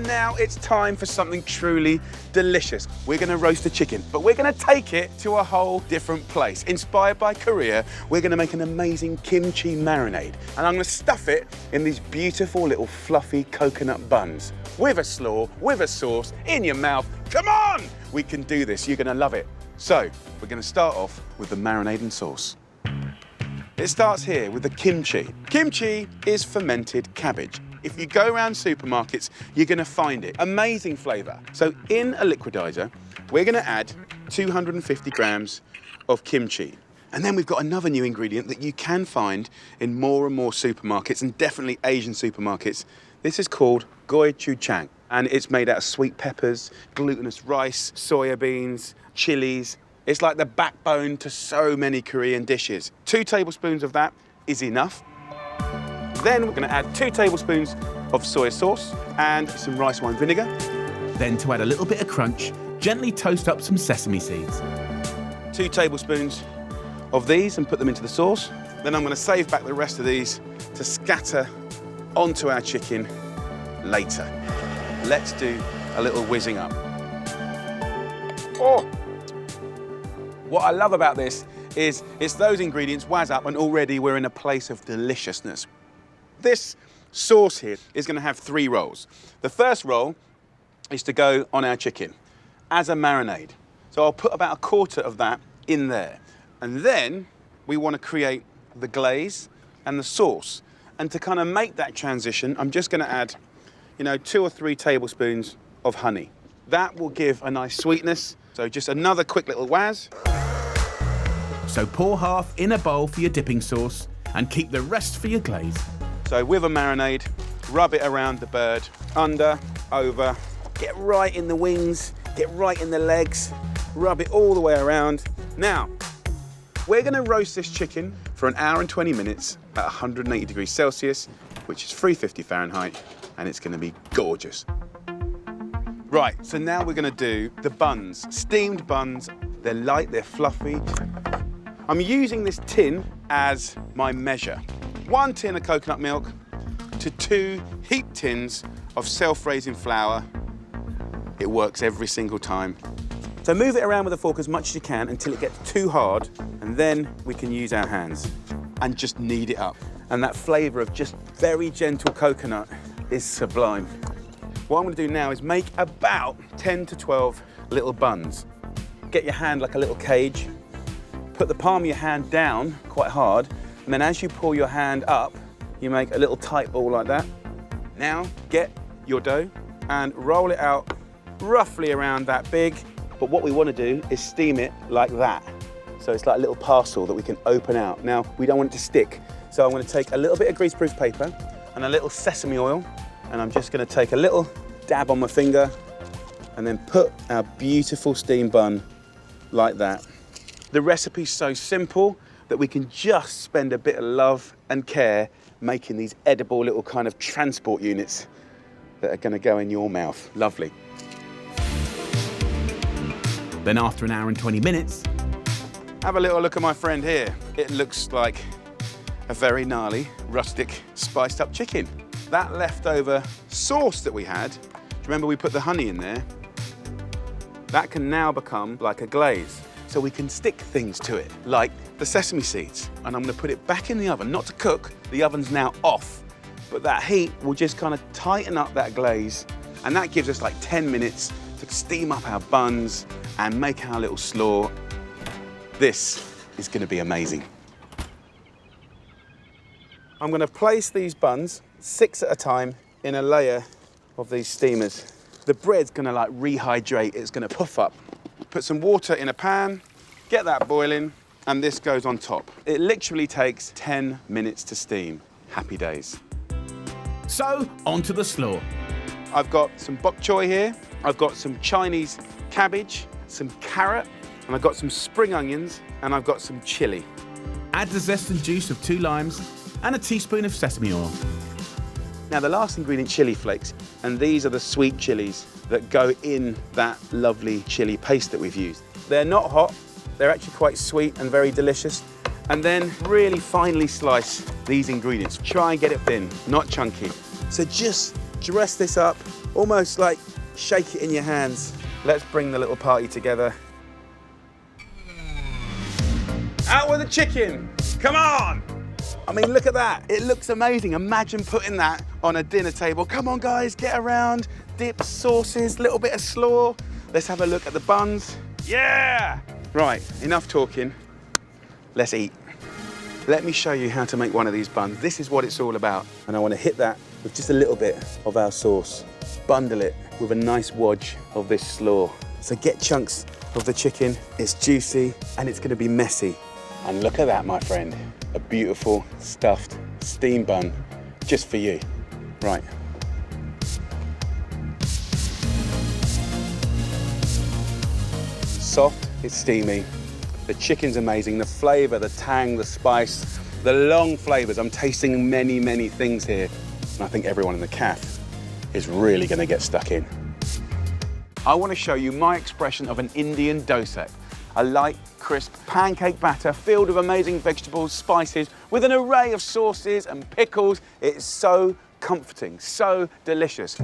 now it's time for something truly delicious. We're gonna roast the chicken, but we're gonna take it to a whole different place. Inspired by Korea, we're gonna make an amazing kimchi marinade. And I'm gonna stuff it in these beautiful little fluffy coconut buns. With a slaw, with a sauce, in your mouth. Come on! We can do this, you're gonna love it. So, we're gonna start off with the marinade and sauce. It starts here with the kimchi. Kimchi is fermented cabbage. If you go around supermarkets, you're gonna find it. Amazing flavor. So in a liquidizer, we're gonna add 250 grams of kimchi. And then we've got another new ingredient that you can find in more and more supermarkets, and definitely Asian supermarkets. This is called gochujang, and it's made out of sweet peppers, glutinous rice, soya beans, chilies. It's like the backbone to so many Korean dishes. 2 tablespoons of that is enough. Then we're gonna add 2 tablespoons of soy sauce and some rice wine vinegar. Then to add a little bit of crunch, gently toast up some sesame seeds. 2 tablespoons of these and put them into the sauce. Then I'm gonna save back the rest of these to scatter onto our chicken later. Let's do a little whizzing up. Oh! What I love about this is it's those ingredients whiz up and already we're in a place of deliciousness. This sauce here is gonna have 3 roles. The first role is to go on our chicken as a marinade. So I'll put about 1/4 of that in there. And then we wanna create the glaze and the sauce. And to kind of make that transition, I'm just gonna add, 2 or 3 tablespoons of honey. That will give a nice sweetness. So just another quick little whiz. So pour half in a bowl for your dipping sauce and keep the rest for your glaze. So with a marinade, rub it around the bird, under, over, get right in the wings, get right in the legs, rub it all the way around. Now, we're gonna roast this chicken for 1 hour and 20 minutes at 180 degrees Celsius, which is 350 Fahrenheit, and it's gonna be gorgeous. Right, so now we're gonna do the buns, steamed buns. They're light, they're fluffy. I'm using this tin as my measure. 1 tin of coconut milk to 2 heaped tins of self-raising flour. It works every single time. So move it around with a fork as much as you can until it gets too hard, and then we can use our hands and just knead it up. And that flavor of just very gentle coconut is sublime. What I'm gonna do now is make about 10 to 12 little buns. Get your hand like a little cage. Put the palm of your hand down quite hard, and then as you pull your hand up, you make a little tight ball like that. Now, get your dough and roll it out roughly around that big. But what we want to do is steam it like that. So it's like a little parcel that we can open out. Now, we don't want it to stick. So I'm going to take a little bit of greaseproof paper and a little sesame oil, and I'm just going to take a little dab on my finger and then put our beautiful steamed bun like that. The recipe's so simple that we can just spend a bit of love and care making these edible little kind of transport units that are going to go in your mouth. Lovely. Then after 1 hour and 20 minutes, have a little look at my friend here. It looks like a very gnarly, rustic, spiced up chicken. That leftover sauce that we had, do you remember we put the honey in there? That can now become like a glaze. So we can stick things to it, like the sesame seeds. And I'm gonna put it back in the oven, not to cook, the oven's now off. But that heat will just kind of tighten up that glaze, and that gives us like 10 minutes to steam up our buns and make our little slaw. This is gonna be amazing. I'm gonna place these buns, 6 at a time, in a layer of these steamers. The bread's gonna like rehydrate, it's gonna puff up. Put some water in a pan, get that boiling, and this goes on top. It literally takes 10 minutes to steam. Happy days. so onto the slaw. I've got some bok choy here, I've got some Chinese cabbage, some carrot, and I've got some spring onions, and I've got some chili. Add the zest and juice of 2 limes and a teaspoon of sesame oil. Now the last ingredient, chili flakes, and these are the sweet chilies that go in that lovely chili paste that we've used. They're not hot, they're actually quite sweet and very delicious. And then really finely slice these ingredients. Try and get it thin, not chunky. So just dress this up, almost like shake it in your hands. Let's bring the little party together. Out with the chicken, come on! I mean, look at that. It looks amazing. Imagine putting that on a dinner table. Come on, guys, get around. Dips, sauces, little bit of slaw. Let's have a look at the buns. Yeah! Right, enough talking. Let's eat. Let me show you how to make one of these buns. This is what it's all about. And I want to hit that with just a little bit of our sauce. Bundle it with a nice wodge of this slaw. So get chunks of the chicken. It's juicy and it's going to be messy. And look at that, my friend. A beautiful stuffed steam bun just for you. Right. Soft, it's steamy. The chicken's amazing. The flavor, the tang, the spice, the long flavors. I'm tasting many, many things here. And I think everyone in the cafe is really gonna get stuck in. I want to show you my expression of an Indian dosa. A light, crisp pancake batter filled with amazing vegetables, spices, with an array of sauces and pickles. It's so comforting, so delicious.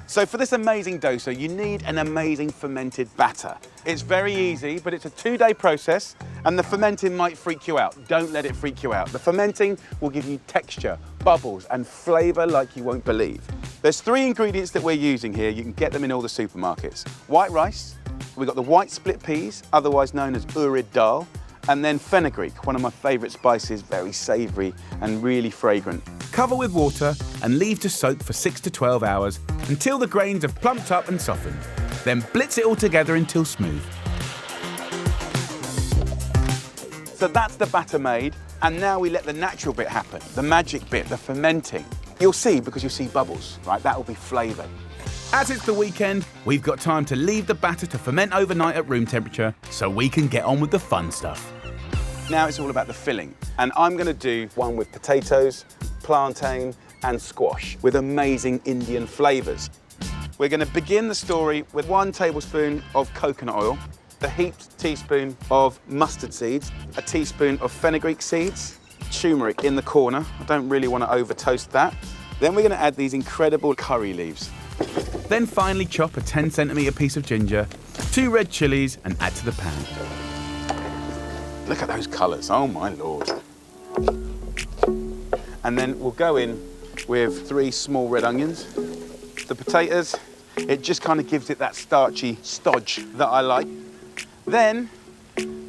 So for this amazing dosa, you need an amazing fermented batter. It's very easy, but it's a 2-day process, and the fermenting might freak you out. Don't let it freak you out. The fermenting will give you texture, bubbles, and flavor like you won't believe. There's 3 ingredients that we're using here. You can get them in all the supermarkets. White rice, we've got the white split peas, otherwise known as urid dal, and then fenugreek, one of my favorite spices, very savory and really fragrant. Cover with water and leave to soak for 6 to 12 hours until the grains have plumped up and softened. Then blitz it all together until smooth. So that's the batter made, and now we let the natural bit happen, the magic bit, the fermenting. You'll see, because you'll see bubbles, right? That will be flavour. As it's the weekend, we've got time to leave the batter to ferment overnight at room temperature so we can get on with the fun stuff. Now it's all about the filling, and I'm going to do one with potatoes, plantain and squash with amazing Indian flavours. We're going to begin the story with 1 tablespoon of coconut oil, a heaped teaspoon of mustard seeds, a teaspoon of fenugreek seeds, turmeric in the corner. I don't really want to over toast that. Then we're going to add these incredible curry leaves. Then finally chop a 10cm piece of ginger, 2 red chillies and add to the pan. Look at those colours, oh my Lord. And then we'll go in with 3 small red onions. The potatoes, it just kind of gives it that starchy stodge that I like. Then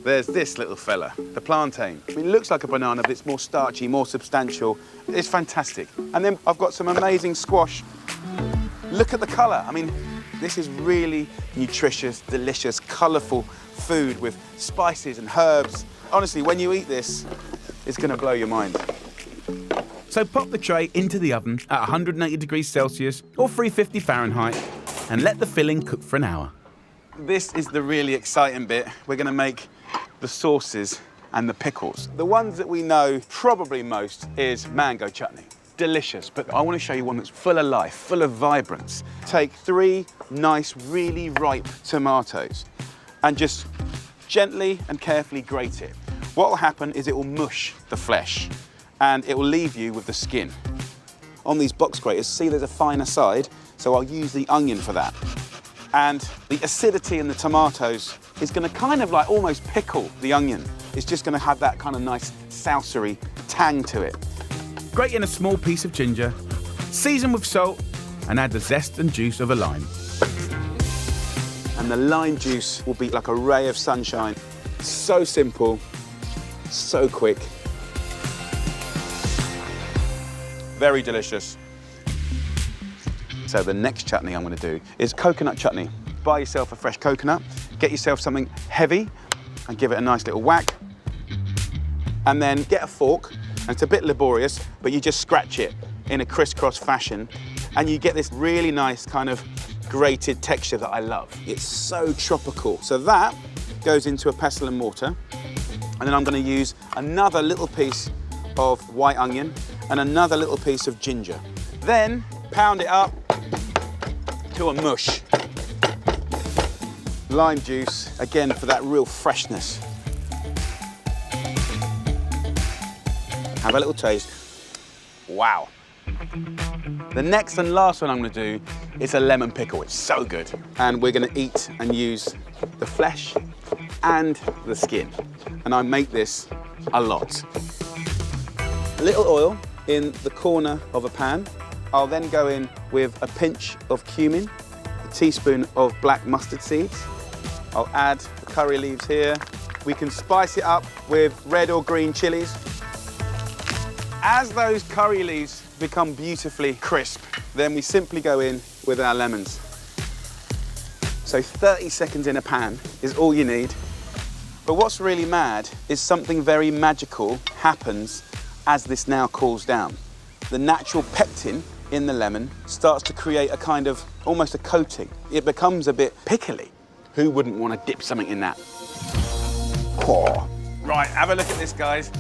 there's this little fella, the plantain. I mean, it looks like a banana, but it's more starchy, more substantial. It's fantastic. And then I've got some amazing squash. Look at the colour. I mean, this is really nutritious, delicious, colourful food with spices and herbs. Honestly, when you eat this, it's going to blow your mind. So pop the tray into the oven at 180 degrees Celsius or 350 Fahrenheit and let the filling cook for an hour. This is the really exciting bit. We're going to make the sauces and the pickles. The ones that we know probably most is mango chutney. Delicious, but I want to show you one that's full of life, full of vibrance. Take 3 nice, really ripe tomatoes and just gently and carefully grate it. What will happen is it will mush the flesh and it will leave you with the skin. On these box graters, see there's a finer side, so I'll use the onion for that. And the acidity in the tomatoes is going to kind of like almost pickle the onion. It's just going to have that kind of nice saucery tang to it. Grate in a small piece of ginger, season with salt, and add the zest and juice of a lime. And the lime juice will be like a ray of sunshine. So simple, so quick. Very delicious. So the next chutney I'm going to do is coconut chutney. Buy yourself a fresh coconut, get yourself something heavy, and give it a nice little whack. And then get a fork. And it's a bit laborious, but you just scratch it in a crisscross fashion, and you get this really nice kind of grated texture that I love. It's so tropical. So that goes into a pestle and mortar, and then I'm going to use another little piece of white onion and another little piece of ginger. Then pound it up to a mush. Lime juice, again, for that real freshness. Have a little taste. Wow. The next and last one I'm gonna do is a lemon pickle. It's so good. And we're gonna eat and use the flesh and the skin. And I make this a lot. A little oil in the corner of a pan. I'll then go in with a pinch of cumin, a teaspoon of black mustard seeds. I'll add the curry leaves here. We can spice it up with red or green chilies. As those curry leaves become beautifully crisp, then we simply go in with our lemons. So 30 seconds in a pan is all you need. But what's really mad is something very magical happens as this now cools down. The natural pectin in the lemon starts to create a kind of, almost a coating. It becomes a bit pickly. Who wouldn't want to dip something in that? Oh. Right, have a look at this, guys.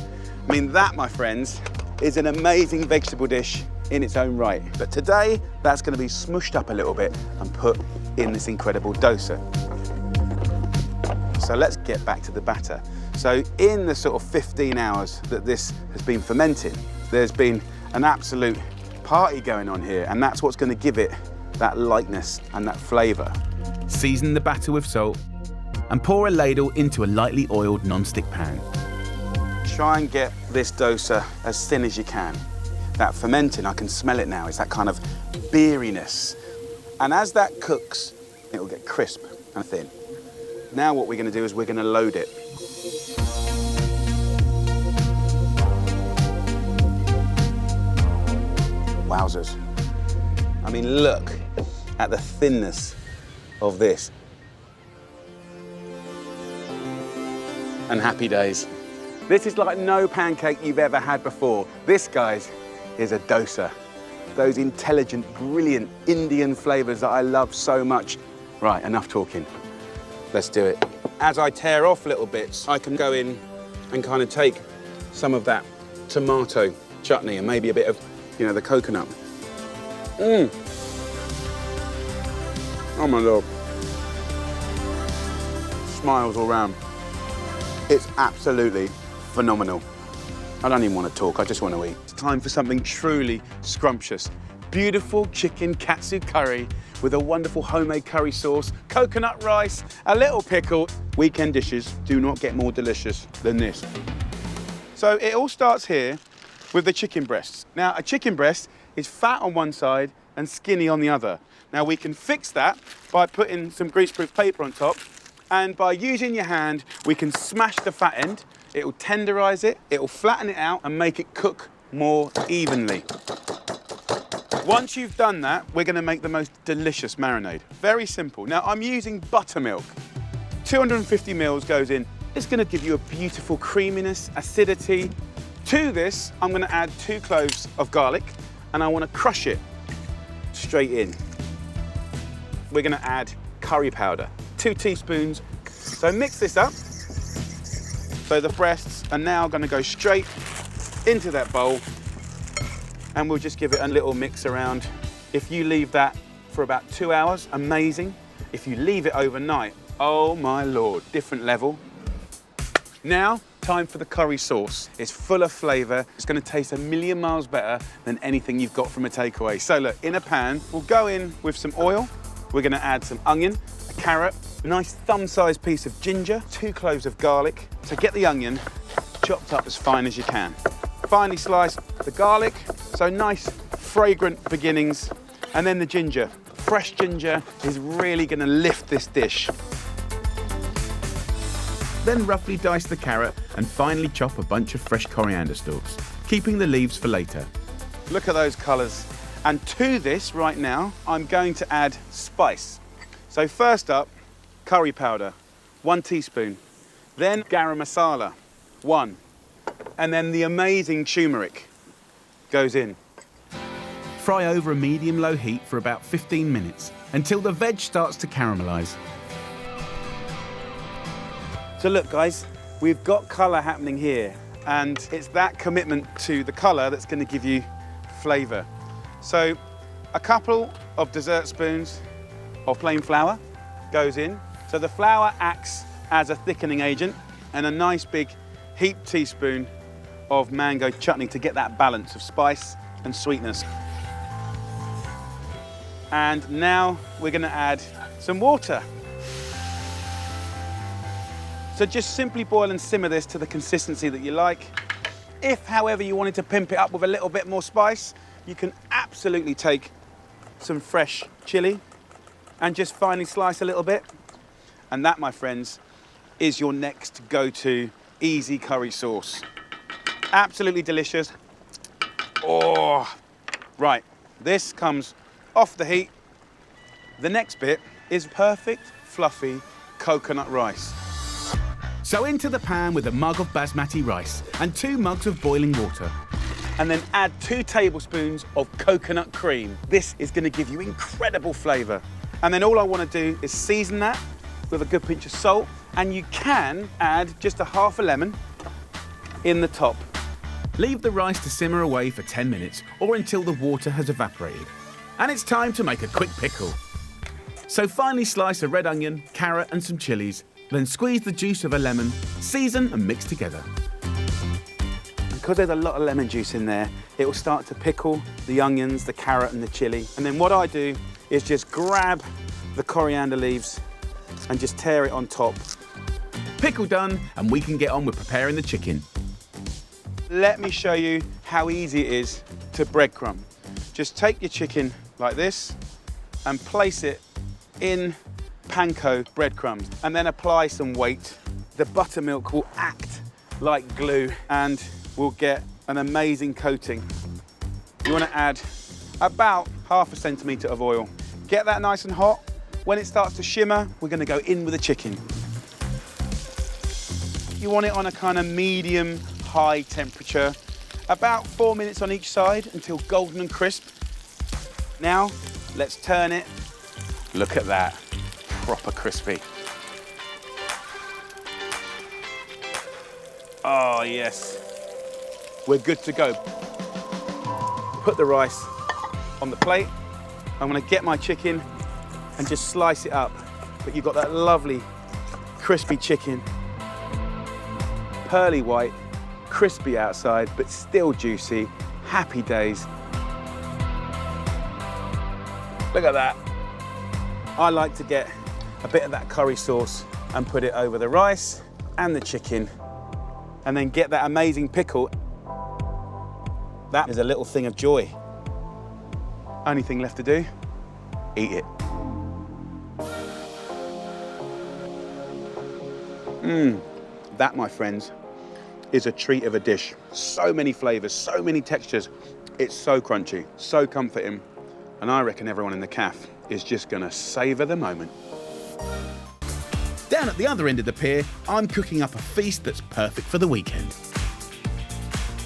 I mean, that, my friends, is an amazing vegetable dish in its own right. But today, that's going to be smushed up a little bit and put in this incredible dosa. So let's get back to the batter. So in the sort of 15 hours that this has been fermenting, there's been an absolute party going on here, and that's what's going to give it that lightness and that flavour. Season the batter with salt and pour a ladle into a lightly oiled non-stick pan. Try and get this dosa as thin as you can. That fermenting, I can smell it now, it's that kind of beeriness. And as that cooks, it will get crisp and thin. Now what we're going to do is we're going to load it. Wowzers. I mean, look at the thinness of this. And happy days. This is like no pancake you've ever had before. This, guys, is a dosa. Those intelligent, brilliant Indian flavors that I love so much. Right, enough talking. Let's do it. As I tear off little bits, I can go in and kind of take some of that tomato chutney and maybe a bit of, you know, the coconut. Mmm. Oh my Lord. Smiles all round. It's absolutely phenomenal. I don't even want to talk, I just want to eat. It's time for something truly scrumptious. Beautiful chicken katsu curry with a wonderful homemade curry sauce, coconut rice, a little pickle. Weekend dishes do not get more delicious than this. So it all starts here with the chicken breasts. Now, a chicken breast is fat on one side and skinny on the other. Now, we can fix that by putting some greaseproof paper on top, and by using your hand, we can smash the fat end. It will tenderize it, it will flatten it out and make it cook more evenly. Once you've done that, we're going to make the most delicious marinade. Very simple. Now, I'm using buttermilk. 250 mils goes in. It's going to give you a beautiful creaminess, acidity. To this, I'm going to add 2 cloves of garlic, and I want to crush it straight in. We're going to add curry powder, 2 teaspoons. So mix this up. So the breasts are now going to go straight into that bowl, and we'll just give it a little mix around. If you leave that for about 2 hours, amazing. If you leave it overnight, oh my Lord, different level. Now, time for the curry sauce. It's full of flavour. It's going to taste a million miles better than anything you've got from a takeaway. So look, in a pan, we'll go in with some oil. We're going to add some onion, a carrot, a nice thumb-sized piece of ginger, 2 cloves of garlic. So get the onion chopped up as fine as you can. Finely slice the garlic, so nice, fragrant beginnings. And then the ginger. Fresh ginger is really going to lift this dish. Then roughly dice the carrot and finely chop a bunch of fresh coriander stalks, keeping the leaves for later. Look at those colours. And to this, right now, I'm going to add spice. So first up, curry powder, 1 teaspoon. Then garam masala, 1. And then the amazing turmeric goes in. Fry over a medium-low heat for about 15 minutes until the veg starts to caramelise. So look, guys, we've got colour happening here, and it's that commitment to the colour that's going to give you flavour. So a couple of dessert spoons of plain flour goes in. So the flour acts as a thickening agent, and a nice big heaped teaspoon of mango chutney to get that balance of spice and sweetness. And now we're gonna add some water. So just simply boil and simmer this to the consistency that you like. If, however, you wanted to pimp it up with a little bit more spice, you can absolutely take some fresh chili and just finely slice a little bit. And that, my friends, is your next go-to easy curry sauce. Absolutely delicious. Oh, right, this comes off the heat. The next bit is perfect, fluffy coconut rice. So into the pan with a mug of basmati rice and 2 mugs of boiling water. And then add 2 tablespoons of coconut cream. This is gonna give you incredible flavor. And then all I wanna do is season that with a good pinch of salt, and you can add just a half a lemon in the top. Leave the rice to simmer away for 10 minutes or until the water has evaporated. And it's time to make a quick pickle. So finely slice a red onion, carrot and some chilies, then squeeze the juice of a lemon, season and mix together. Because there's a lot of lemon juice in there, it will start to pickle the onions, the carrot and the chili. And then what I do is just grab the coriander leaves and just tear it on top. Pickle done, and we can get on with preparing the chicken. Let me show you how easy it is to breadcrumb. Just take your chicken like this and place it in panko breadcrumbs and then apply some weight. The buttermilk will act like glue and we'll get an amazing coating. You want to add about ½ centimetre of oil. Get that nice and hot. When it starts to shimmer, we're going to go in with the chicken. You want it on a kind of medium high temperature, about 4 minutes on each side until golden and crisp. Now, let's turn it. Look at that, proper crispy. Oh yes, we're good to go. Put the rice on the plate. I'm gonna get my chicken and just slice it up. But you've got that lovely crispy chicken, pearly white, crispy outside, but still juicy. Happy days. Look at that. I like to get a bit of that curry sauce and put it over the rice and the chicken, and then get that amazing pickle. That is a little thing of joy. Only thing left to do, eat it. That, my friends, is a treat of a dish. So many flavors, so many textures. It's so crunchy, so comforting. And I reckon everyone in the cafe is just gonna savor the moment. Down at the other end of the pier, I'm cooking up a feast that's perfect for the weekend.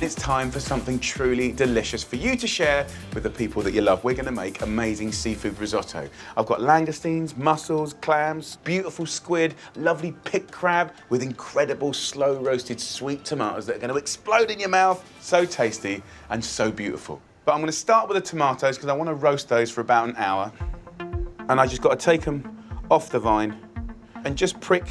It's time for something truly delicious for you to share with the people that you love. We're gonna make amazing seafood risotto. I've got langoustines, mussels, clams, beautiful squid, lovely picked crab with incredible slow roasted sweet tomatoes that are gonna explode in your mouth. So tasty and so beautiful. But I'm gonna start with the tomatoes because I wanna roast those for about an hour. And I just gotta take them off the vine and just prick.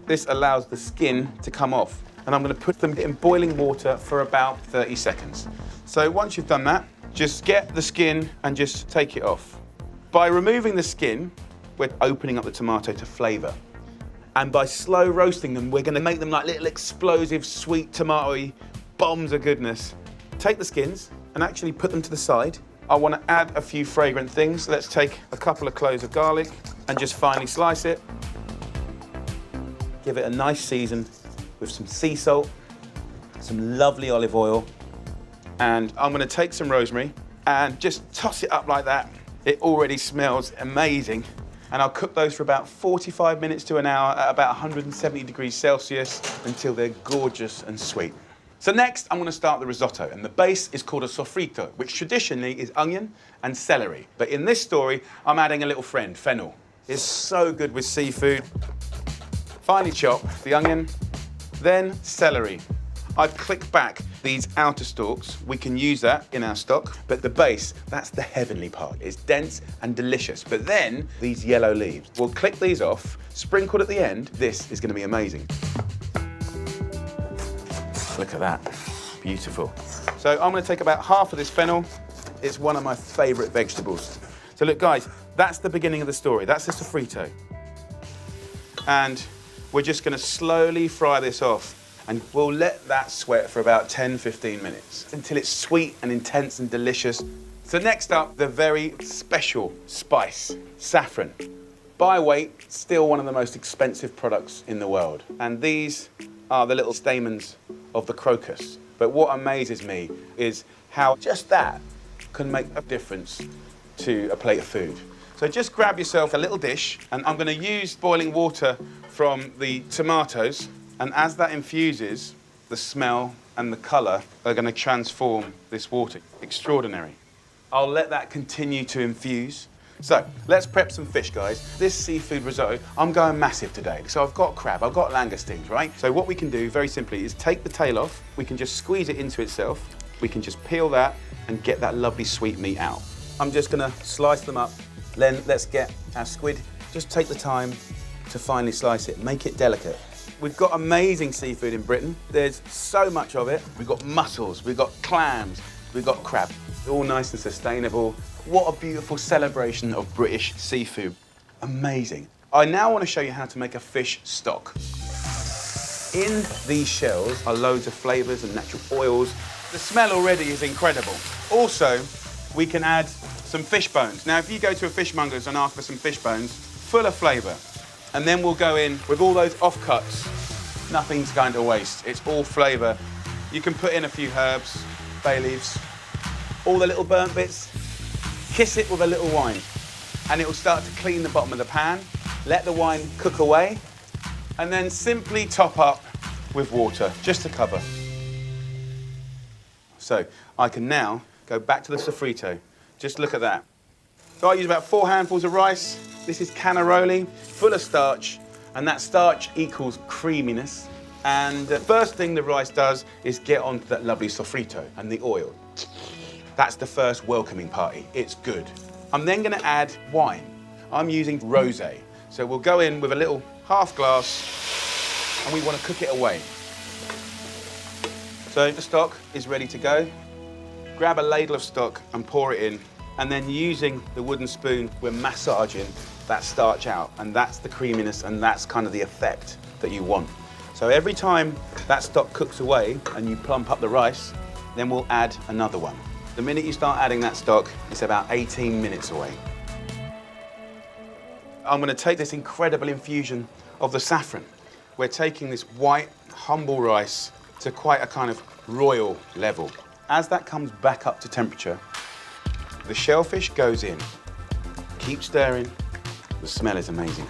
This allows the skin to come off. And I'm gonna put them in boiling water for about 30 seconds. So once you've done that, just get the skin and just take it off. By removing the skin, we're opening up the tomato to flavor. And by slow roasting them, we're gonna make them like little explosive, sweet tomato-y bombs of goodness. Take the skins and actually put them to the side. I wanna add a few fragrant things. Let's take a couple of cloves of garlic and just finely slice it. Give it a nice season with some sea salt, some lovely olive oil, and I'm gonna take some rosemary and just toss it up like that. It already smells amazing. And I'll cook those for about 45 minutes to an hour at about 170 degrees Celsius until they're gorgeous and sweet. So next, I'm gonna start the risotto, and the base is called a sofrito, which traditionally is onion and celery. But in this story, I'm adding a little friend, fennel. It's so good with seafood. Finely chop the onion, then celery. I've clicked back these outer stalks. We can use that in our stock, but the base, that's the heavenly part. It's dense and delicious. But then these yellow leaves, we'll click these off, sprinkled at the end. This is gonna be amazing. Look at that, beautiful. So I'm gonna take about half of this fennel. It's one of my favorite vegetables. So look, guys, that's the beginning of the story. That's the sofrito. And we're just gonna slowly fry this off, and we'll let that sweat for about 10, 15 minutes until it's sweet and intense and delicious. So next up, the very special spice, saffron. By weight, still one of the most expensive products in the world. And these are the little stamens of the crocus. But what amazes me is how just that can make a difference to a plate of food. So just grab yourself a little dish, and I'm gonna use boiling water from the tomatoes, and as that infuses, the smell and the colour are gonna transform this water. Extraordinary. I'll let that continue to infuse. So let's prep some fish, guys. This seafood risotto, I'm going massive today. So I've got crab, I've got langoustines, right? So what we can do very simply is take the tail off, we can just squeeze it into itself, we can just peel that and get that lovely sweet meat out. I'm just gonna slice them up. Then let's get our squid. Just take the time to finely slice it, make it delicate. We've got amazing seafood in Britain. There's so much of it. We've got mussels, we've got clams, we've got crab. All nice and sustainable. What a beautiful celebration of British seafood. Amazing. I now want to show you how to make a fish stock. In these shells are loads of flavours and natural oils. The smell already is incredible. Also, we can add some fish bones. Now, if you go to a fishmonger's and ask for some fish bones, full of flavour, and then we'll go in with all those offcuts. Nothing's going to waste. It's all flavour. You can put in a few herbs, bay leaves, all the little burnt bits, kiss it with a little wine, and it will start to clean the bottom of the pan. Let the wine cook away, and then simply top up with water, just to cover. So I can now go back to the sofrito. Just look at that. So I use about 4 handfuls of rice. This is cannelloni, full of starch, and that starch equals creaminess. And the first thing the rice does is get onto that lovely sofrito and the oil. That's the first welcoming party. It's good. I'm then gonna add wine. I'm using rosé. So we'll go in with a little half glass, and we wanna cook it away. So the stock is ready to go. Grab a ladle of stock and pour it in, and then using the wooden spoon, we're massaging that starch out, and that's the creaminess, and that's kind of the effect that you want. So every time that stock cooks away and you plump up the rice, then we'll add another one. The minute you start adding that stock, it's about 18 minutes away. I'm gonna take this incredible infusion of the saffron. We're taking this white, humble rice to quite a kind of royal level. As that comes back up to temperature, the shellfish goes in. Keep stirring. The smell is amazing.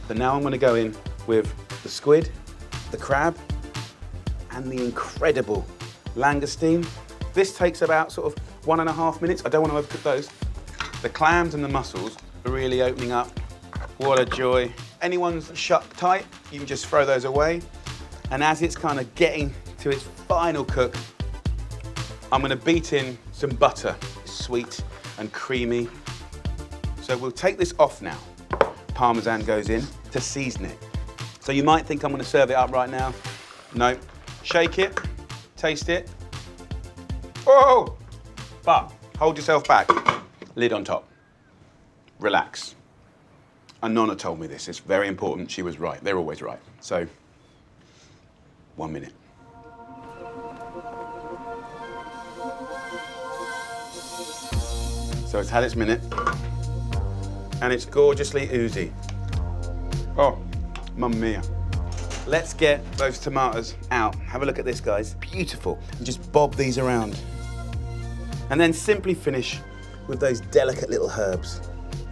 So now I'm gonna go in with the squid, the crab, and the incredible langoustine. This takes about sort of 1.5 minutes. I don't want to overcook those. The clams and the mussels are really opening up. What a joy. Anyone's shut tight, you can just throw those away. And as it's kind of getting to its final cook, I'm gonna beat in some butter. It's sweet and creamy. So we'll take this off now. Parmesan goes in to season it. So you might think I'm gonna serve it up right now. No, shake it, taste it. Oh, but hold yourself back. Lid on top. Relax. A nonna told me this, it's very important. She was right, they're always right. So, 1 minute. So it's had its minute, and it's gorgeously oozy. Oh, mamma mia. Let's get those tomatoes out. Have a look at this, guys. Beautiful. And just bob these around. And then simply finish with those delicate little herbs.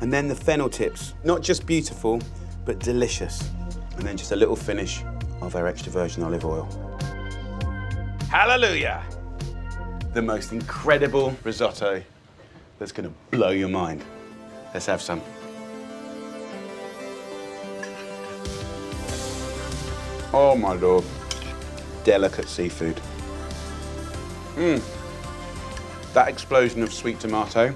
And then the fennel tips. Not just beautiful, but delicious. And then just a little finish of our extra virgin olive oil. Hallelujah! The most incredible risotto that's gonna blow your mind. Let's have some. Oh my Lord. Delicate seafood. That explosion of sweet tomato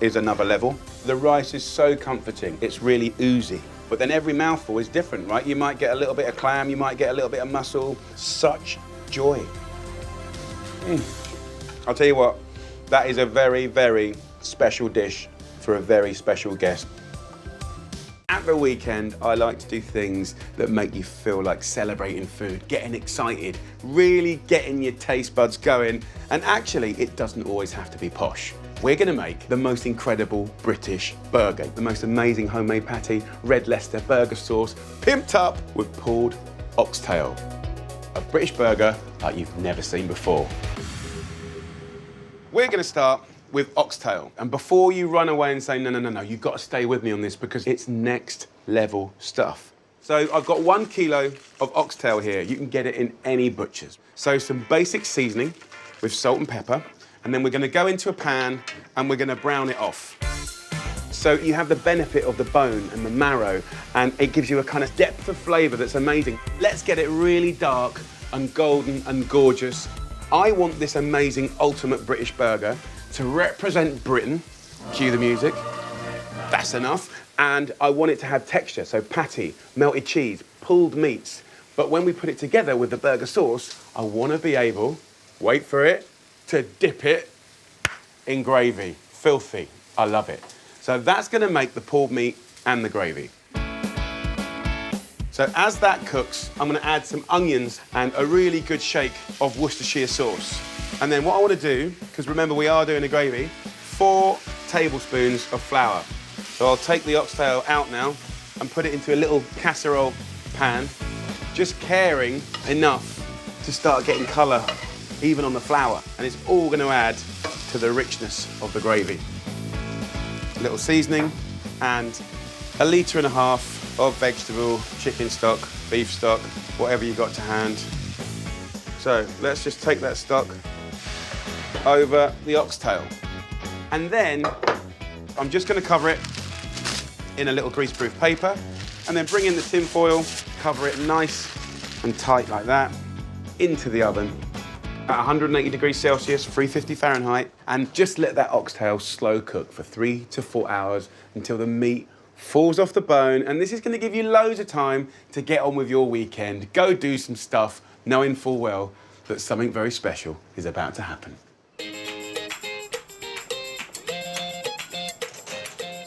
is another level. The rice is so comforting. It's really oozy. But then every mouthful is different, right? You might get a little bit of clam, you might get a little bit of mussel. Such joy. I'll tell you what, that is a very, very special dish for a very special guest. At the weekend, I like to do things that make you feel like celebrating food, getting excited, really getting your taste buds going. And actually, it doesn't always have to be posh. We're gonna make the most incredible British burger, the most amazing homemade patty, red Leicester burger sauce, pimped up with pulled oxtail. A British burger like you've never seen before. We're gonna start with oxtail. And before you run away and say, no, you've got to stay with me on this because it's next level stuff. So I've got 1 kilo of oxtail here. You can get it in any butcher's. So some basic seasoning with salt and pepper. And then we're gonna go into a pan and we're gonna brown it off. So you have the benefit of the bone and the marrow, and it gives you a kind of depth of flavor that's amazing. Let's get it really dark and golden and gorgeous. I want this amazing ultimate British burger to represent Britain. Cue the music. That's enough. And I want it to have texture, so patty, melted cheese, pulled meats. But when we put it together with the burger sauce, I want to be able, wait for it, to dip it in gravy. Filthy. I love it. So that's going to make the pulled meat and the gravy. So as that cooks, I'm going to add some onions and a really good shake of Worcestershire sauce. And then what I want to do, because remember we are doing a gravy, 4 tablespoons of flour. So I'll take the oxtail out now and put it into a little casserole pan, just caring enough to start getting colour even on the flour. And it's all going to add to the richness of the gravy. A little seasoning and 1.5 litres of vegetable, chicken stock, beef stock, whatever you got to hand. So let's just take that stock over the oxtail. And then I'm just going to cover it in a little greaseproof paper and then bring in the tin foil, cover it nice and tight like that, into the oven at 180 degrees Celsius, 350 Fahrenheit, and just let that oxtail slow cook for 3 to 4 hours until the meat falls off the bone. And this is going to give you loads of time to get on with your weekend, go do some stuff, knowing full well that something very special is about to happen.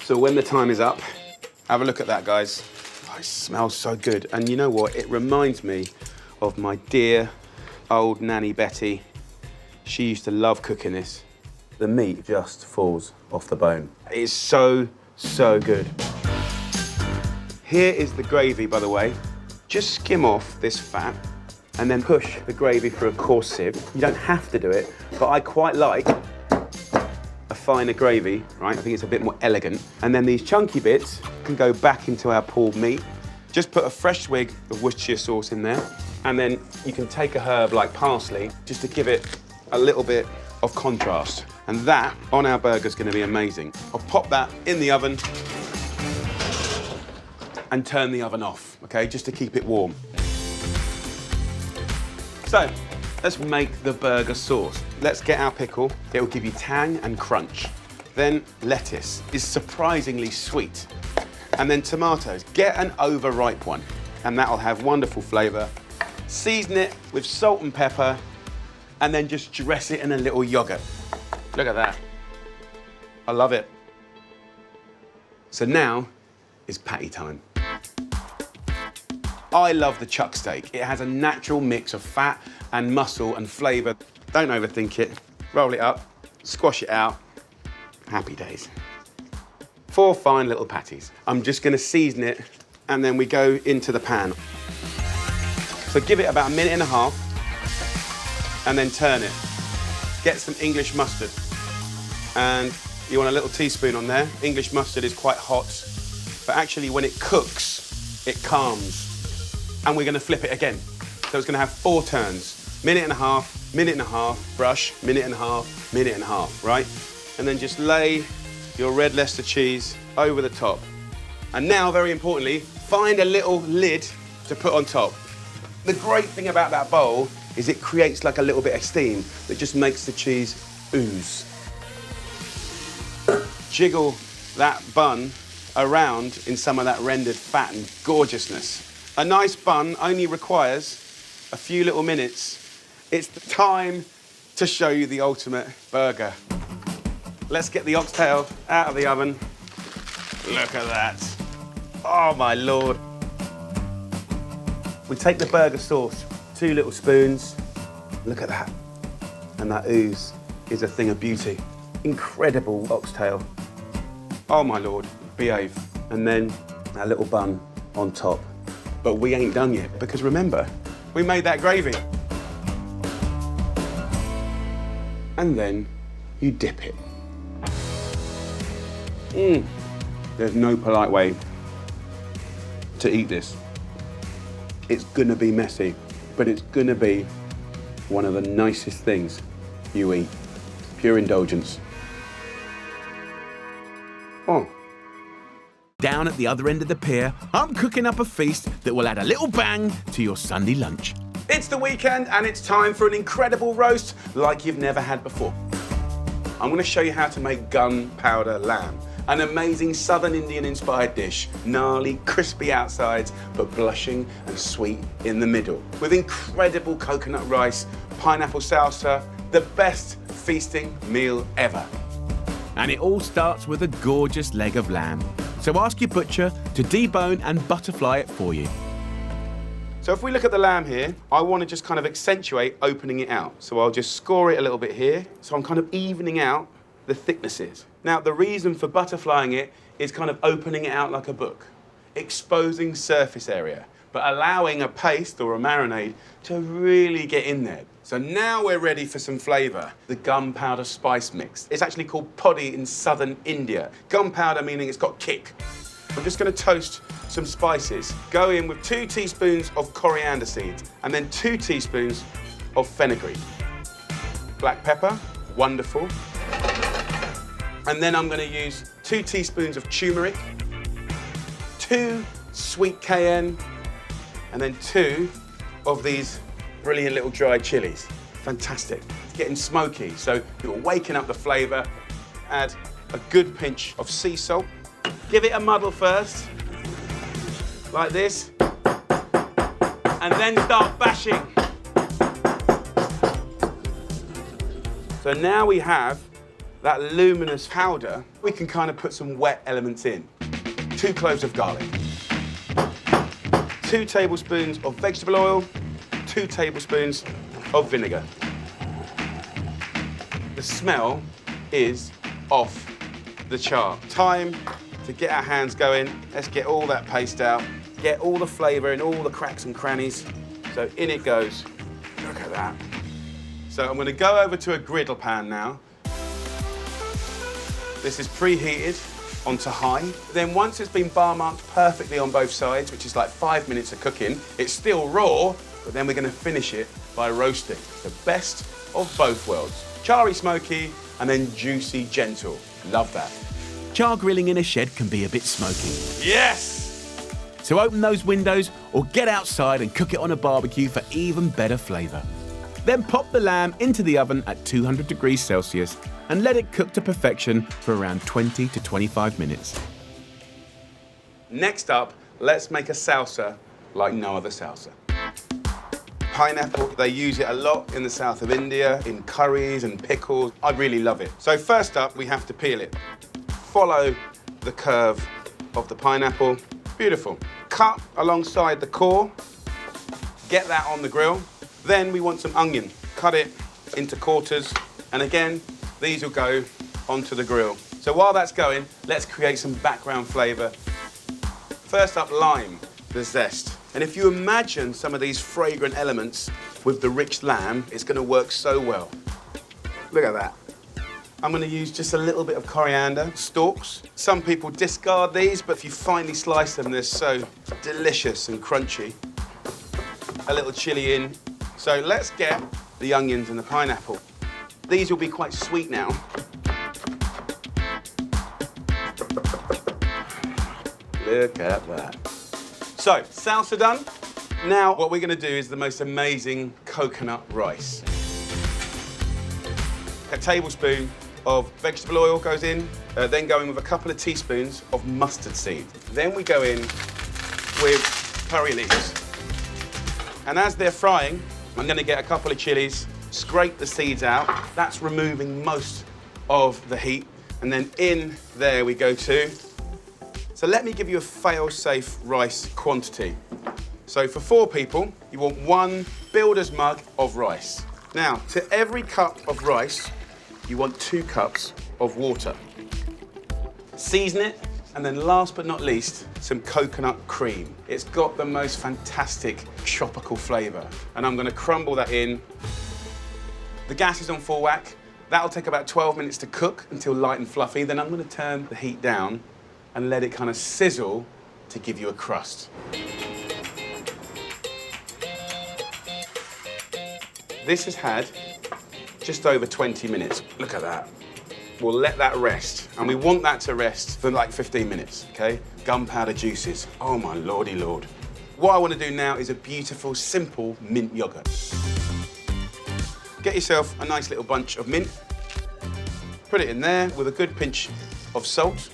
So when the time is up, have a look at that, guys. Oh, it smells so good. And you know what? It reminds me of my dear old nanny Betty. She used to love cooking this. The meat just falls off the bone. It's so, so good. Here is the gravy, by the way. Just skim off this fat and then push the gravy through a coarse sieve. You don't have to do it, but I quite like a finer gravy, right? I think it's a bit more elegant. And then these chunky bits can go back into our pulled meat. Just put a fresh swig of Worcestershire sauce in there. And then you can take a herb like parsley just to give it a little bit of contrast. And that on our burger is going to be amazing. I'll pop that in the oven and turn the oven off, okay? Just to keep it warm. So, let's make the burger sauce. Let's get our pickle. It will give you tang and crunch. Then lettuce is surprisingly sweet. And then tomatoes. Get an overripe one, and that'll have wonderful flavour. Season it with salt and pepper, and then just dress it in a little yogurt. Look at that. I love it. So now is patty time. I love the chuck steak. It has a natural mix of fat and muscle and flavour. Don't overthink it. Roll it up, squash it out. Happy days. 4 fine little patties. I'm just going to season it, and then we go into the pan. So give it about 1.5 minutes, and then turn it. Get some English mustard. And you want a little teaspoon on there. English mustard is quite hot, but actually when it cooks, it calms. And we're going to flip it again. So it's going to have 4 turns. 1.5 minutes, brush, 1.5 minutes, right? And then just lay your red Leicester cheese over the top. And now, very importantly, find a little lid to put on top. The great thing about that bowl is it creates like a little bit of steam that just makes the cheese ooze. Jiggle that bun around in some of that rendered fat and gorgeousness. A nice bun only requires a few little minutes. It's the time to show you the ultimate burger. Let's get the oxtail out of the oven. Look at that. Oh my Lord. We take the burger sauce, 2 little spoons. Look at that. And that ooze is a thing of beauty. Incredible oxtail. Oh my Lord, behave. And then a little bun on top. But we ain't done yet, because remember, we made that gravy. And then you dip it. There's no polite way to eat this. It's gonna be messy, but it's gonna be one of the nicest things you eat. Pure indulgence. Oh. Down at the other end of the pier, I'm cooking up a feast that will add a little bang to your Sunday lunch. It's the weekend and it's time for an incredible roast like you've never had before. I'm going to show you how to make gunpowder lamb, an amazing Southern Indian inspired dish, gnarly, crispy outsides, but blushing and sweet in the middle, with incredible coconut rice, pineapple salsa, the best feasting meal ever. And it all starts with a gorgeous leg of lamb. So ask your butcher to debone and butterfly it for you. So if we look at the lamb here, I want to just kind of accentuate opening it out. So I'll just score it a little bit here. So I'm kind of evening out the thicknesses. Now, the reason for butterflying it is kind of opening it out like a book, exposing surface area, but allowing a paste or a marinade to really get in there. So now we're ready for some flavour. The gunpowder spice mix. It's actually called poddy in southern India. Gunpowder meaning it's got kick. I'm just going to toast some spices. Go in with 2 teaspoons of coriander seeds and then 2 teaspoons of fenugreek. Black pepper, wonderful. And then I'm going to use 2 teaspoons of turmeric, 2 sweet cayenne, and then 2 of these brilliant little dried chilies. Fantastic. It's getting smoky, so you're waking up the flavour. Add a good pinch of sea salt. Give it a muddle first, like this, and then start bashing. So now we have that luminous powder. We can kind of put some wet elements in. 2 cloves of garlic, 2 tablespoons of vegetable oil, 2 tablespoons of vinegar. The smell is off the chart. Time to get our hands going. Let's get all that paste out, get all the flavour in all the cracks and crannies. So in it goes. Look at that. So I'm going to go over to a griddle pan now. This is preheated onto high. Then once it's been bar marked perfectly on both sides, which is like 5 minutes of cooking, it's still raw, but then we're going to finish it by roasting. The best of both worlds. Charry smoky and then juicy gentle. Love that. Char grilling in a shed can be a bit smoky. Yes! So open those windows or get outside and cook it on a barbecue for even better flavour. Then pop the lamb into the oven at 200 degrees Celsius and let it cook to perfection for around 20 to 25 minutes. Next up, let's make a salsa like no other salsa. Pineapple, they use it a lot in the south of India, in curries and pickles. I really love it. So first up, we have to peel it. Follow the curve of the pineapple. Beautiful. Cut alongside the core. Get that on the grill. Then we want some onion. Cut it into quarters. And again, these will go onto the grill. So while that's going, let's create some background flavour. First up, lime, the zest. And if you imagine some of these fragrant elements with the rich lamb, it's going to work so well. Look at that. I'm going to use just a little bit of coriander stalks. Some people discard these, but if you finely slice them, they're so delicious and crunchy. A little chili in. So let's get the onions and the pineapple. These will be quite sweet now. Look at that. So, salsa done. Now, what we're going to do is the most amazing coconut rice. A tablespoon of vegetable oil goes in, then go in with a couple of teaspoons of mustard seed. Then we go in with curry leaves. And as they're frying, I'm going to get a couple of chilies, scrape the seeds out. That's removing most of the heat. And then in there we go too. So let me give you a fail-safe rice quantity. So for 4 people, you want 1 builder's mug of rice. Now, to every cup of rice, you want 2 cups of water. Season it, and then last but not least, some coconut cream. It's got the most fantastic tropical flavour. And I'm gonna crumble that in. The gas is on full whack. That'll take about 12 minutes to cook until light and fluffy. Then I'm gonna turn the heat down and let it kind of sizzle to give you a crust. This has had just over 20 minutes. Look at that. We'll let that rest, and we want that to rest for like 15 minutes, okay? Gunpowder juices. Oh my lordy lord. What I want to do now is a beautiful, simple mint yogurt. Get yourself a nice little bunch of mint. Put it in there with a good pinch of salt.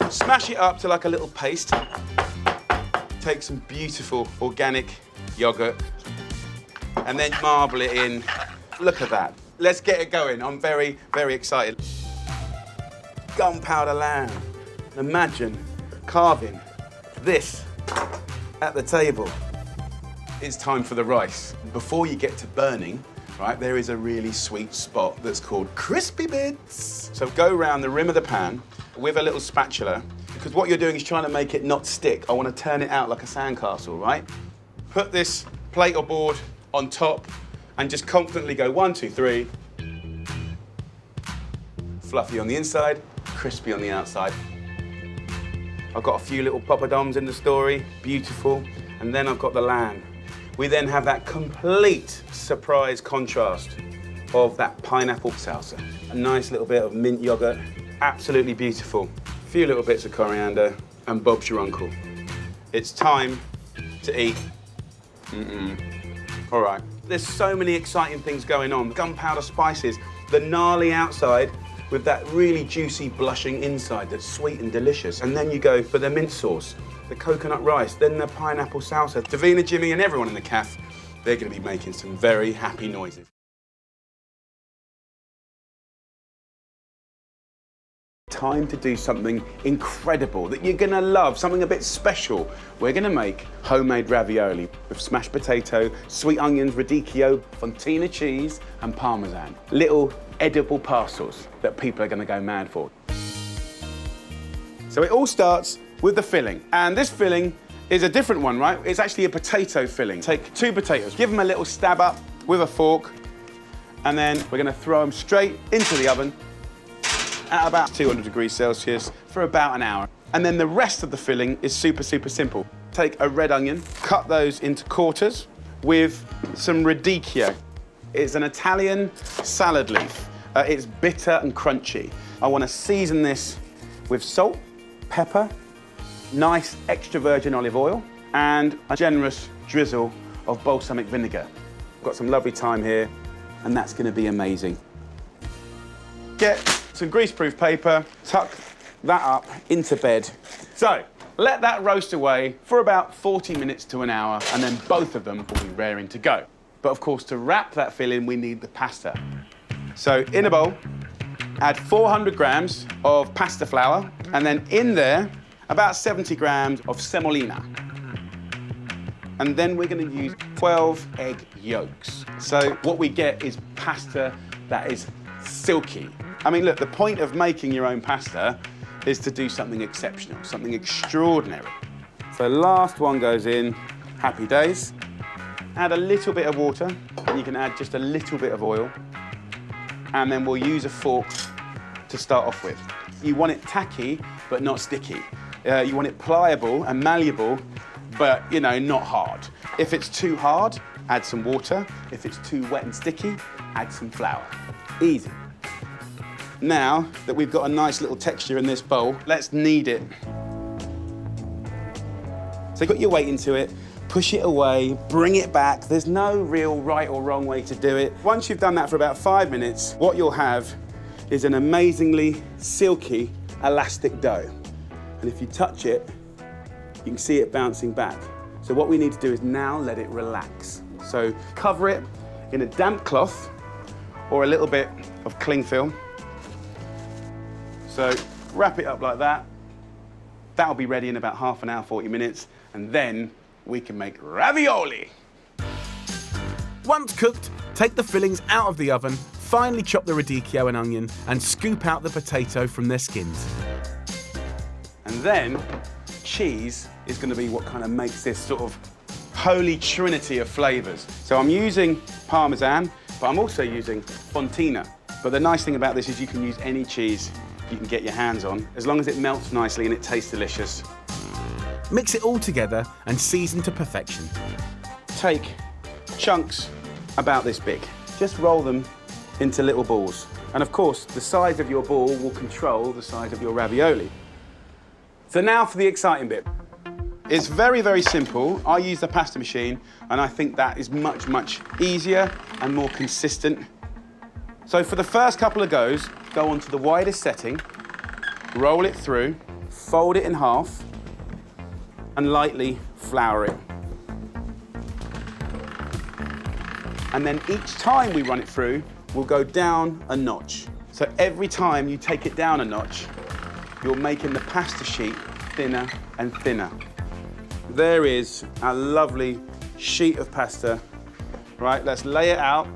Smash it up to like a little paste. Take some beautiful organic yogurt and then marble it in. Look at that. Let's get it going. I'm very, very excited. Gunpowder lamb. Imagine carving this at the table. It's time for the rice. Before you get to burning, right, there is a really sweet spot that's called crispy bits. So go around the rim of the pan with a little spatula, because what you're doing is trying to make it not stick. I want to turn it out like a sandcastle, right? Put this plate or board on top and just confidently go 1, 2, 3. Fluffy on the inside, crispy on the outside. I've got a few little poppadoms in the story, beautiful. And then I've got the lamb. We then have that complete surprise contrast of that pineapple salsa. A nice little bit of mint yogurt, absolutely beautiful. A few little bits of coriander, and Bob's your uncle. It's time to eat. All right. There's so many exciting things going on. Gunpowder spices, the gnarly outside with that really juicy, blushing inside that's sweet and delicious. And then you go for the mint sauce, the coconut rice, then the pineapple salsa. Davina, Jimmy, and everyone in the cafe, they're going to be making some very happy noises. Time to do something incredible that you're gonna love, something a bit special. We're gonna make homemade ravioli with smashed potato, sweet onions, radicchio, fontina cheese, and parmesan. Little edible parcels that people are gonna go mad for. So it all starts with the filling. And this filling is a different one, right? It's actually a potato filling. Take 2 potatoes, give them a little stab up with a fork, and then we're gonna throw them straight into the oven at about 200 degrees Celsius for about an hour. And then the rest of the filling is super, super simple. Take a red onion, cut those into quarters with some radicchio. It's an Italian salad leaf. It's bitter and crunchy. I want to season this with salt, pepper, nice extra virgin olive oil, and a generous drizzle of balsamic vinegar. I've got some lovely thyme here, and that's going to be amazing. Get some greaseproof paper, tuck that up into bed. So, let that roast away for about 40 minutes to an hour, and then both of them will be raring to go. But of course, to wrap that filling, we need the pasta. So, in a bowl, add 400 grams of pasta flour, and then in there, about 70 grams of semolina. And then we're gonna use 12 egg yolks. So what we get is pasta that is silky. I mean, look, the point of making your own pasta is to do something exceptional, something extraordinary. So last one goes in, happy days. Add a little bit of water, and you can add just a little bit of oil, and then we'll use a fork to start off with. You want it tacky, but not sticky. You want it pliable and malleable, but, you know, not hard. If it's too hard, add some water. If it's too wet and sticky, add some flour. Easy. Now that we've got a nice little texture in this bowl, let's knead it. So put your weight into it, push it away, bring it back. There's no real right or wrong way to do it. Once you've done that for about 5 minutes, what you'll have is an amazingly silky, elastic dough. And if you touch it, you can see it bouncing back. So what we need to do is now let it relax. So cover it in a damp cloth or a little bit of cling film. So wrap it up like that. That'll be ready in about half an hour, 40 minutes, and then we can make ravioli. Once cooked, take the fillings out of the oven, finely chop the radicchio and onion, and scoop out the potato from their skins. And then cheese is going to be what kind of makes this sort of holy trinity of flavors. So I'm using Parmesan, but I'm also using Fontina. But the nice thing about this is you can use any cheese you can get your hands on, as long as it melts nicely and it tastes delicious. Mix it all together and season to perfection. Take chunks about this big. Just roll them into little balls. And of course, the size of your ball will control the size of your ravioli. So now for the exciting bit. It's very, very simple. I use the pasta machine, and I think that is much, much easier and more consistent. So for the first couple of goes, go onto the widest setting, roll it through, fold it in half, and lightly flour it. And then each time we run it through, we'll go down a notch. So every time you take it down a notch, you're making the pasta sheet thinner and thinner. There is our lovely sheet of pasta. Right, let's lay it out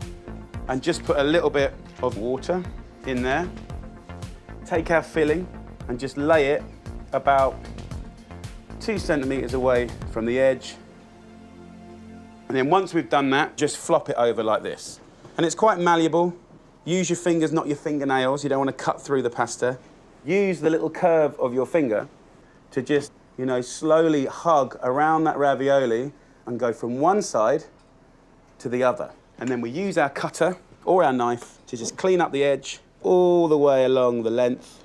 and just put a little bit of water in there. Take our filling and just lay it about 2 centimeters away from the edge. And then once we've done that, just flop it over like this. And it's quite malleable. Use your fingers, not your fingernails. You don't want to cut through the pasta. Use the little curve of your finger to just, you know, slowly hug around that ravioli and go from one side to the other. And then we use our cutter or our knife to just clean up the edge all the way along the length,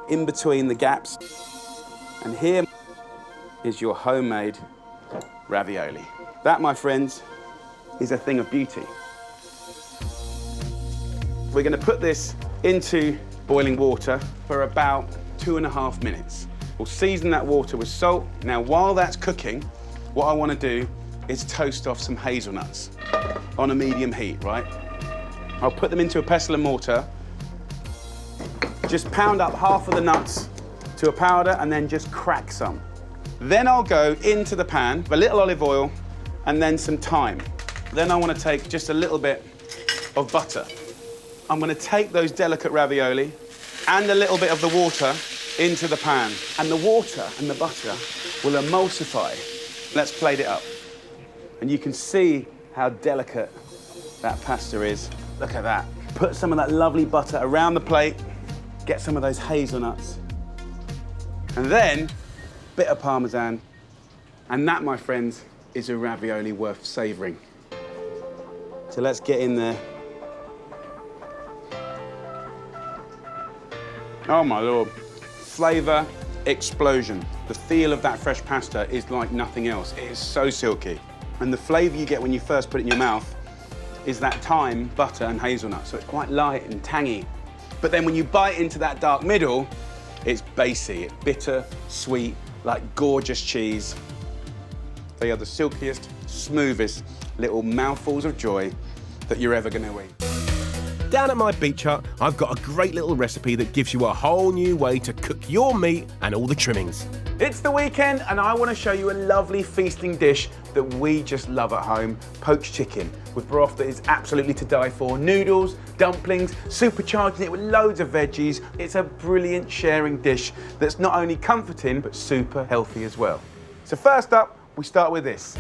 in between the gaps. And here is your homemade ravioli. That, my friends, is a thing of beauty. We're going to put this into boiling water for about 2.5 minutes. We'll season that water with salt. Now, while that's cooking, what I want to do is toast off some hazelnuts on a medium heat, right? I'll put them into a pestle and mortar. Just pound up half of the nuts to a powder and then just crack some. Then I'll go into the pan with a little olive oil and then some thyme. Then I want to take just a little bit of butter. I'm going to take those delicate ravioli and a little bit of the water into the pan. And the water and the butter will emulsify. Let's plate it up. And you can see how delicate that pasta is. Look at that. Put some of that lovely butter around the plate. Get some of those hazelnuts. And then, bit of Parmesan. And that, my friends, is a ravioli worth savouring. So let's get in there. Oh my Lord. Flavour explosion. The feel of that fresh pasta is like nothing else. It is so silky. And the flavour you get when you first put it in your mouth is that thyme, butter and hazelnut. So it's quite light and tangy. But then when you bite into that dark middle, it's bassy. It's bitter, sweet, like gorgeous cheese. They are the silkiest, smoothest little mouthfuls of joy that you're ever going to eat. Down at my beach hut, I've got a great little recipe that gives you a whole new way to cook your meat and all the trimmings. It's the weekend and I want to show you a lovely feasting dish that we just love at home, poached chicken with broth that is absolutely to die for, noodles, dumplings, supercharging it with loads of veggies. It's a brilliant sharing dish that's not only comforting but super healthy as well. So first up, we start with this.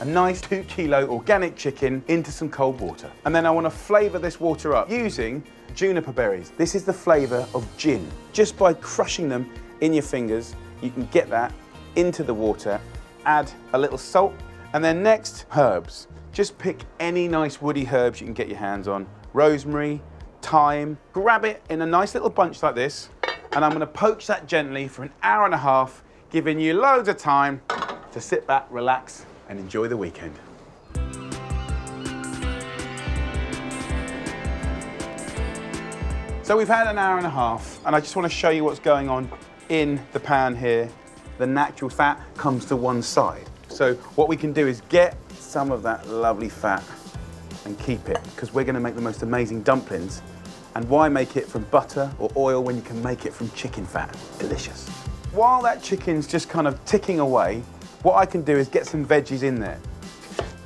A nice 2 kilo organic chicken into some cold water. And then I want to flavour this water up using juniper berries. This is the flavour of gin. Just by crushing them in your fingers, you can get that into the water. Add a little salt, and then next, herbs. Just pick any nice woody herbs you can get your hands on. Rosemary, thyme. Grab it in a nice little bunch like this, and I'm going to poach that gently for an hour and a half, giving you loads of time to sit back, relax, and enjoy the weekend. So we've had an hour and a half, and I just want to show you what's going on in the pan here. The natural fat comes to one side. So what we can do is get some of that lovely fat and keep it, because we're going to make the most amazing dumplings And why make it from butter or oil when you can make it from chicken fat? Delicious. While that chicken's just kind of ticking away, what I can do is get some veggies in there.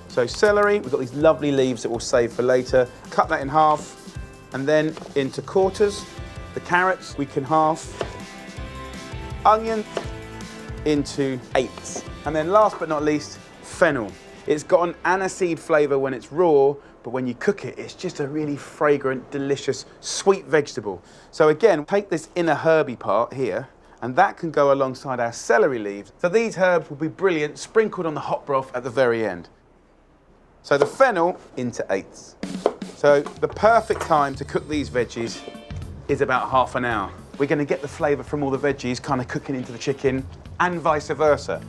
So celery, we've got these lovely leaves that we'll save for later. Cut that in half and then into quarters. The carrots we can half. Onion into eighths. And then last but not least, fennel. It's got an aniseed flavour when it's raw, but when you cook it, it's just a really fragrant, delicious, sweet vegetable. So again, take this inner herby part here, and that can go alongside our celery leaves. So these herbs will be brilliant, sprinkled on the hot broth at the very end. So the fennel into eighths. So the perfect time to cook these veggies is about half an hour. We're going to get the flavour from all the veggies kind of cooking into the chicken and vice versa.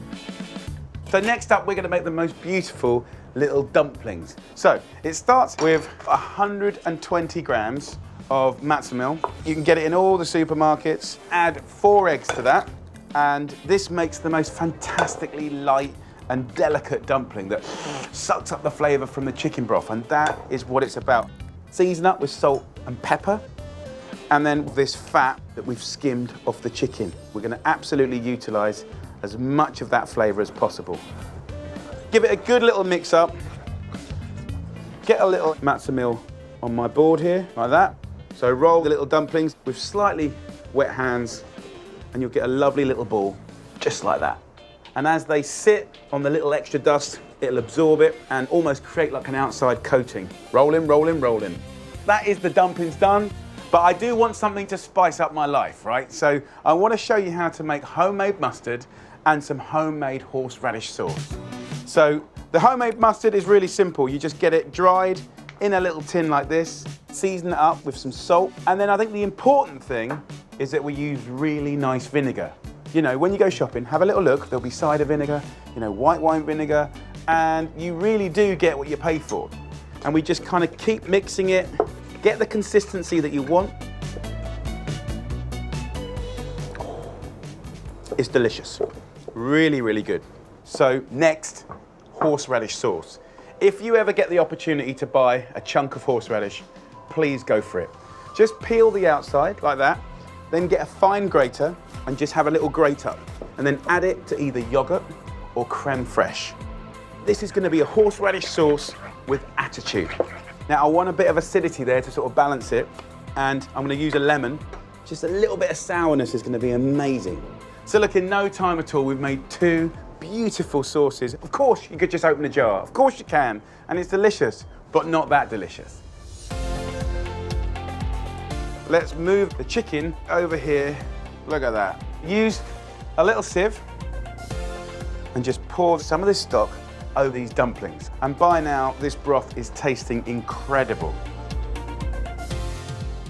So next up, we're going to make the most beautiful little dumplings. So it starts with 120 grams of matzo meal. You can get it in all the supermarkets. Add 4 eggs to that, and this makes the most fantastically light and delicate dumpling that sucks up the flavour from the chicken broth, and that is what it's about. Season up with salt and pepper, and then this fat that we've skimmed off the chicken. We're going to absolutely utilise as much of that flavour as possible. Give it a good little mix up. Get a little matzo meal on my board here, like that. So roll the little dumplings with slightly wet hands, and you'll get a lovely little ball, just like that. And as they sit on the little extra dust, it'll absorb it and almost create like an outside coating. Rolling, rolling, rolling. That is the dumplings done, but I do want something to spice up my life, right? So I want to show you how to make homemade mustard and some homemade horseradish sauce. So the homemade mustard is really simple. You just get it dried in a little tin like this, season it up with some salt, and then I think the important thing is that we use really nice vinegar. You know, when you go shopping, have a little look. There'll be cider vinegar, you know, white wine vinegar, and you really do get what you pay for. And we just kind of keep mixing it, get the consistency that you want. It's delicious. Really, really good. So next, horseradish sauce. If you ever get the opportunity to buy a chunk of horseradish, please go for it. Just peel the outside like that, then get a fine grater and just have a little grate up, and then add it to either yogurt or creme fraiche. This is going to be a horseradish sauce with attitude. Now I want a bit of acidity there to sort of balance it, and I'm going to use a lemon. Just a little bit of sourness is going to be amazing. So look, in no time at all, we've made 2 beautiful sauces. Of course, you could just open a jar. Of course you can, and it's delicious, but not that delicious. Let's move the chicken over here. Look at that. Use a little sieve and just pour some of this stock over these dumplings. And by now, this broth is tasting incredible.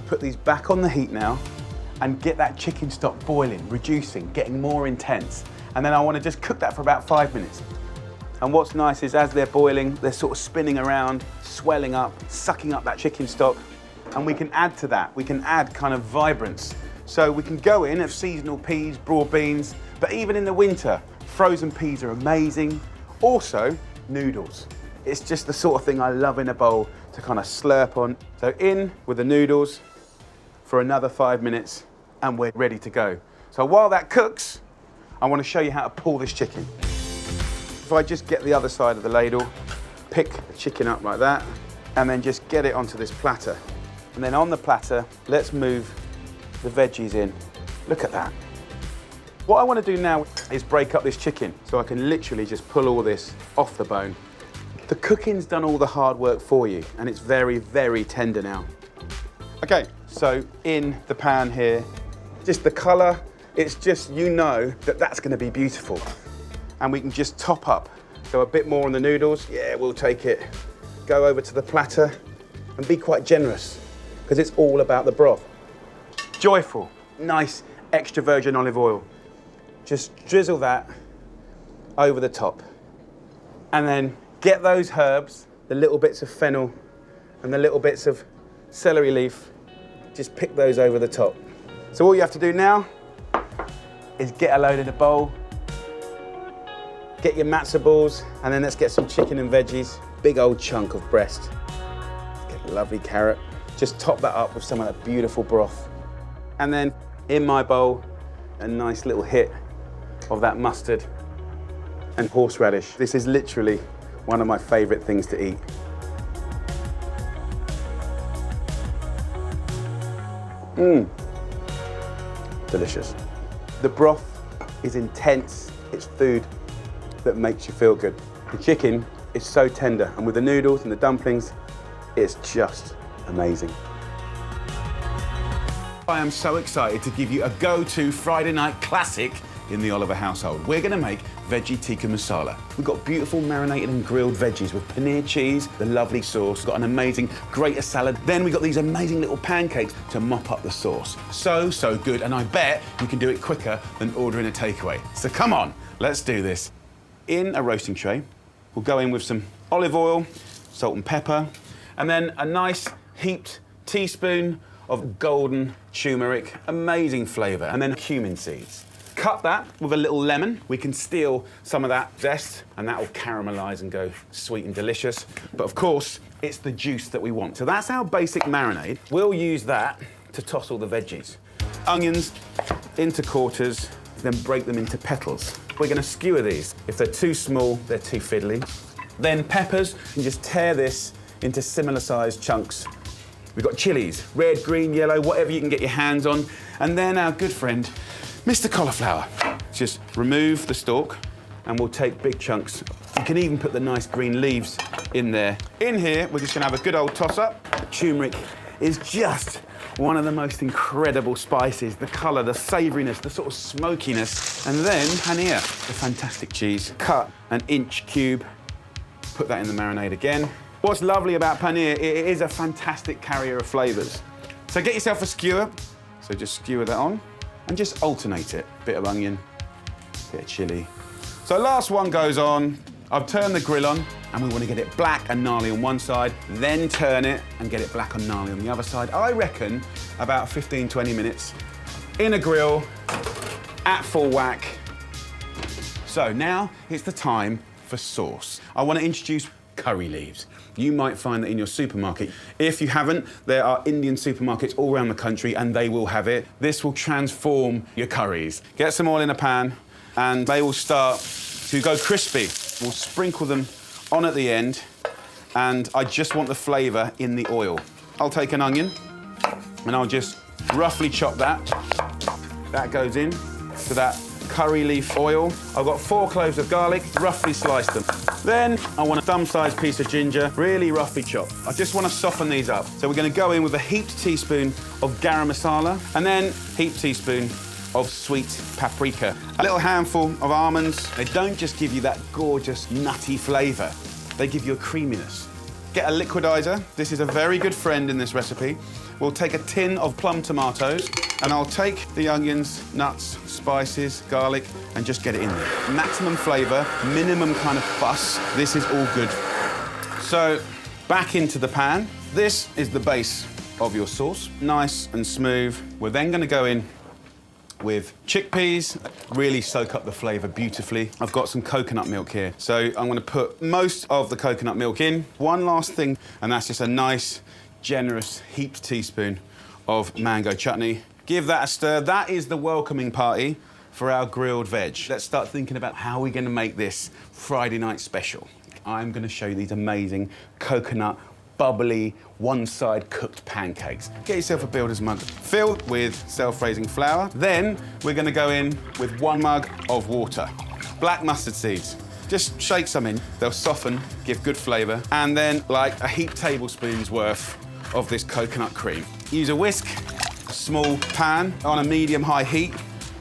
Put these back on the heat now and get that chicken stock boiling, reducing, getting more intense. And then I want to just cook that for about 5 minutes. And what's nice is as they're boiling, they're sort of spinning around, swelling up, sucking up that chicken stock. And we can add to that. We can add kind of vibrance. So we can go in of seasonal peas, broad beans, but even in the winter, frozen peas are amazing. Also, noodles. It's just the sort of thing I love in a bowl to kind of slurp on. So in with the noodles for another 5 minutes, and we're ready to go. So while that cooks, I want to show you how to pull this chicken. If I just get the other side of the ladle, pick the chicken up like that, and then just get it onto this platter. And then on the platter, let's move the veggies in. Look at that. What I want to do now is break up this chicken so I can literally just pull all this off the bone. The cooking's done all the hard work for you, and it's very, very tender now. Okay, so in the pan here, just the colour, it's just, you know that that's going to be beautiful. And we can just top up. So a bit more on the noodles, yeah, we'll take it. Go over to the platter and be quite generous, because it's all about the broth. Joyful, nice extra virgin olive oil. Just drizzle that over the top. And then get those herbs, the little bits of fennel and the little bits of celery leaf, just pick those over the top. So all you have to do now is get a load in a bowl, get your matzo balls, and then let's get some chicken and veggies. Big old chunk of breast. Get a lovely carrot. Just top that up with some of that beautiful broth. And then in my bowl, a nice little hit of that mustard and horseradish. This is literally one of my favorite things to eat. Delicious. The broth is intense. It's food that makes you feel good. The chicken is so tender, and with the noodles and the dumplings, it's just amazing. I am so excited to give you a go-to Friday night classic in the Oliver household. We're gonna make veggie tikka masala. We've got beautiful marinated and grilled veggies with paneer cheese, the lovely sauce, we've got an amazing grater salad. Then we've got these amazing little pancakes to mop up the sauce. So good, and I bet you can do it quicker than ordering a takeaway. So come on, let's do this. In a roasting tray, we'll go in with some olive oil, salt and pepper, and then a nice heaped teaspoon of golden turmeric, amazing flavour, and then cumin seeds. Cut that with a little lemon. We can steal some of that zest, and that will caramelise and go sweet and delicious. But of course, it's the juice that we want. So that's our basic marinade. We'll use that to toss all the veggies. Onions into quarters, then break them into petals. We're going to skewer these. If they're too small, they're too fiddly. Then peppers, and just tear this into similar sized chunks. We've got chilies, red, green, yellow, whatever you can get your hands on. And then our good friend, Mr. Cauliflower. Just remove the stalk, and we'll take big chunks. You can even put the nice green leaves in there. In here, we're just gonna have a good old toss-up. Turmeric is just one of the most incredible spices. The colour, the savouriness, the sort of smokiness. And then paneer, the fantastic cheese. Cut an inch cube, put that in the marinade again. What's lovely about paneer, it is a fantastic carrier of flavours. So get yourself a skewer. So just skewer that on and just alternate it. Bit of onion, bit of chilli. So last one goes on. I've turned the grill on, and we want to get it black and gnarly on one side, then turn it and get it black and gnarly on the other side. I reckon about 15, 20 minutes in a grill at full whack. So now it's the time for sauce. I want to introduce curry leaves. You might find that in your supermarket. If you haven't, there are Indian supermarkets all around the country, and they will have it. This will transform your curries. Get some oil in a pan, and they will start to go crispy. We'll sprinkle them on at the end, and I just want the flavour in the oil. I'll take an onion, and I'll just roughly chop that. That goes in to that curry leaf oil. I've got 4 cloves of garlic, roughly sliced them. Then I want a thumb-sized piece of ginger, really roughly chopped. I just want to soften these up. So we're going to go in with a heaped teaspoon of garam masala, and then heaped teaspoon of sweet paprika. A little handful of almonds. They don't just give you that gorgeous nutty flavour, they give you a creaminess. Get a liquidizer. This is a very good friend in this recipe. We'll take a tin of plum tomatoes, and I'll take the onions, nuts, spices, garlic, and just get it in there. Maximum flavour, minimum kind of fuss. This is all good. So, back into the pan. This is the base of your sauce. Nice and smooth. We're then going to go in with chickpeas, really soak up the flavour beautifully. I've got some coconut milk here, so I'm going to put most of the coconut milk in. One last thing, and that's just a nice, generous heaped teaspoon of mango chutney. Give that a stir. That is the welcoming party for our grilled veg. Let's start thinking about how we're going to make this Friday night special. I'm going to show you these amazing coconut bubbly, one-side cooked pancakes. Get yourself a builder's mug filled with self-raising flour. Then we're going to go in with 1 mug of water. Black mustard seeds. Just shake some in. They'll soften, give good flavour. And then like a heaped tablespoon's worth of this coconut cream. Use a whisk, a small pan on a medium-high heat.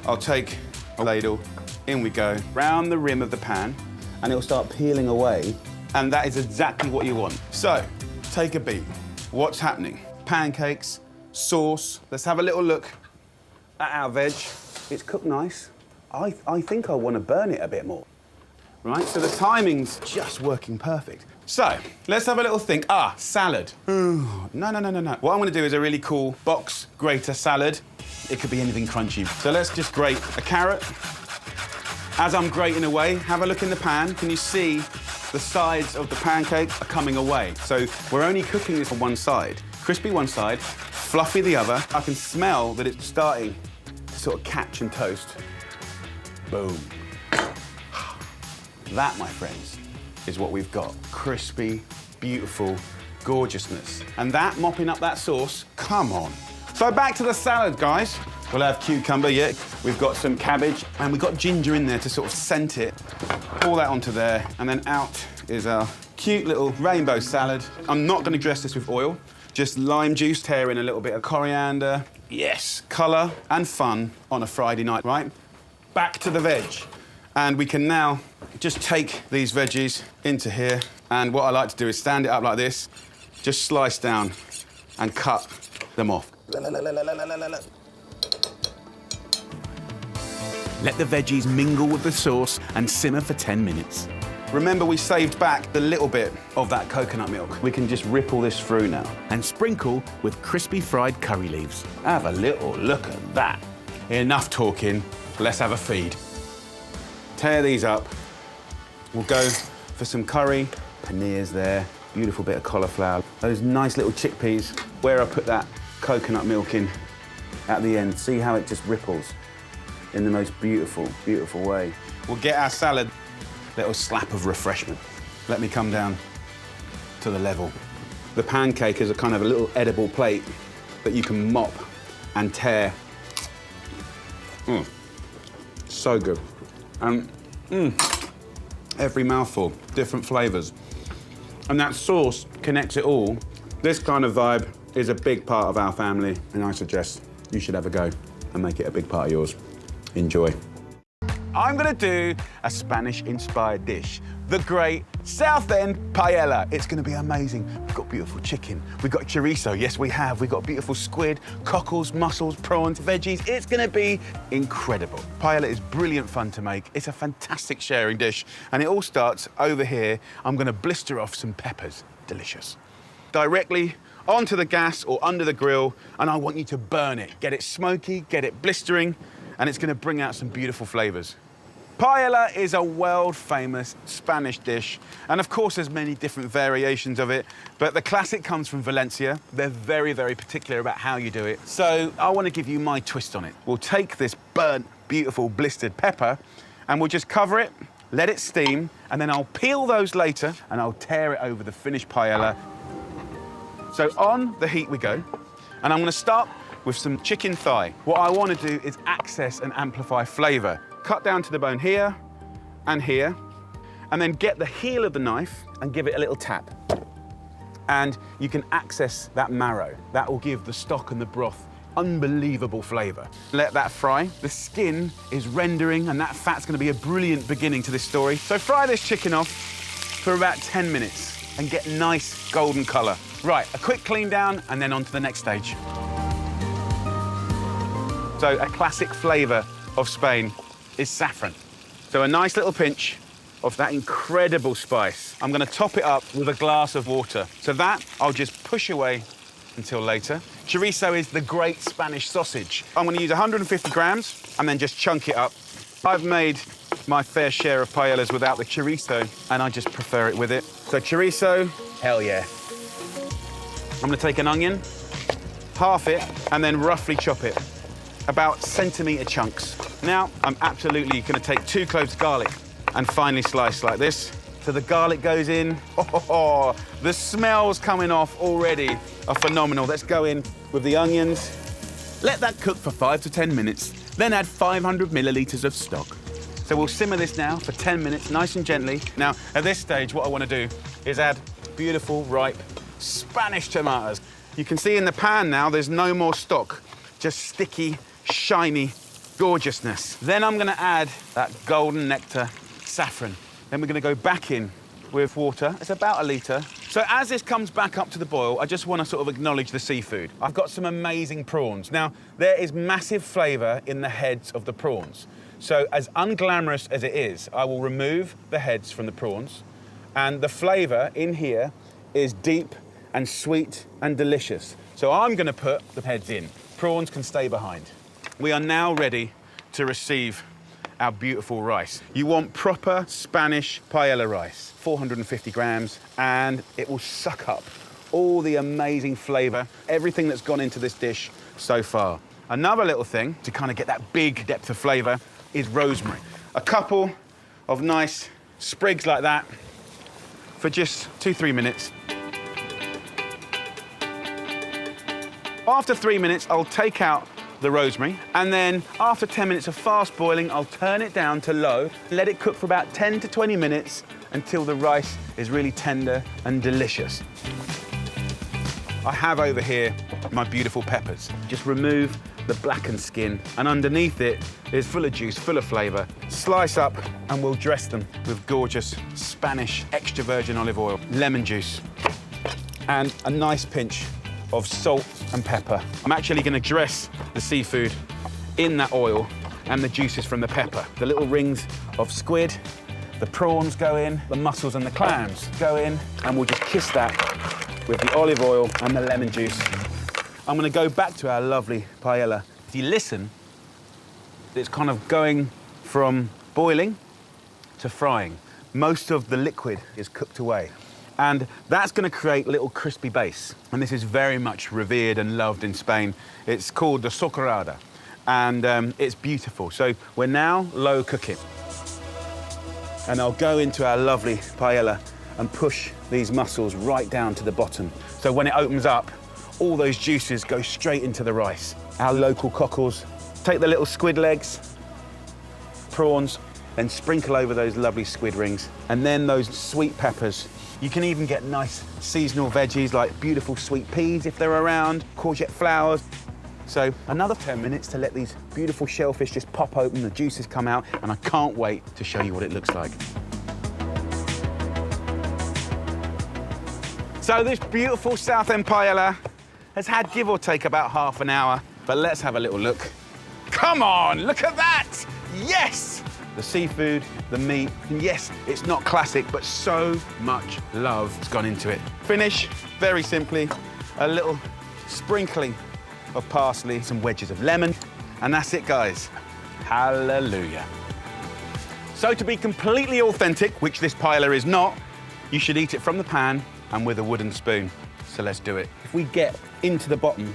I'll take a ladle. In we go. Round the rim of the pan, and it'll start peeling away. And that is exactly what you want. So, take a beat. What's happening? Pancakes, sauce. Let's have a little look at our veg. It's cooked nice. I think I want to burn it a bit more. Right, so the timing's just working perfect. So, let's have a little think. Salad. No. What I'm going to do is a really cool box grater salad. It could be anything crunchy. So let's just grate a carrot. As I'm grating away, have a look in the pan. Can you see the sides of the pancake are coming away? So we're only cooking this on one side. Crispy one side, fluffy the other. I can smell that it's starting to sort of catch and toast. Boom. That, my friends, is what we've got. Crispy, beautiful gorgeousness. And that, mopping up that sauce, come on. So back to the salad, guys. We'll have cucumber, yeah. We've got some cabbage, and we've got ginger in there to sort of scent it. Pour that onto there, and then out is our cute little rainbow salad. I'm not gonna dress this with oil, just lime juice, tear in a little bit of coriander. Yes, colour and fun on a Friday night, right? Back to the veg. And we can now just take these veggies into here, and what I like to do is stand it up like this, just slice down and cut them off. Let the veggies mingle with the sauce and simmer for 10 minutes. Remember, we saved back the little bit of that coconut milk. We can just ripple this through now. And sprinkle with crispy fried curry leaves. Have a little look at that. Enough talking, let's have a feed. Tear these up. We'll go for some curry. Paneer's there, beautiful bit of cauliflower. Those nice little chickpeas, where I put that coconut milk in at the end. See how it just ripples in the most beautiful, beautiful way. We'll get our salad, little slap of refreshment. Let me come down to the level. The pancake is a kind of a little edible plate that you can mop and tear. So good. And every mouthful, different flavors. And that sauce connects it all. This kind of vibe is a big part of our family, and I suggest you should have a go and make it a big part of yours. Enjoy. I'm gonna do a Spanish-inspired dish, the great South End Paella. It's gonna be amazing. We've got beautiful chicken, we've got chorizo, yes we have, we've got beautiful squid, cockles, mussels, prawns, veggies. It's gonna be incredible. Paella is brilliant fun to make. It's a fantastic sharing dish, and it all starts over here. I'm gonna blister off some peppers. Delicious. Directly onto the gas or under the grill, and I want you to burn it. Get it smoky, get it blistering, and it's gonna bring out some beautiful flavors. Paella is a world-famous Spanish dish, and of course there's many different variations of it, but the classic comes from Valencia. They're very, very particular about how you do it. So I want to give you my twist on it. We'll take this burnt, beautiful, blistered pepper, and we'll just cover it, let it steam, and then I'll peel those later, and I'll tear it over the finished paella. So on the heat we go, and I'm gonna start with some chicken thigh. What I want to do is access and amplify flavor. Cut down to the bone here, and then get the heel of the knife and give it a little tap. And you can access that marrow. That will give the stock and the broth unbelievable flavor. Let that fry. The skin is rendering, and that fat's gonna be a brilliant beginning to this story. So fry this chicken off for about 10 minutes and get nice golden color. Right, a quick clean down, and then on to the next stage. So a classic flavor of Spain is saffron. So a nice little pinch of that incredible spice. I'm gonna top it up with a glass of water. So that I'll just push away until later. Chorizo is the great Spanish sausage. I'm gonna use 150 grams and then just chunk it up. I've made my fair share of paellas without the chorizo, and I just prefer it with it. So chorizo, hell yeah. I'm gonna take an onion, half it, and then roughly chop it. About centimetre chunks. Now, I'm absolutely gonna take 2 cloves of garlic and finely slice like this. So the garlic goes in. Oh, the smells coming off already are phenomenal. Let's go in with the onions. Let that cook for 5 to 10 minutes, then add 500 millilitres of stock. So we'll simmer this now for 10 minutes, nice and gently. Now, at this stage, what I wanna do is add beautiful, ripe Spanish tomatoes. You can see in the pan now, there's no more stock, just sticky, shiny gorgeousness. Then I'm gonna add that golden nectar saffron. Then we're gonna go back in with water. It's about 1 litre. So as this comes back up to the boil, I just wanna sort of acknowledge the seafood. I've got some amazing prawns. Now, there is massive flavour in the heads of the prawns. So as unglamorous as it is, I will remove the heads from the prawns, and the flavour in here is deep and sweet and delicious. So I'm gonna put the heads in. Prawns can stay behind. We are now ready to receive our beautiful rice. You want proper Spanish paella rice, 450 grams, and it will suck up all the amazing flavor, everything that's gone into this dish so far. Another little thing to kind of get that big depth of flavor is rosemary. A couple of nice sprigs like that for just 2-3 minutes. After 3 minutes, I'll take out the rosemary, and then after 10 minutes of fast boiling, I'll turn it down to low, let it cook for about 10 to 20 minutes until the rice is really tender and delicious. I have over here my beautiful peppers. Just remove the blackened skin, and underneath it is full of juice, full of flavor. Slice up, and we'll dress them with gorgeous Spanish extra virgin olive oil, lemon juice, and a nice pinch of salt and pepper. I'm actually going to dress the seafood in that oil and the juices from the pepper. The little rings of squid, the prawns go in, the mussels and the clams go in, and we'll just kiss that with the olive oil and the lemon juice. I'm going to go back to our lovely paella. If you listen, it's kind of going from boiling to frying. Most of the liquid is cooked away. And that's going to create a little crispy base. And this is very much revered and loved in Spain. It's called the socarrada, and it's beautiful. So we're now low cooking. And I'll go into our lovely paella and push these mussels right down to the bottom. So when it opens up, all those juices go straight into the rice. Our local cockles. Take the little squid legs, prawns, then sprinkle over those lovely squid rings, and then those sweet peppers. You can even get nice seasonal veggies like beautiful sweet peas if they're around, courgette flowers. So another 10 minutes to let these beautiful shellfish just pop open, the juices come out, and I can't wait to show you what it looks like. So this beautiful South End paella has had give or take about half an hour, but let's have a little look. Come on, look at that! Yes! The seafood, the meat, and yes, it's not classic, but so much love has gone into it. Finish, very simply, a little sprinkling of parsley, some wedges of lemon, and that's it, guys. Hallelujah. So to be completely authentic, which this paella is not, you should eat it from the pan and with a wooden spoon. So let's do it. If we get into the bottom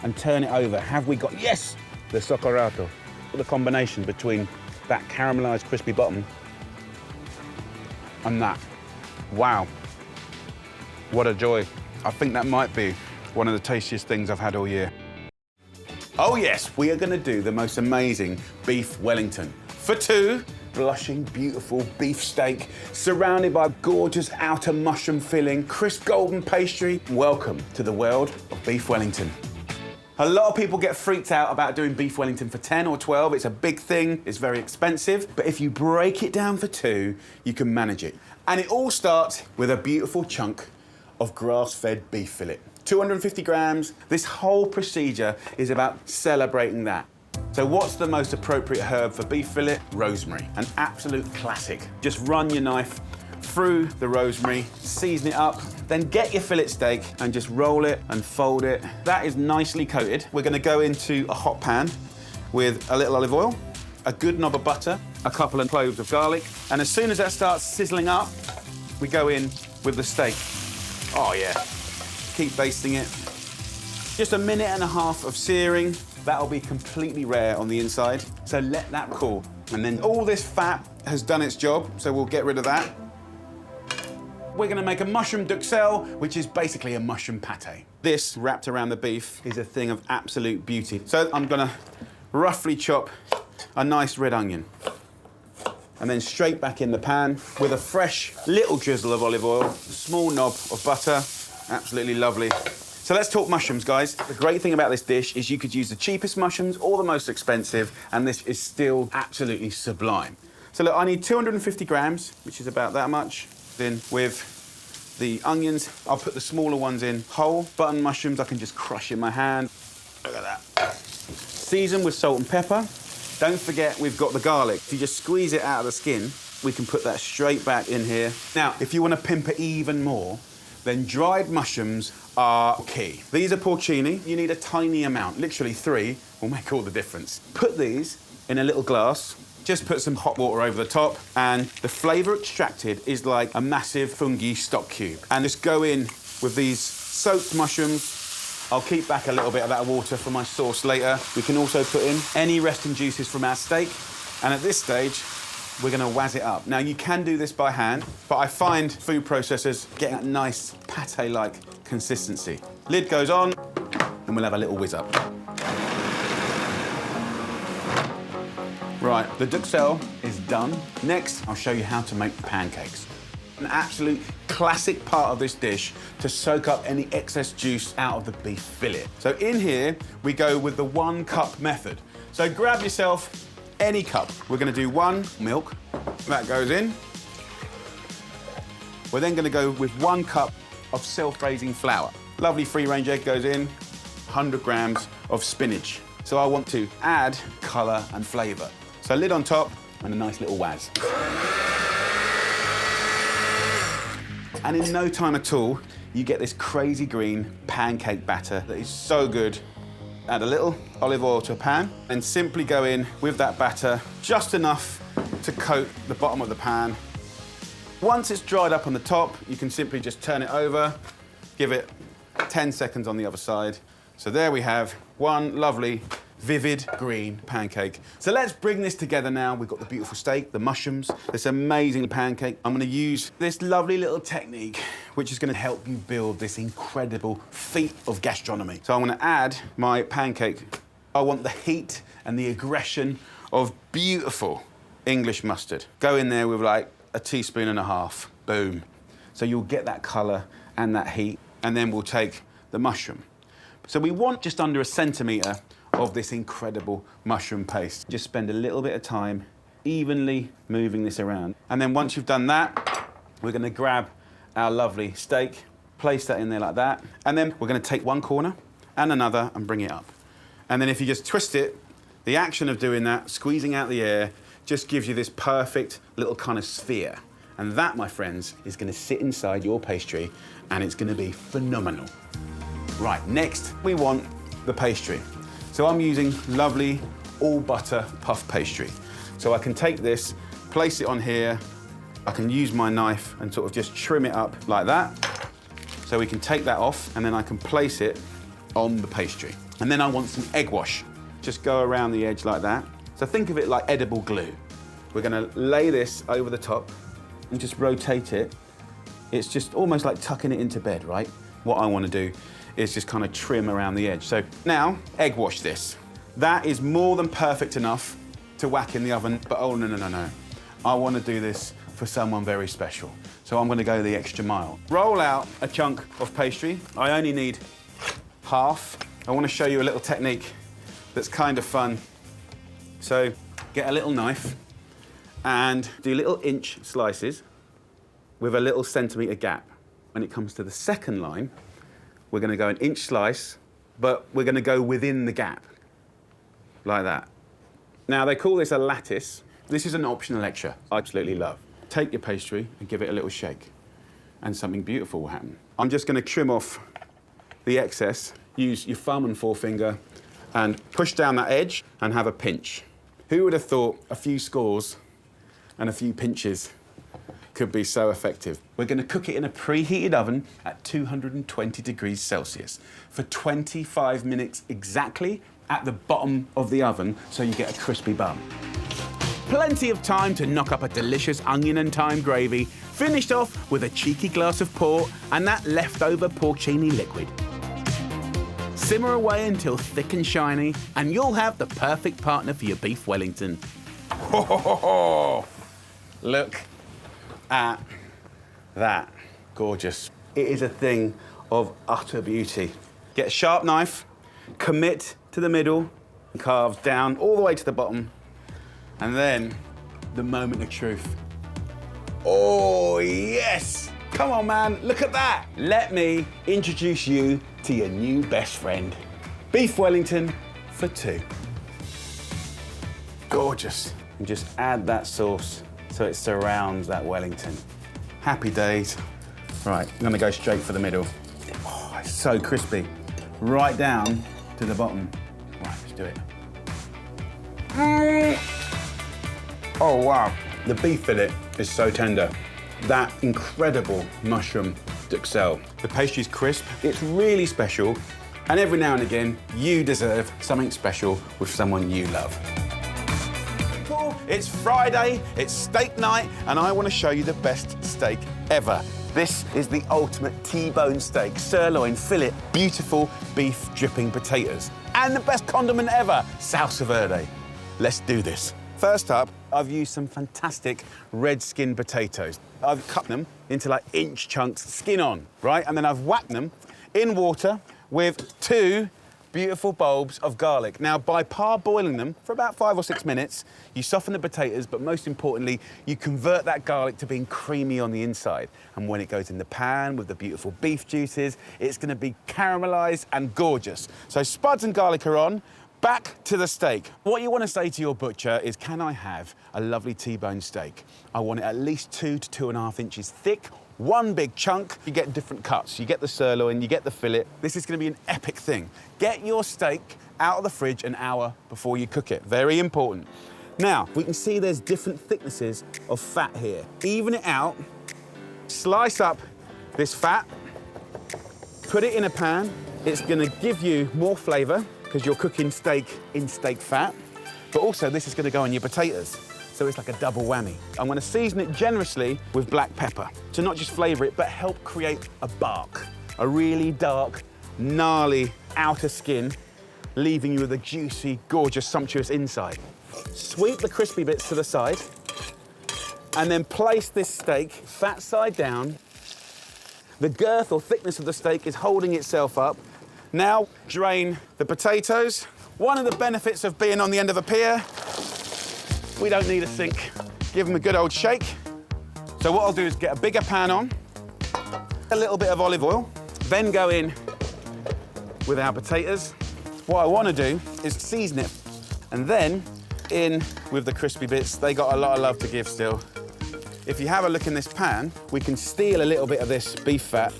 and turn it over, have we got, yes, the socarrado, the combination between that caramelized crispy bottom and that. Wow, what a joy. I think that might be one of the tastiest things I've had all year. Oh yes, we are gonna do the most amazing beef Wellington. For two, blushing, beautiful beef steak, surrounded by gorgeous outer mushroom filling, crisp golden pastry. Welcome to the world of beef Wellington. A lot of people get freaked out about doing beef Wellington for 10 or 12. It's a big thing, it's very expensive, but if you break it down for two, you can manage it. And it all starts with a beautiful chunk of grass-fed beef fillet. 250 grams. This whole procedure is about celebrating that. So what's the most appropriate herb for beef fillet? Rosemary, an absolute classic. Just run your knife through the rosemary, season it up, then get your fillet steak and just roll it and fold it. That is nicely coated. We're gonna go into a hot pan with a little olive oil, a good knob of butter, a couple of cloves of garlic, and as soon as that starts sizzling up, we go in with the steak. Oh yeah, keep basting it. Just a minute and a half of searing. That'll be completely rare on the inside, so let that cool. And then all this fat has done its job, so we'll get rid of that. We're gonna make a mushroom duxelle, which is basically a mushroom pate. This, wrapped around the beef, is a thing of absolute beauty. So I'm gonna roughly chop a nice red onion. And then straight back in the pan with a fresh little drizzle of olive oil, a small knob of butter, absolutely lovely. So let's talk mushrooms, guys. The great thing about this dish is you could use the cheapest mushrooms or the most expensive, and this is still absolutely sublime. So look, I need 250 grams, which is about that much. Then with the onions, I'll put the smaller ones in whole. Button mushrooms, I can just crush in my hand. Look at that. Season with salt and pepper. Don't forget, we've got the garlic. If you just squeeze it out of the skin, we can put that straight back in here. Now, if you want to pimp it even more, then dried mushrooms are key. These are porcini. You need a tiny amount, literally 3 will make all the difference. Put these in a little glass. Just put some hot water over the top, and the flavour extracted is like a massive fungi stock cube. And just go in with these soaked mushrooms. I'll keep back a little bit of that water for my sauce later. We can also put in any resting juices from our steak. And at this stage, we're gonna wazz it up. Now, you can do this by hand, but I find food processors get that nice pate-like consistency. Lid goes on, and we'll have a little whiz up. Right, the duxelle is done. Next, I'll show you how to make pancakes. An absolute classic part of this dish to soak up any excess juice out of the beef fillet. So in here, we go with the 1 cup method. So grab yourself any cup. We're gonna do 1 milk, that goes in. We're then gonna go with 1 cup of self-raising flour. Lovely free-range egg goes in, 100 grams of spinach. So I want to add colour and flavour. So lid on top and a nice little wazz. And in no time at all, you get this crazy green pancake batter that is so good. Add a little olive oil to a pan and simply go in with that batter, just enough to coat the bottom of the pan. Once it's dried up on the top, you can simply just turn it over, give it 10 seconds on the other side. So there we have one lovely, vivid green pancake. So let's bring this together now. We've got the beautiful steak, the mushrooms, this amazing pancake. I'm gonna use this lovely little technique, which is gonna help you build this incredible feat of gastronomy. So I'm gonna add my pancake. I want the heat and the aggression of beautiful English mustard. Go in there with like a teaspoon and a half, boom. So you'll get that color and that heat, and then we'll take the mushroom. So we want just under 1 centimetre of this incredible mushroom paste. Just spend a little bit of time evenly moving this around. And then once you've done that, we're gonna grab our lovely steak, place that in there like that, and then we're gonna take one corner and another and bring it up. And then if you just twist it, the action of doing that, squeezing out the air, just gives you this perfect little kind of sphere. And that, my friends, is gonna sit inside your pastry, and it's gonna be phenomenal. Right, next we want the pastry. So I'm using lovely all butter puff pastry. So I can take this, place it on here, I can use my knife and sort of just trim it up like that. So we can take that off, and then I can place it on the pastry. And then I want some egg wash. Just go around the edge like that. So think of it like edible glue. We're gonna lay this over the top and just rotate it. It's just almost like tucking it into bed, right? What I wanna do is just kind of trim around the edge. So now, egg wash this. That is more than perfect enough to whack in the oven, but oh, no, no, no, no. I wanna do this for someone very special. So I'm gonna go the extra mile. Roll out a chunk of pastry. I only need half. I wanna show you a little technique that's kind of fun. So get a little knife and do little inch slices with a little centimetre gap. When it comes to the second line, we're gonna go an inch slice, but we're gonna go within the gap, like that. Now, they call this a lattice. This is an optional extra I absolutely love. Take your pastry and give it a little shake, and something beautiful will happen. I'm just gonna trim off the excess. Use your thumb and forefinger and push down that edge and have a pinch. Who would have thought a few scores and a few pinches could be so effective? We're gonna cook it in a preheated oven at 220 degrees Celsius for 25 minutes exactly at the bottom of the oven, so you get a crispy bun. Plenty of time to knock up a delicious onion and thyme gravy, finished off with a cheeky glass of port and that leftover porcini liquid. Simmer away until thick and shiny, and you'll have the perfect partner for your beef Wellington. Ho, ho, ho, ho. Look at that. Gorgeous. It is a thing of utter beauty. Get a sharp knife, commit to the middle, carve down all the way to the bottom, and then the moment of truth. Oh, yes! Come on, man, look at that. Let me introduce you to your new best friend. Beef Wellington for 2. Gorgeous. And just add that sauce so it surrounds that Wellington. Happy days. Right, I'm gonna go straight for the middle. Oh, it's so crispy. Right down to the bottom. Right, let's do it. Oh, wow. The beef fillet is so tender. That incredible mushroom d'Uxelles. The pastry's crisp, it's really special, and every now and again, you deserve something special with someone you love. It's Friday, it's steak night, and I want to show you the best steak ever. This is the ultimate T-bone steak, sirloin, fillet, beautiful beef dripping potatoes, and the best condiment ever, salsa verde. Let's do this. First up, I've used some fantastic red skin potatoes. I've cut them into like inch chunks, skin on, right? And then I've whacked them in water with 2 beautiful bulbs of garlic. Now, by parboiling them for about 5 or 6 minutes, you soften the potatoes, but most importantly, you convert that garlic to being creamy on the inside. And when it goes in the pan with the beautiful beef juices, it's gonna be caramelized and gorgeous. So spuds and garlic are on. Back to the steak. What you want to say to your butcher is, can I have a lovely T-bone steak? I want it at least 2 to 2.5 inches thick, 1 big chunk. You get different cuts. You get the sirloin, you get the fillet. This is going to be an epic thing. Get your steak out of the fridge an hour before you cook it. Very important. Now, we can see there's different thicknesses of fat here. Even it out, slice up this fat, put it in a pan. It's going to give you more flavour, because you're cooking steak in steak fat, but also this is going to go on your potatoes, so it's like a double whammy. I'm going to season it generously with black pepper to not just flavour it, but help create a bark, a really dark, gnarly outer skin, leaving you with a juicy, gorgeous, sumptuous inside. Sweep the crispy bits to the side, and then place this steak fat side down. The girth or thickness of the steak is holding itself up. Now, drain the potatoes. One of the benefits of being on the end of a pier, we don't need a sink. Give them a good old shake. So what I'll do is get a bigger pan on, a little bit of olive oil, then go in with our potatoes. What I want to do is season it, and then in with the crispy bits. They got a lot of love to give still. If you have a look in this pan, we can steal a little bit of this beef fat.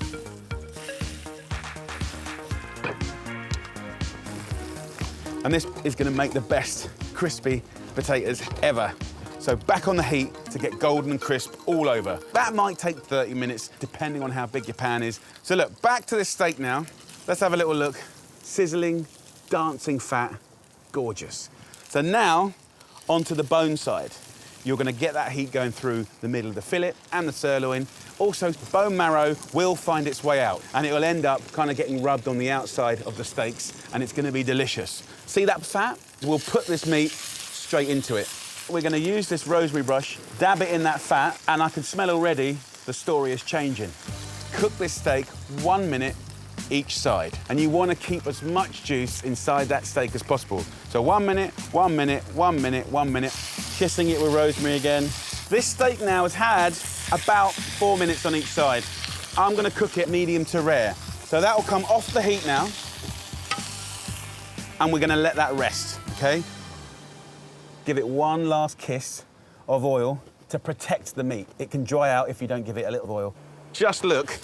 And this is going to make the best crispy potatoes ever. So back on the heat to get golden and crisp all over. That might take 30 minutes, depending on how big your pan is. So look, back to this steak now. Let's have a little look. Sizzling, dancing fat, gorgeous. So now, onto the bone side. You're going to get that heat going through the middle of the fillet and the sirloin. Also, bone marrow will find its way out, and it will end up kind of getting rubbed on the outside of the steaks, and it's going to be delicious. See that fat? We'll put this meat straight into it. We're going to use this rosemary brush, dab it in that fat, and I can smell already the story is changing. Cook this steak 1 minute each side, and you want to keep as much juice inside that steak as possible. So 1 minute, 1 minute, 1 minute, 1 minute, kissing it with rosemary again. This steak now has had about 4 minutes on each side. I'm going to cook it medium to rare. So that will come off the heat now, and we're going to let that rest, okay? Give it one last kiss of oil to protect the meat. It can dry out if you don't give it a little oil. Just look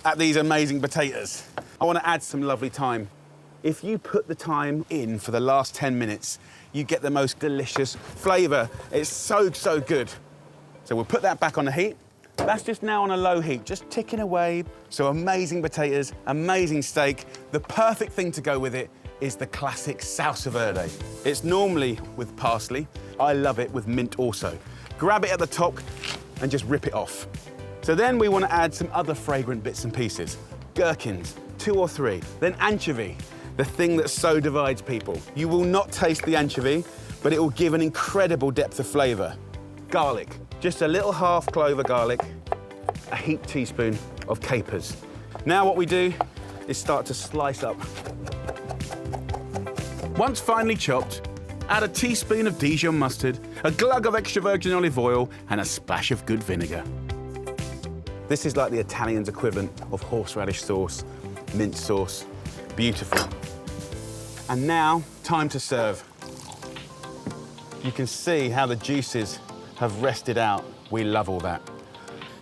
at these amazing potatoes. I want to add some lovely thyme. If you put the thyme in for the last 10 minutes, you get the most delicious flavour. It's so, so good. So we'll put that back on the heat. That's just now on a low heat, just ticking away. So amazing potatoes, amazing steak. The perfect thing to go with it is the classic salsa verde. It's normally with parsley. I love it with mint also. Grab it at the top and just rip it off. So then we want to add some other fragrant bits and pieces. Gherkins, 2 or 3. Then anchovy, the thing that so divides people. You will not taste the anchovy, but it will give an incredible depth of flavour. Garlic, just a little half clove of garlic, a heaped teaspoon of capers. Now what we do is start to slice up. Once finely chopped, add a teaspoon of Dijon mustard, a glug of extra virgin olive oil, and a splash of good vinegar. This is like the Italians' equivalent of horseradish sauce, mint sauce. Beautiful. And now, time to serve. You can see how the juices have rested out. We love all that.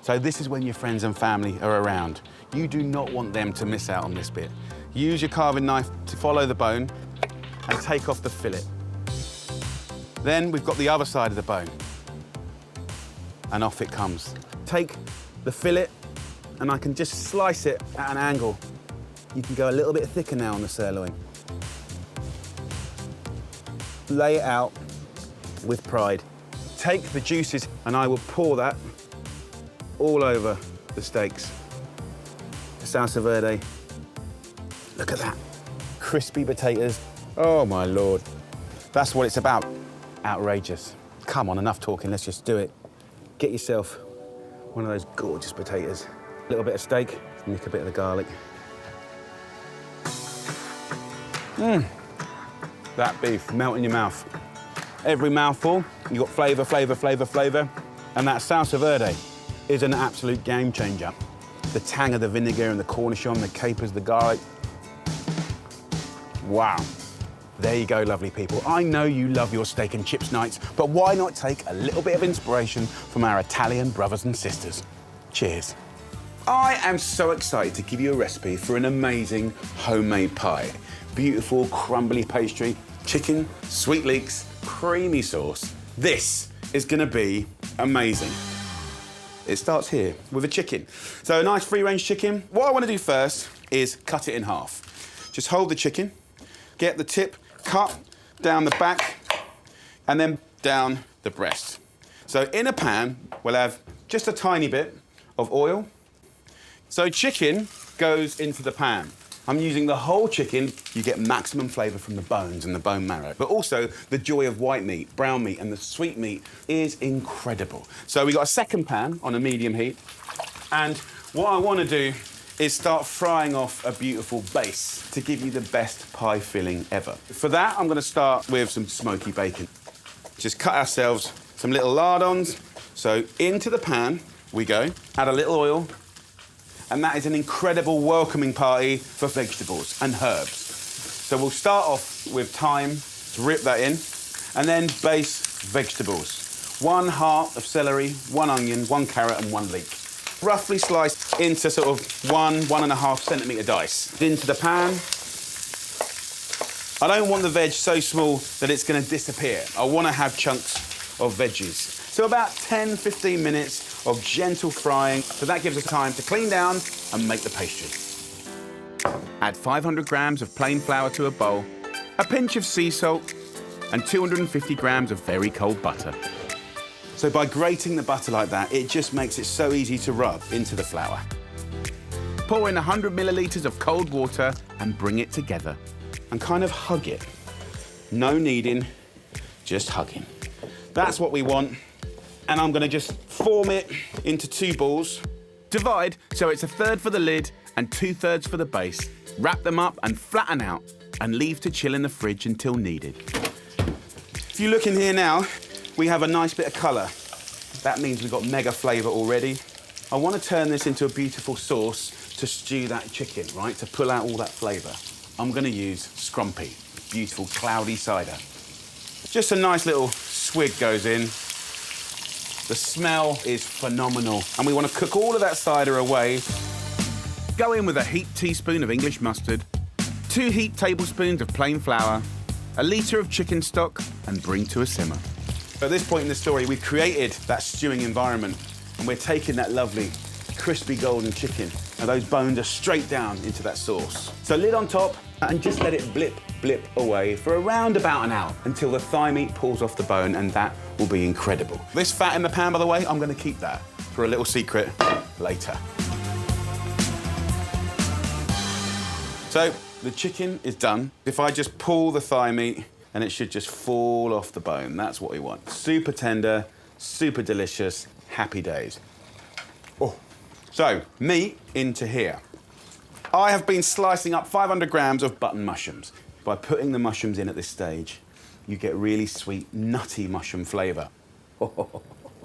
So this is when your friends and family are around. You do not want them to miss out on this bit. Use your carving knife to follow the bone and take off the fillet. Then we've got the other side of the bone. And off it comes. Take the fillet and I can just slice it at an angle. You can go a little bit thicker now on the sirloin. Lay it out with pride. Take the juices and I will pour that all over the steaks. The salsa verde. Look at that. Crispy potatoes. Oh my Lord. That's what it's about. Outrageous. Come on, enough talking, let's just do it. Get yourself one of those gorgeous potatoes. A little bit of steak, nick a bit of the garlic. That beef, melt in your mouth. Every mouthful, you've got flavour, flavour, flavour, flavour. And that salsa verde is an absolute game changer. The tang of the vinegar and the cornichon, the capers, the garlic. Wow. There you go, lovely people. I know you love your steak and chips nights, but why not take a little bit of inspiration from our Italian brothers and sisters? Cheers. I am so excited to give you a recipe for an amazing homemade pie. Beautiful, crumbly pastry, chicken, sweet leeks, creamy sauce. This is gonna be amazing. It starts here with a chicken. So a nice free-range chicken. What I wanna do first is cut it in half. Just hold the chicken, get the tip, cut down the back, and then down the breast. So in a pan, we'll have just a tiny bit of oil. So chicken goes into the pan. I'm using the whole chicken. You get maximum flavour from the bones and the bone marrow, but also the joy of white meat, brown meat, and the sweet meat is incredible. So we got a second pan on a medium heat, and what I want to do is start frying off a beautiful base to give you the best pie filling ever. For that, I'm going to start with some smoky bacon. Just cut ourselves some little lardons. So into the pan we go, add a little oil, and that is an incredible welcoming party for vegetables and herbs. So we'll start off with thyme, to rip that in, and then base vegetables. 1 heart of celery, 1 onion, 1 carrot, and 1 leek. Roughly sliced into sort of 1.5 centimetre dice. Into the pan. I don't want the veg so small that it's going to disappear. I want to have chunks of veggies. So about 10-15 minutes of gentle frying. So that gives us time to clean down and make the pastry. Add 500 grams of plain flour to a bowl, a pinch of sea salt, and 250 grams of very cold butter. So by grating the butter like that, it just makes it so easy to rub into the flour. Pour in 100 millilitres of cold water and bring it together. And kind of hug it. No kneading, just hugging. That's what we want. And I'm gonna just form it into 2 balls. Divide so it's 1/3 for the lid and 2/3 for the base. Wrap them up and flatten out and leave to chill in the fridge until needed. If you look in here now, we have a nice bit of colour. That means we've got mega flavour already. I want to turn this into a beautiful sauce to stew that chicken, right? To pull out all that flavour. I'm going to use scrumpy, beautiful cloudy cider. Just a nice little swig goes in. The smell is phenomenal. And we want to cook all of that cider away. Go in with a heaped teaspoon of English mustard, 2 heaped tablespoons of plain flour, a litre of chicken stock, and bring to a simmer. At this point in the story, we've created that stewing environment, and we're taking that lovely, crispy golden chicken, and those bones are straight down into that sauce. So lid on top, and just let it blip away for around about an hour until the thigh meat pulls off the bone, and that will be incredible. This fat in the pan, by the way, I'm going to keep that for a little secret later. So the chicken is done. If I just pull the thigh meat, and it should just fall off the bone. That's what we want. Super tender, super delicious, happy days. Oh. So, meat into here. I have been slicing up 500 grams of button mushrooms. By putting the mushrooms in at this stage, you get really sweet, nutty mushroom flavour.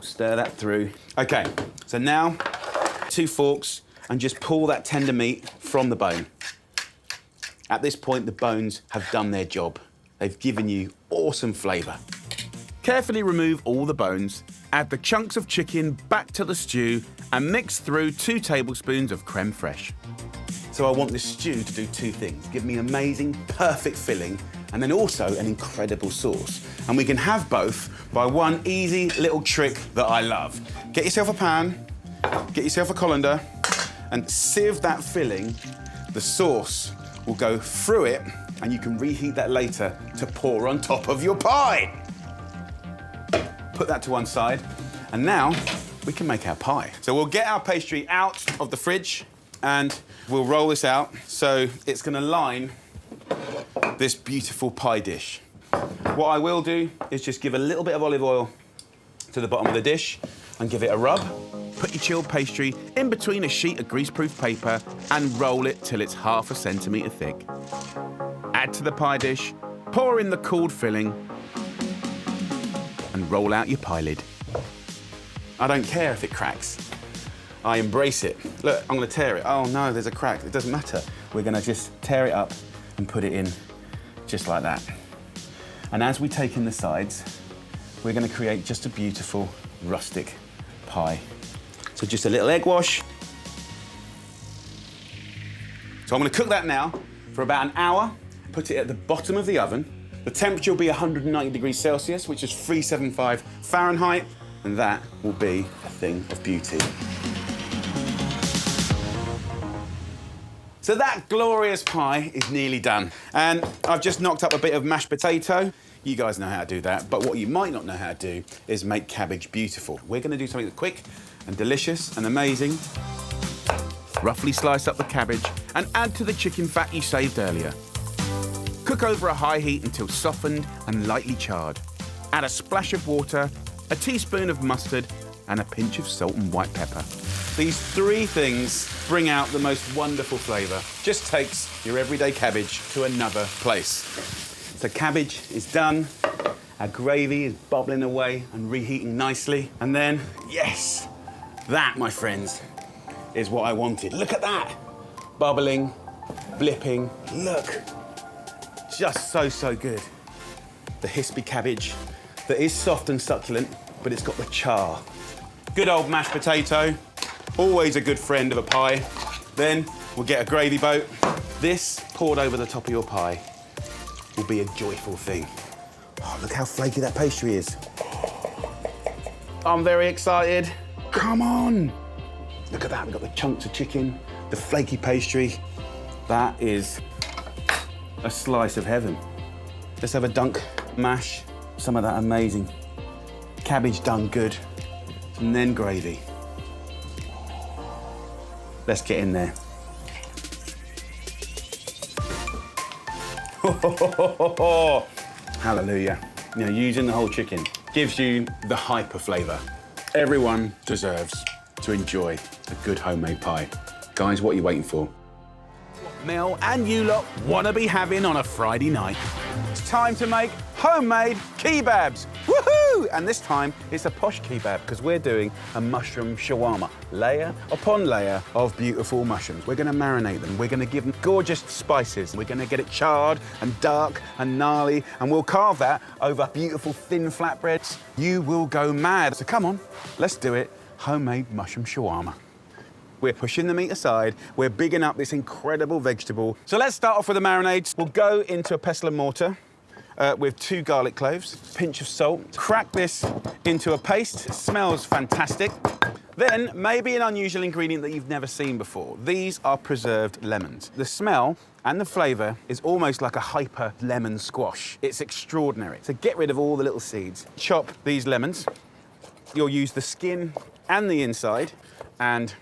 Stir that through. Okay, so now 2 forks and just pull that tender meat from the bone. At this point, the bones have done their job. They've given you awesome flavour. Carefully remove all the bones, add the chunks of chicken back to the stew, and mix through 2 tablespoons of creme fraiche. So I want this stew to do 2 things. Give me amazing, perfect filling, and then also an incredible sauce. And we can have both by one easy little trick that I love. Get yourself a pan, get yourself a colander, and sieve that filling, the sauce will go through it, and you can reheat that later to pour on top of your pie. Put that to one side, and now we can make our pie. So we'll get our pastry out of the fridge, and we'll roll this out so it's gonna line this beautiful pie dish. What I will do is just give a little bit of olive oil to the bottom of the dish and give it a rub. Put your chilled pastry in between a sheet of greaseproof paper and roll it till it's ½ centimetre thick. Add to the pie dish, pour in the cooled filling, and roll out your pie lid. I don't care if it cracks. I embrace it. Look, I'm gonna tear it. Oh no, there's a crack. It doesn't matter. We're gonna just tear it up and put it in just like that. And as we take in the sides, we're gonna create just a beautiful rustic pie. So just a little egg wash. So I'm gonna cook that now for about an hour, put it at the bottom of the oven. The temperature will be 190 degrees Celsius, which is 375 Fahrenheit, and that will be a thing of beauty. So that glorious pie is nearly done. And I've just knocked up a bit of mashed potato. You guys know how to do that, but what you might not know how to do is make cabbage beautiful. We're gonna do something that's quick and delicious and amazing. Roughly slice up the cabbage and add to the chicken fat you saved earlier. Cook over a high heat until softened and lightly charred. Add a splash of water, a teaspoon of mustard, and a pinch of salt and white pepper. These three things bring out the most wonderful flavour. Just takes your everyday cabbage to another place. So cabbage is done. Our gravy is bubbling away and reheating nicely. And then, yes, that, my friends, is what I wanted. Look at that. Bubbling, blipping, look. Just so, so good. The hispy cabbage that is soft and succulent, but it's got the char. Good old mashed potato, always a good friend of a pie. Then we'll get a gravy boat. This poured over the top of your pie will be a joyful thing. Oh, look how flaky that pastry is. I'm very excited. Come on. Look at that, we've got the chunks of chicken, the flaky pastry. That is a slice of heaven. Let's have a dunk, mash some of that amazing cabbage done good, and then gravy. Let's get in there. Hallelujah. You know, using the whole chicken gives you the hyper flavour. Everyone deserves to enjoy a good homemade pie. Guys, what are you waiting for? What Mel and you lot want to be having on a Friday night? It's time to make homemade kebabs. Woohoo! And this time it's a posh kebab because we're doing a mushroom shawarma, layer upon layer of beautiful mushrooms. We're going to marinate them. We're going to give them gorgeous spices. We're going to get it charred and dark and gnarly, and we'll carve that over beautiful thin flatbreads. You will go mad. So come on, let's do it. Homemade mushroom shawarma. We're pushing the meat aside. We're bigging up this incredible vegetable. So let's start off with the marinades. We'll go into a pestle and mortar with 2 garlic cloves, pinch of salt. Crack this into a paste. It smells fantastic. Then, maybe an unusual ingredient that you've never seen before. These are preserved lemons. The smell and the flavour is almost like a hyper lemon squash. It's extraordinary. So get rid of all the little seeds. Chop these lemons. You'll use the skin and the inside and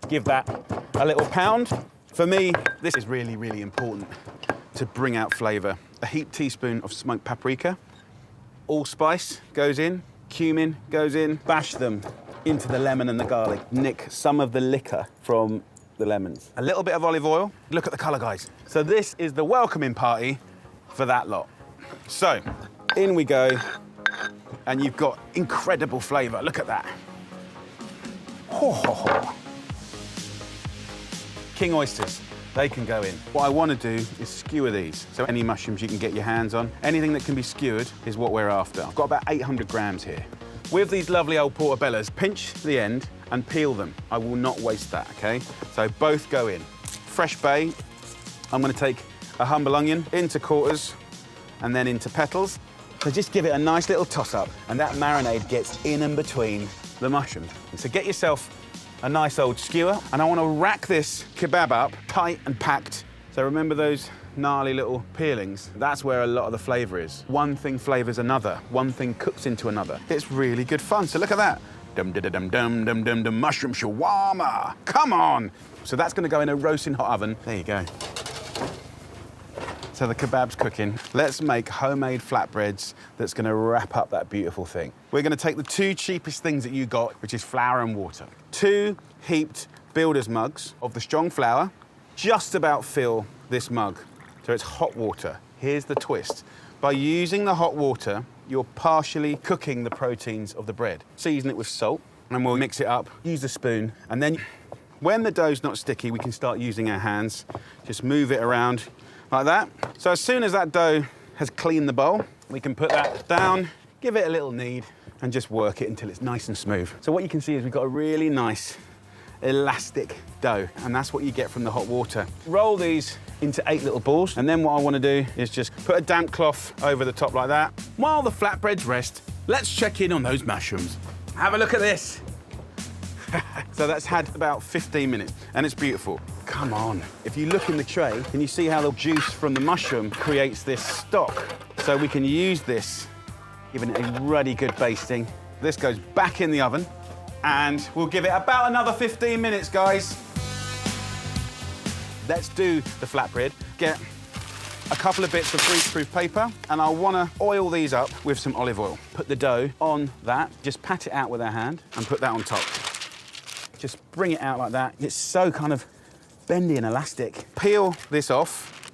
give that a little pound. For me, this is really, really important to bring out flavour. A heaped teaspoon of smoked paprika. Allspice goes in, cumin goes in. Bash them into the lemon and the garlic. Nick some of the liquor from the lemons. A little bit of olive oil. Look at the colour, guys. So this is the welcoming party for that lot. So, in we go. And you've got incredible flavour. Look at that. Ho, ho, ho. King oysters, they can go in. What I want to do is skewer these. So any mushrooms you can get your hands on. Anything that can be skewered is what we're after. I've got about 800 grams here. With these lovely old portobellos, pinch the end and peel them. I will not waste that, okay? So both go in. Fresh bay. I'm going to take a humble onion into quarters and then into petals. So just give it a nice little toss-up, and that marinade gets in and between the mushrooms. And so get yourself a nice old skewer, and I want to rack this kebab up tight and packed. So remember those gnarly little peelings? That's where a lot of the flavour is. One thing flavours another. One thing cooks into another. It's really good fun. So look at that. Dum dum dum dum dum dum dum mushroom shawarma. Come on. So that's going to go in a roasting hot oven. There you go. So the kebab's cooking. Let's make homemade flatbreads that's going to wrap up that beautiful thing. We're going to take the two cheapest things that you got, which is flour and water. 2 heaped builder's mugs of the strong flour. Just about fill this mug. So it's hot water. Here's the twist. By using the hot water, you're partially cooking the proteins of the bread. Season it with salt, and we'll mix it up. Use the spoon, and then when the dough's not sticky, we can start using our hands. Just move it around like that. So as soon as that dough has cleaned the bowl, we can put that down, give it a little knead, and just work it until it's nice and smooth. So what you can see is we've got a really nice elastic dough, and that's what you get from the hot water. Roll these into 8 little balls, and then what I want to do is just put a damp cloth over the top like that. While the flatbreads rest, let's check in on those mushrooms. Have a look at this. So that's had about 15 minutes, and it's beautiful. Come on. If you look in the tray, can you see how the juice from the mushroom creates this stock? So we can use this, giving it a ruddy good basting. This goes back in the oven, and we'll give it about another 15 minutes, guys. Let's do the flatbread. Get a couple of bits of grease-proof paper, and I want to oil these up with some olive oil. Put the dough on that, just pat it out with our hand, and put that on top. Just bring it out like that. It's so kind of bendy and elastic. Peel this off.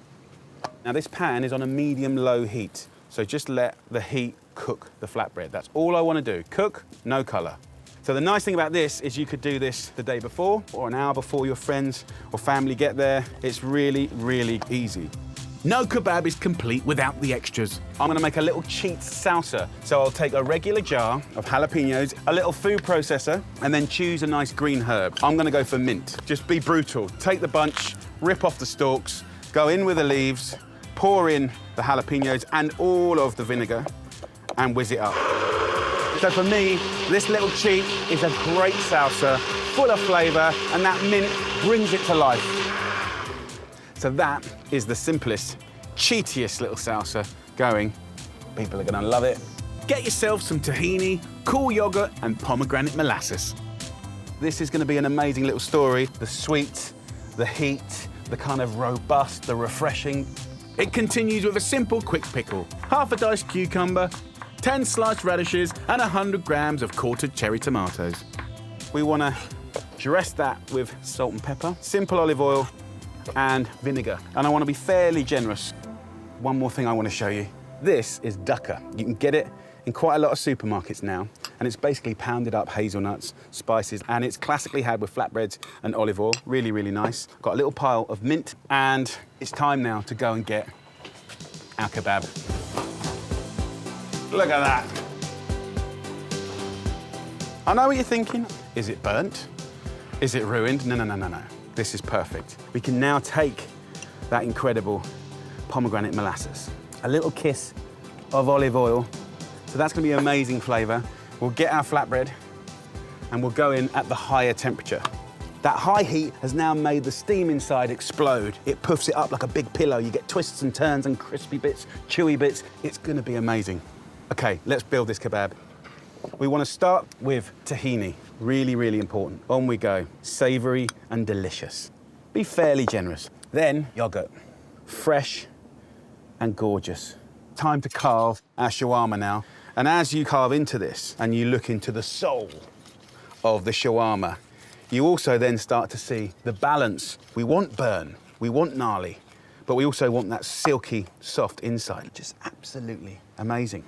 Now this pan is on a medium-low heat, so just let the heat cook the flatbread. That's all I want to do. Cook, no colour. So the nice thing about this is you could do this the day before or an hour before your friends or family get there. It's really, really easy. No kebab is complete without the extras. I'm going to make a little cheat salsa. So I'll take a regular jar of jalapenos, a little food processor, and then choose a nice green herb. I'm going to go for mint. Just be brutal. Take the bunch, rip off the stalks, go in with the leaves, pour in the jalapenos and all of the vinegar, and whiz it up. So for me, this little cheat is a great salsa, full of flavour, and that mint brings it to life. So that is the simplest, cheatiest little salsa going. People are gonna love it. Get yourself some tahini, cool yogurt, and pomegranate molasses. This is gonna be an amazing little story. The sweet, the heat, the kind of robust, the refreshing. It continues with a simple quick pickle, half a diced cucumber, 10 sliced radishes, and 100 grams of quartered cherry tomatoes. We wanna dress that with salt and pepper, simple olive oil, and vinegar. And I want to be fairly generous. One more thing I want to show you. This is dukkha. You can get it in quite a lot of supermarkets now, and it's basically pounded up hazelnuts, spices, and it's classically had with flatbreads and olive oil. Really, really nice. Got a little pile of mint, and it's time now to go and get our kebab. Look at that. I know what you're thinking. Is it burnt? Is it ruined? No, no, no, no, no. This is perfect. We can now take that incredible pomegranate molasses, a little kiss of olive oil. So that's gonna be amazing flavor. We'll get our flatbread and we'll go in at the higher temperature. That high heat has now made the steam inside explode. It puffs it up like a big pillow. You get twists and turns and crispy bits, chewy bits. It's gonna be amazing. Okay, let's build this kebab. We want to start with tahini. Really, really important. On we go. Savory and delicious. Be fairly generous. Then yogurt. Fresh and gorgeous. Time to carve our shawarma now. And as you carve into this and you look into the soul of the shawarma, you also then start to see the balance. We want burn, we want gnarly, but we also want that silky, soft inside. Just absolutely amazing.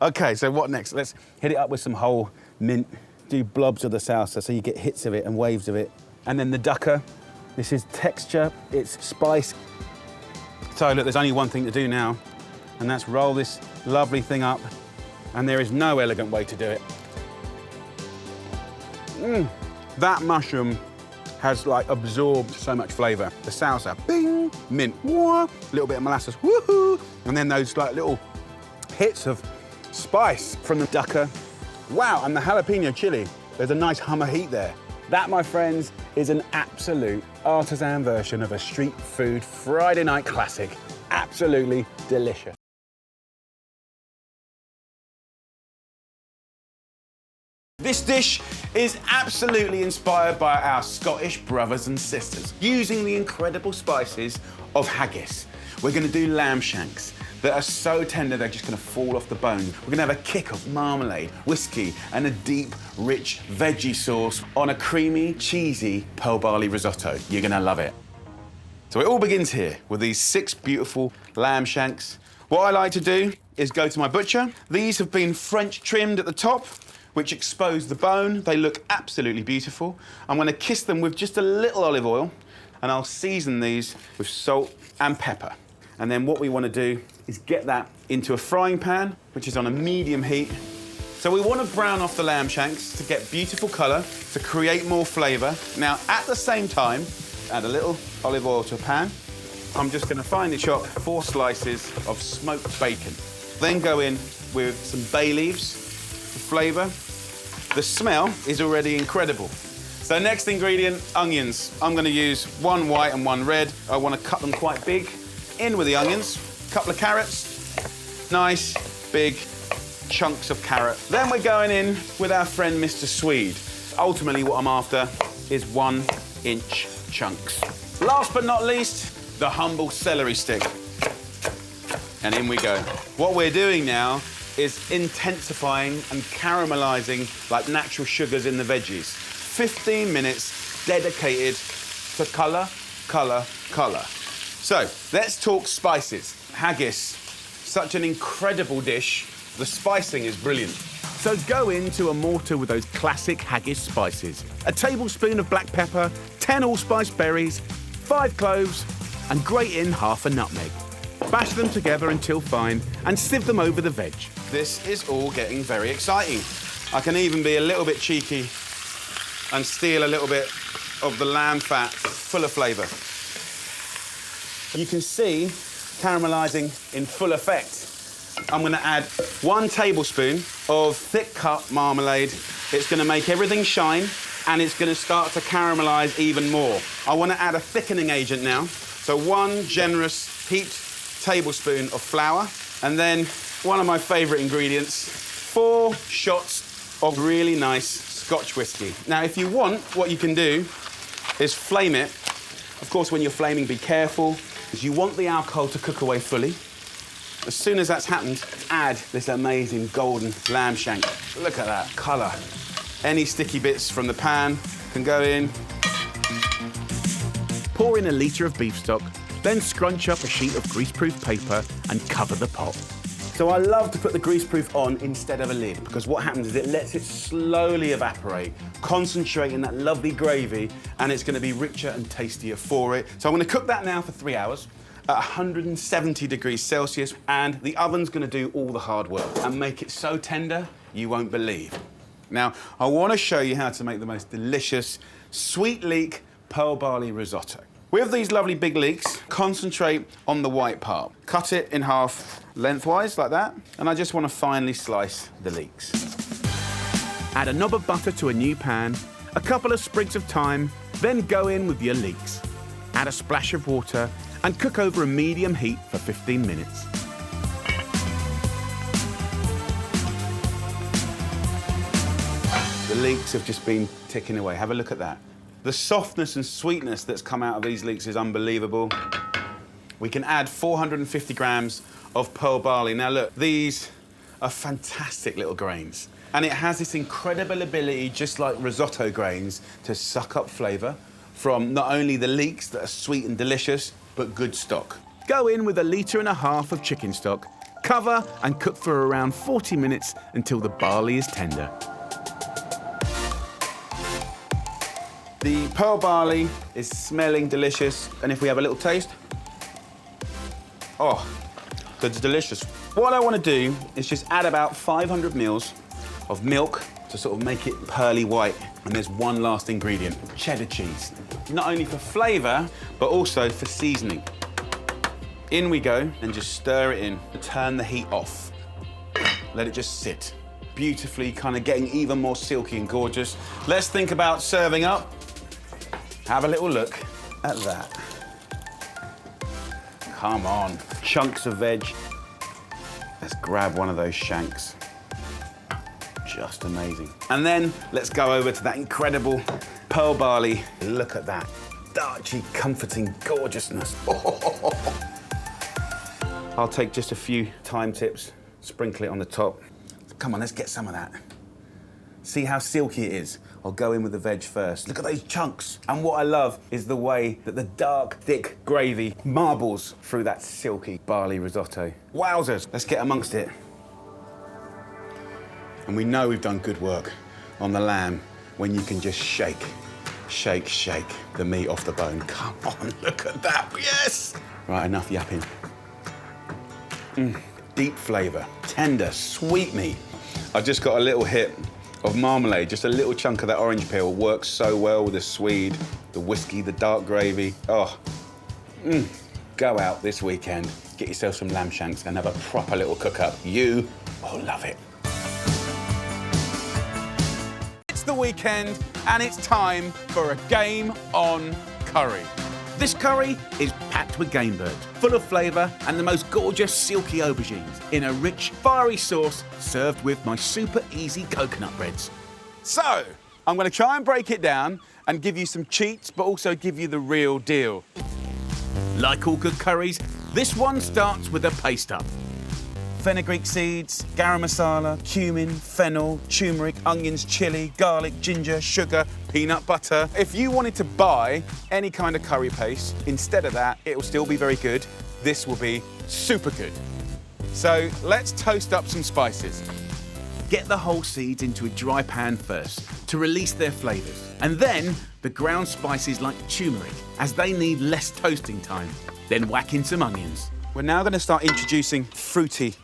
Okay, so what next? Let's hit it up with some whole mint. Do blobs of the salsa so you get hits of it and waves of it. And then the dukkha. This is texture, it's spice. So look, there's only one thing to do now, and that's roll this lovely thing up. And there is no elegant way to do it. That mushroom has like absorbed so much flavor. The salsa, bing, mint, wah, little bit of molasses, woohoo, and then those like little hits of spice from the dukkha. Wow, and the jalapeno chili. There's a nice hum of heat there. That, my friends, is an absolute artisan version of a street food Friday night classic. Absolutely delicious. This dish is absolutely inspired by our Scottish brothers and sisters, using the incredible spices of haggis. We're going to do lamb shanks that are so tender they're just going to fall off the bone. We're going to have a kick of marmalade, whiskey, and a deep, rich veggie sauce on a creamy, cheesy pearl barley risotto. You're going to love it. So it all begins here with these 6 beautiful lamb shanks. What I like to do is go to my butcher. These have been French trimmed at the top, which expose the bone. They look absolutely beautiful. I'm going to kiss them with just a little olive oil, and I'll season these with salt and pepper. And then what we want to do is get that into a frying pan, which is on a medium heat. So we want to brown off the lamb shanks to get beautiful colour, to create more flavour. Now, at the same time, add a little olive oil to a pan. I'm just going to finely chop 4 slices of smoked bacon. Then go in with some bay leaves for flavour. The smell is already incredible. So next ingredient, onions. I'm going to use 1 white and 1 red. I want to cut them quite big. In with the onions, a couple of carrots, nice big chunks of carrot. Then we're going in with our friend Mr. Swede. Ultimately what I'm after is 1-inch chunks. Last but not least, the humble celery stick. And in we go. What we're doing now is intensifying and caramelizing like natural sugars in the veggies. 15 minutes dedicated to colour, colour, colour. So, let's talk spices. Haggis, such an incredible dish. The spicing is brilliant. So go into a mortar with those classic haggis spices. A tablespoon of black pepper, 10 allspice berries, 5 cloves, and grate in half a nutmeg. Bash them together until fine and sieve them over the veg. This is all getting very exciting. I can even be a little bit cheeky and steal a little bit of the lamb fat, full of flavour. You can see caramelising in full effect. I'm going to add 1 tablespoon of thick cut marmalade. It's going to make everything shine, and it's going to start to caramelise even more. I want to add a thickening agent now. So 1 generous heaped tablespoon of flour, and then one of my favourite ingredients, 4 shots of really nice Scotch whiskey. Now, if you want, what you can do is flame it. Of course, when you're flaming, be careful, because you want the alcohol to cook away fully. As soon as that's happened, add this amazing golden lamb shank. Look at that colour. Any sticky bits from the pan can go in. Pour in a litre of beef stock, then scrunch up a sheet of greaseproof paper and cover the pot. So I love to put the greaseproof on instead of a lid, because what happens is it lets it slowly evaporate, concentrate in that lovely gravy, and it's going to be richer and tastier for it. So I'm going to cook that now for 3 hours at 170 degrees Celsius, and the oven's going to do all the hard work and make it so tender you won't believe. Now, I want to show you how to make the most delicious sweet leek pearl barley risotto. With these lovely big leeks, concentrate on the white part. Cut it in half lengthwise, like that, and I just want to finely slice the leeks. Add a knob of butter to a new pan, a couple of sprigs of thyme, then go in with your leeks. Add a splash of water and cook over a medium heat for 15 minutes. The leeks have just been ticking away. Have a look at that. The softness and sweetness that's come out of these leeks is unbelievable. We can add 450 grams of pearl barley. Now look, these are fantastic little grains. And it has this incredible ability, just like risotto grains, to suck up flavour from not only the leeks that are sweet and delicious, but good stock. Go in with 1.5 litres of chicken stock, cover and cook for around 40 minutes until the barley is tender. The pearl barley is smelling delicious, and if we have a little taste, oh, it's delicious. What I want to do is just add about 500 ml of milk to sort of make it pearly white. And there's one last ingredient, cheddar cheese. Not only for flavour, but also for seasoning. In we go, and just stir it in. Turn the heat off. Let it just sit. beautifully, kind of getting even more silky and gorgeous. Let's think about serving up. Have a little look at that. Come on, chunks of veg. Let's grab one of those shanks. Just amazing. And then let's go over to that incredible pearl barley. Look at that starchy, comforting gorgeousness. I'll take just a few thyme tips, sprinkle it on the top. Come on, let's get some of that. See how silky it is? I'll go in with the veg first. Look at those chunks. And what I love is the way that the dark, thick gravy marbles through that silky barley risotto. Wowzers, let's get amongst it. And we know we've done good work on the lamb when you can just shake, shake, shake the meat off the bone. Come on, look at that, yes! Right, enough yapping. Deep flavour, tender, sweet meat. I've just got a little hit of marmalade, just a little chunk of that orange peel works so well with the swede, the whiskey, the dark gravy. Oh, go out this weekend, get yourself some lamb shanks and have a proper little cook-up. You will love it. It's the weekend and it's time for a game on curry. This curry is packed with game birds, full of flavour and the most gorgeous silky aubergines in a rich, fiery sauce served with my super easy coconut breads. So, I'm going to try and break it down and give you some cheats, but also give you the real deal. Like all good curries, this one starts with a paste up. Fenugreek seeds, garam masala, cumin, fennel, turmeric, onions, chilli, garlic, ginger, sugar, peanut butter. If you wanted to buy any kind of curry paste, instead of that, it will still be very good. This will be super good. So let's toast up some spices. Get the whole seeds into a dry pan first to release their flavours. And then the ground spices like turmeric, as they need less toasting time. Then whack in some onions. We're now going to start introducing fruity,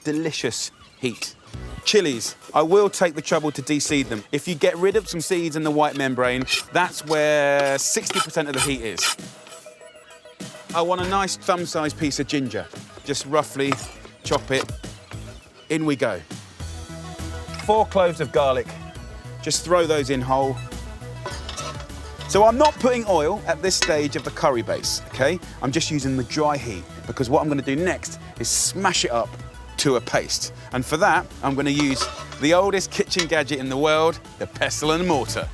delicious heat. Chilies, I will take the trouble to de-seed them. If you get rid of some seeds and the white membrane, that's where 60% of the heat is. I want a nice thumb-sized piece of ginger. Just roughly chop it. In we go. 4 cloves of garlic. Just throw those in whole. So I'm not putting oil at this stage of the curry base, okay? I'm just using the dry heat because what I'm going to do next is smash it up to a paste. And for that, I'm going to use the oldest kitchen gadget in the world, the pestle and mortar.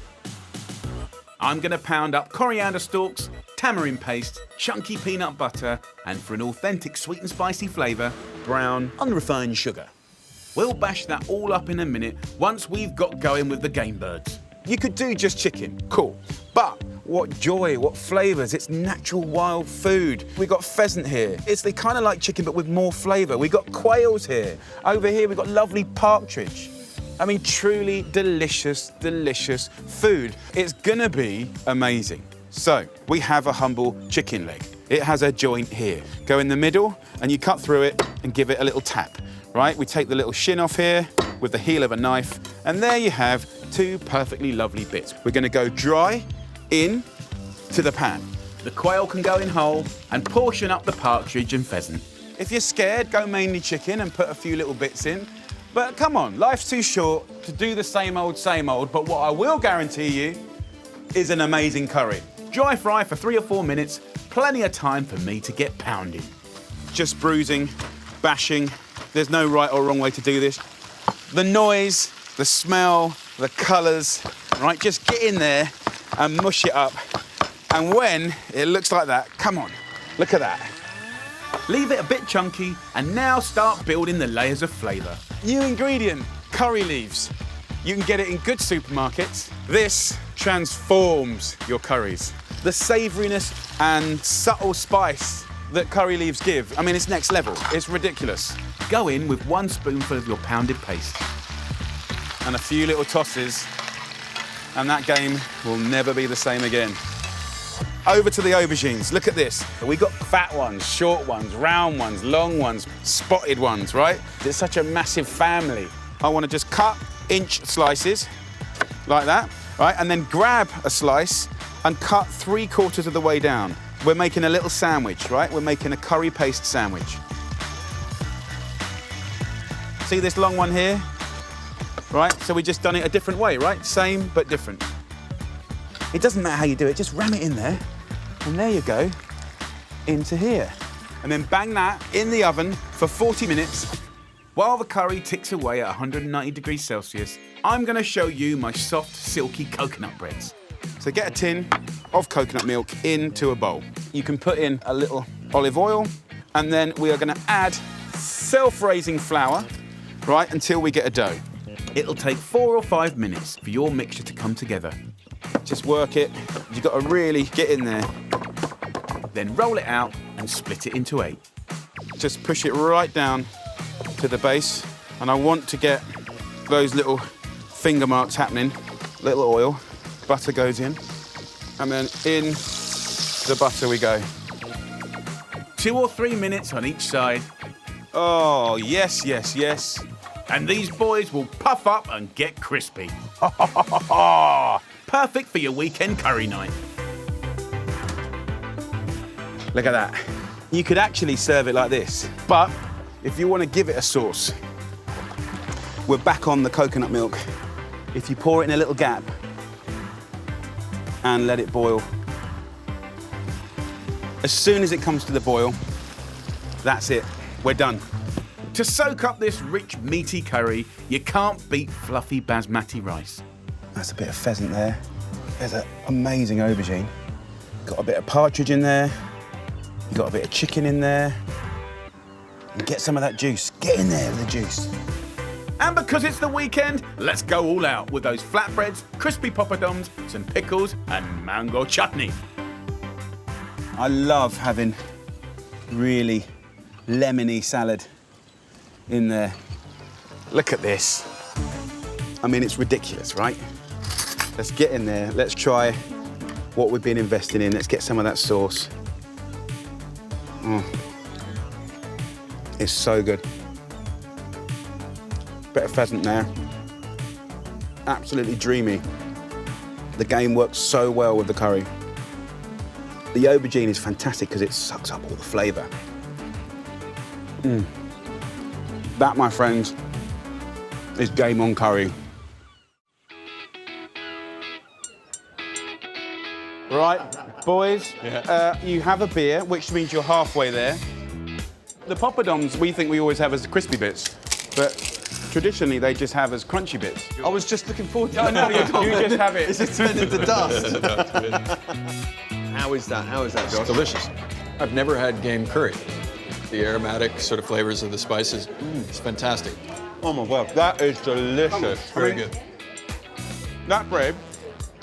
I'm going to pound up coriander stalks, tamarind paste, chunky peanut butter, and for an authentic sweet and spicy flavour, brown, unrefined sugar. We'll bash that all up in a minute once we've got going with the game birds. You could do just chicken, cool. But what joy, what flavours, it's natural wild food. We've got pheasant here. It's kind of like chicken but with more flavour. We've got quails here. Over here we've got lovely partridge. I mean, truly delicious, delicious food. It's gonna be amazing. So, we have a humble chicken leg. It has a joint here. Go in the middle and you cut through it and give it a little tap, right? We take the little shin off here with the heel of a knife and there you have 2 perfectly lovely bits. We're gonna go dry in to the pan. The quail can go in whole and portion up the partridge and pheasant. If you're scared, go mainly chicken and put a few little bits in. But come on, life's too short to do the same old, but what I will guarantee you is an amazing curry. Dry fry for 3 or 4 minutes, plenty of time for me to get pounding. Just bruising, bashing, there's no right or wrong way to do this. The noise, the smell, the colours, right? Just get in there and mush it up. And when it looks like that, come on, look at that. Leave it a bit chunky and now start building the layers of flavour. New ingredient, curry leaves. You can get it in good supermarkets. This transforms your curries. The savouriness and subtle spice that curry leaves give, I mean, it's next level. It's ridiculous. Go in with 1 spoonful of your pounded paste. And a few little tosses, and that game will never be the same again. Over to the aubergines. Look at this. We got fat ones, short ones, round ones, long ones, spotted ones, right? It's such a massive family. I want to just cut inch slices like that, right? And then grab a slice and cut 3/4 of the way down. We're making a little sandwich, right? We're making a curry paste sandwich. See this long one here? right? So we just done it a different way, right? Same, but different. It doesn't matter how you do it, just ram it in there. And there you go, into here. And then bang that in the oven for 40 minutes. While the curry ticks away at 190 degrees Celsius, I'm going to show you my soft, silky coconut breads. So get a tin of coconut milk into a bowl. You can put in a little olive oil, and then we are going to add self-raising flour, right, until we get a dough. It'll take 4 or 5 minutes for your mixture to come together. Just work it. You've got to really get in there. Then roll it out and split it into 8. Just push it right down to the base, and I want to get those little finger marks happening. Little oil, butter goes in, and then in the butter we go. 2 or 3 minutes on each side. Oh, yes, yes, yes. And these boys will puff up and get crispy. Perfect for your weekend curry night. Look at that. You could actually serve it like this, but if you want to give it a sauce, we're back on the coconut milk. If you pour it in a little gap and let it boil, as soon as it comes to the boil, that's it, we're done. To soak up this rich, meaty curry, you can't beat fluffy basmati rice. That's a bit of pheasant there. There's an amazing aubergine. Got a bit of partridge in there. You got a bit of chicken in there. And get some of that juice. Get in there with the juice. And because it's the weekend, let's go all out with those flatbreads, crispy poppadoms, some pickles, and mango chutney. I love having really lemony salad in there. Look at this. I mean, it's ridiculous, right? Let's get in there. Let's try what we've been investing in. Let's get some of that sauce. It's so good. Bit of pheasant there. Absolutely dreamy. The game works so well with the curry. The aubergine is fantastic because it sucks up all the flavour. That, my friends, is game on curry. Right, boys, you have a beer, which means you're halfway there. The poppadoms we think we always have as crispy bits, but traditionally they just have as crunchy bits. I was just looking forward to it. You just have it. It's just turned into dust. How is that, Josh? It's delicious. I've never had game curry. The aromatic sort of flavors of the spices, it's fantastic. Oh my God, that is delicious. Very good. That bread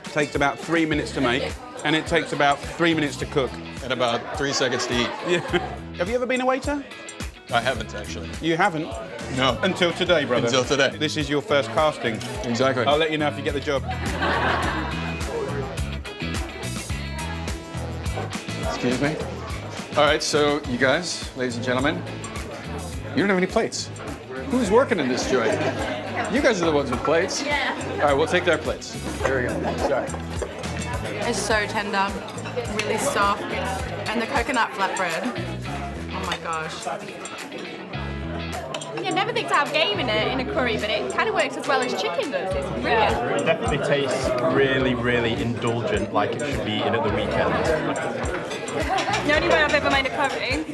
takes about 3 minutes to make, and it takes about 3 minutes to cook. And about 3 seconds to eat. Yeah. Have you ever been a waiter? I haven't, actually. You haven't? No. Until today, brother. Until today. This is your first casting. Exactly. I'll let you know if you get the job. Excuse me. All right, so you guys, ladies and gentlemen, you don't have any plates. Who's working in this joint? You guys are the ones with plates. Yeah. All right, we'll take their plates. There we go. Sorry. It's so tender, really soft, and the coconut flatbread. Oh my gosh. Yeah, never think to have game in a curry, but it kind of works as well as chicken does. It's brilliant. It definitely tastes really, really indulgent, like it should be in at the weekend. The only way I've ever made a curry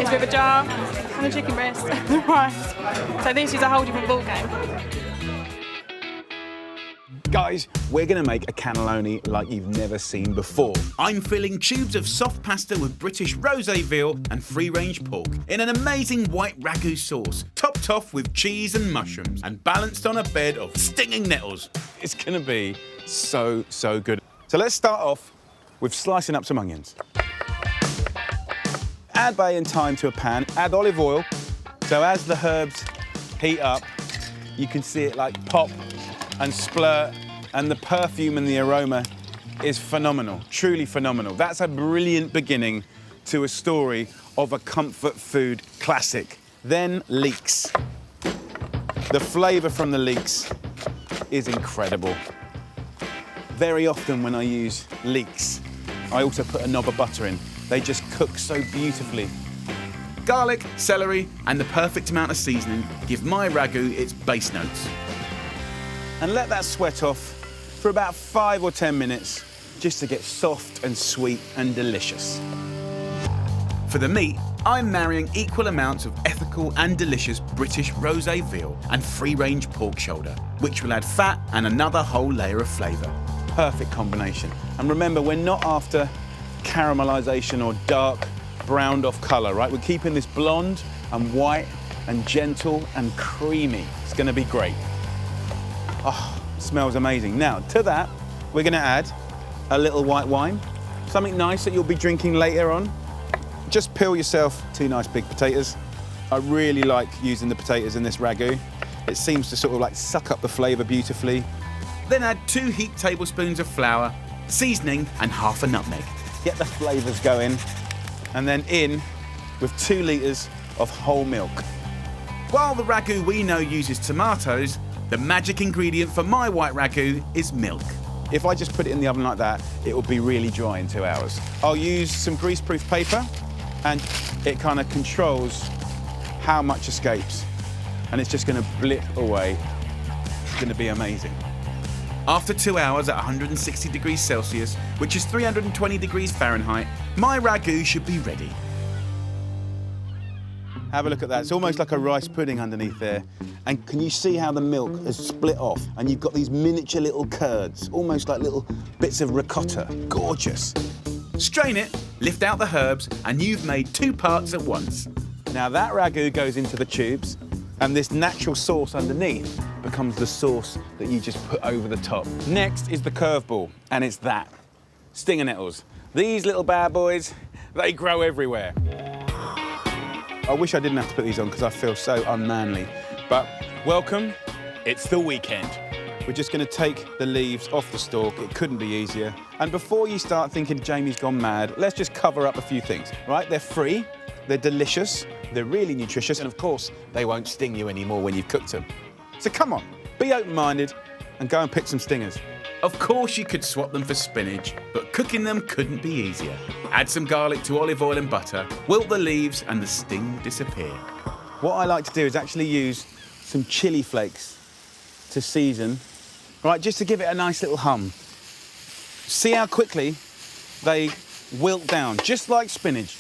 is with a jar and a chicken breast and the rice. So this is a whole different ballgame. Guys, we're gonna make a cannelloni like you've never seen before. I'm filling tubes of soft pasta with British rosé veal and free-range pork in an amazing white ragu sauce, topped off with cheese and mushrooms and balanced on a bed of stinging nettles. It's gonna be so, so good. So let's start off with slicing up some onions. Add bay and thyme to a pan, add olive oil. So as the herbs heat up, you can see it like pop and splurt, and the perfume and the aroma is phenomenal, truly phenomenal. That's a brilliant beginning to a story of a comfort food classic. Then leeks. The flavour from the leeks is incredible. Very often when I use leeks, I also put a knob of butter in. They just cook so beautifully. Garlic, celery, and the perfect amount of seasoning give my ragu its base notes. and let that sweat off for about 5 or 10 minutes just to get soft and sweet and delicious. For the meat, I'm marrying equal amounts of ethical and delicious British rosé veal and free-range pork shoulder, which will add fat and another whole layer of flavour. Perfect combination. And remember, we're not after caramelisation or dark browned off colour, right? We're keeping this blonde and white and gentle and creamy. It's going to be great. Oh, smells amazing. Now, to that, we're going to add a little white wine, something nice that you'll be drinking later on. Just peel yourself 2 nice big potatoes. I really like using the potatoes in this ragu. It seems to sort of like suck up the flavour beautifully. Then add 2 heaped tablespoons of flour, seasoning and half a nutmeg. Get the flavours going, and then in with 2 litres of whole milk. While the ragu we know uses tomatoes, the magic ingredient for my white ragu is milk. If I just put it in the oven like that, it will be really dry in 2 hours. I'll use some greaseproof paper, and it kind of controls how much escapes. And it's just going to blip away. It's going to be amazing. After 2 hours at 160 degrees Celsius, which is 320 degrees Fahrenheit, my ragu should be ready. Have a look at that. It's almost like a rice pudding underneath there. And can you see how the milk has split off? And you've got these miniature little curds, almost like little bits of ricotta. Gorgeous. Strain it, lift out the herbs, and you've made 2 parts at once. Now that ragu goes into the tubes, and this natural sauce underneath becomes the sauce that you just put over the top. Next is the curveball, and it's that. Stinger nettles. These little bad boys, they grow everywhere. I wish I didn't have to put these on because I feel so unmanly. But welcome, it's the weekend. We're just going to take the leaves off the stalk. It couldn't be easier. And before you start thinking Jamie's gone mad, let's just cover up a few things, right? They're free, they're delicious, they're really nutritious, and of course, they won't sting you anymore when you've cooked them. So come on, be open-minded and go and pick some stingers. Of course you could swap them for spinach, but cooking them couldn't be easier. Add some garlic to olive oil and butter, wilt the leaves, and the sting will disappear. What I like to do is actually use some chili flakes to season, right, just to give it a nice little hum. See how quickly they wilt down, just like spinach.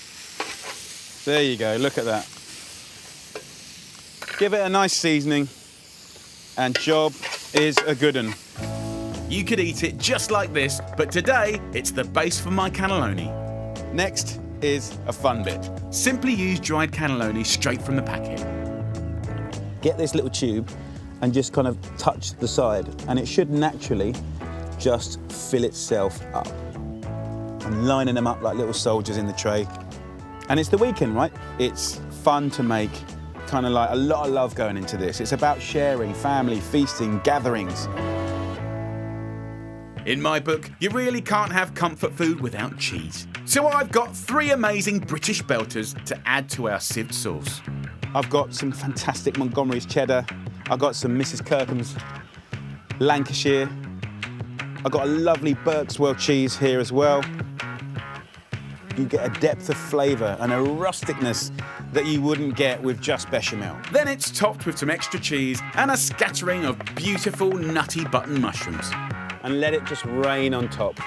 There you go, look at that. Give it a nice seasoning, and job is a good one. You could eat it just like this, but today it's the base for my cannelloni. Next is a fun bit. Simply use dried cannelloni straight from the packet. Get this little tube and just kind of touch the side, and it should naturally just fill itself up. I'm lining them up like little soldiers in the tray. And it's the weekend, right? It's fun to make, kind of like a lot of love going into this. It's about sharing, family, feasting, gatherings. In my book, you really can't have comfort food without cheese. So I've got 3 amazing British belters to add to our sieved sauce. I've got some fantastic Montgomery's cheddar. I've got some Mrs. Kirkham's Lancashire. I've got a lovely Berkswell cheese here as well. You get a depth of flavour and a rusticness that you wouldn't get with just bechamel. Then it's topped with some extra cheese and a scattering of beautiful nutty button mushrooms. And let it just rain on top.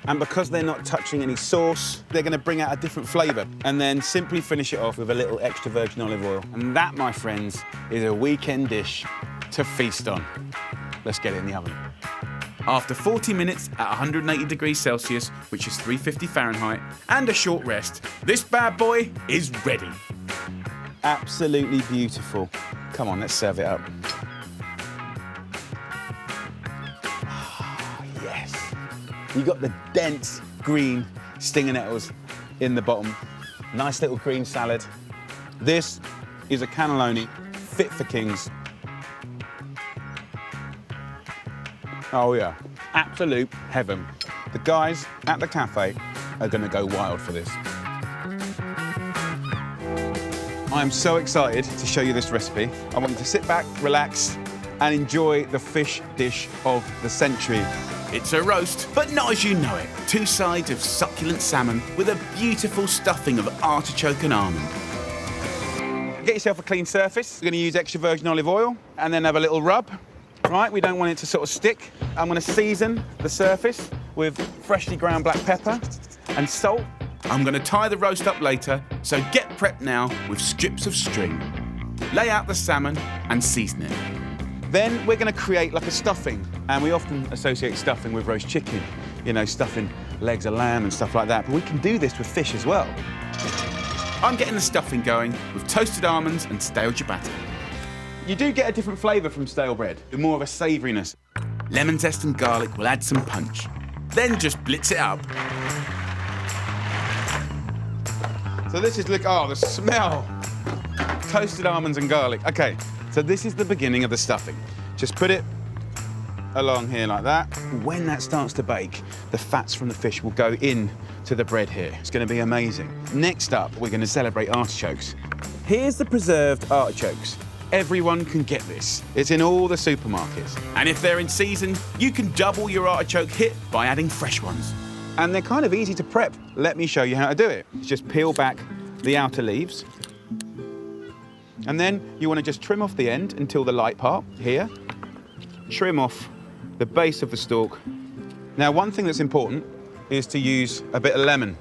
And because they're not touching any sauce, they're going to bring out a different flavour. And then simply finish it off with a little extra virgin olive oil. And that, my friends, is a weekend dish to feast on. Let's get it in the oven. After 40 minutes at 180 degrees Celsius, which is 350 Fahrenheit, and a short rest, this bad boy is ready. Absolutely beautiful. Come on, let's serve it up. Yes. You got the dense green stinger nettles in the bottom. Nice little green salad. This is a cannelloni fit for kings. Oh yeah, absolute heaven. The guys at the cafe are gonna go wild for this. I am so excited to show you this recipe. I want you to sit back, relax, and enjoy the fish dish of the century. It's a roast, but not as you know it. 2 sides of succulent salmon with a beautiful stuffing of artichoke and almond. Get yourself a clean surface. You're gonna use extra virgin olive oil and then have a little rub. right? We don't want it to sort of stick. I'm gonna season the surface with freshly ground black pepper and salt. I'm going to tie the roast up later, so get prepped now with strips of string. Lay out the salmon and season it. Then we're gonna create like a stuffing, and we often associate stuffing with roast chicken, you know, stuffing legs of lamb and stuff like that, but we can do this with fish as well. I'm getting the stuffing going with toasted almonds and stale ciabatta. You do get a different flavour from stale bread, more of a savouriness. Lemon zest and garlic will add some punch. Then just blitz it up. So this is, oh, the smell. Toasted almonds and garlic. Okay, so this is the beginning of the stuffing. Just put it along here like that. When that starts to bake, the fats from the fish will go in to the bread here. It's gonna be amazing. Next up, we're gonna celebrate artichokes. Here's the preserved artichokes. Everyone can get this. It's in all the supermarkets. And if they're in season, you can double your artichoke hit by adding fresh ones. And they're kind of easy to prep. Let me show you how to do it. Just peel back the outer leaves. And then you want to just trim off the end until the light part here. Trim off the base of the stalk. Now, one thing that's important is to use a bit of lemon.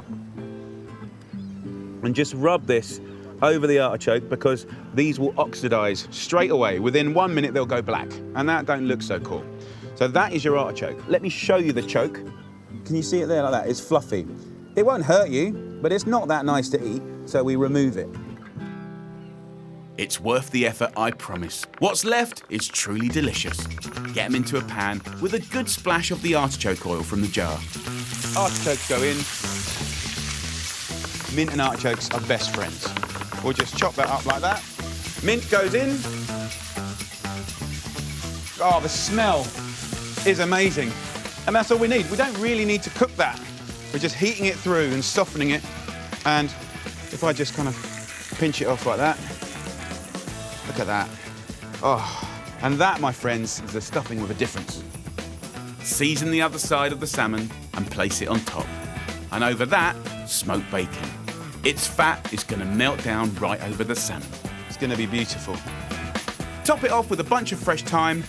And just rub this over the artichoke because these will oxidize straight away. Within 1 minute, they'll go black. And that don't look so cool. So that is your artichoke. Let me show you the choke. Can you see it there like that? It's fluffy. It won't hurt you, but it's not that nice to eat, so we remove it. It's worth the effort, I promise. What's left is truly delicious. Get them into a pan with a good splash of the artichoke oil from the jar. Artichokes go in. Mint and artichokes are best friends. We'll just chop that up like that. Mint goes in. Oh, the smell is amazing. And that's all we need. We don't really need to cook that. We're just heating it through and softening it. And if I just kind of pinch it off like that, look at that. Oh, and that, my friends, is the stuffing with a difference. Season the other side of the salmon and place it on top. And over that, smoked bacon. Its fat is going to melt down right over the salmon. It's going to be beautiful. Top it off with a bunch of fresh thyme.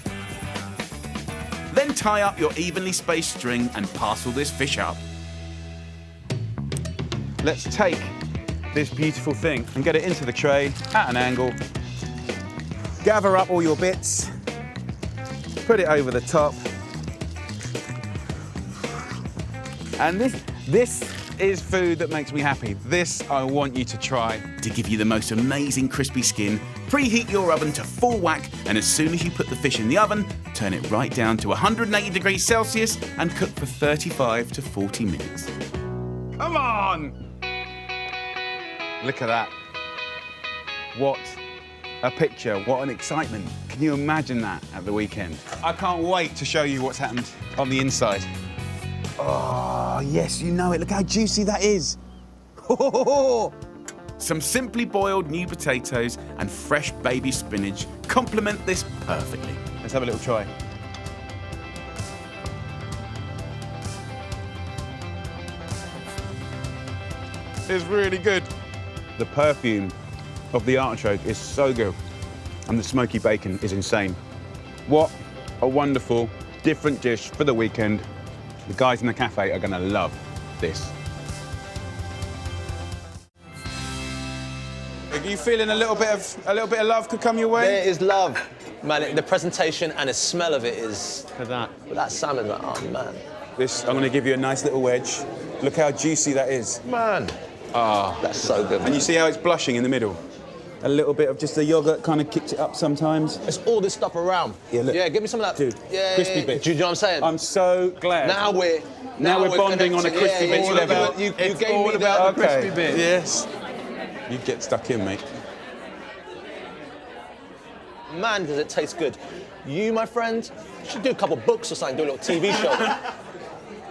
Then tie up your evenly spaced string and parcel this fish up. Let's take this beautiful thing and get it into the tray at an angle. Gather up all your bits, put it over the top. And this is food that makes me happy. This I want you to try. To give you the most amazing crispy skin, preheat your oven to full whack, and as soon as you put the fish in the oven, turn it right down to 180 degrees Celsius and cook for 35 to 40 minutes. Come on! Look at that. What a picture, what an excitement. Can you imagine that at the weekend? I can't wait to show you what's happened on the inside. Oh, yes, you know it. Look how juicy that is. Some simply boiled new potatoes and fresh baby spinach complement this perfectly. Let's have a little try. It's really good. The perfume of the artichoke is so good, and the smoky bacon is insane. What a wonderful, different dish for the weekend. The guys in the cafe are gonna love this. Are you feeling a little bit of love could come your way? There is love, man. The presentation and the smell of it is. Look at that. But that salmon, like, oh man. This, I'm gonna give you a nice little wedge. Look how juicy that is. Man. Ah, that's so good. And you see how it's blushing in the middle? A little bit of just the yogurt kind of kicks it up sometimes. It's all this stuff around. Yeah, look. Yeah, give me some of that. Dude, crispy bits. Do you know what I'm saying? I'm so glad. Now we're bonding on a crispy bits level. You gave me that crispy bit. Yes. You get stuck in, mate. Man, does it taste good. You, my friend, should do a couple books or something, do a little TV show.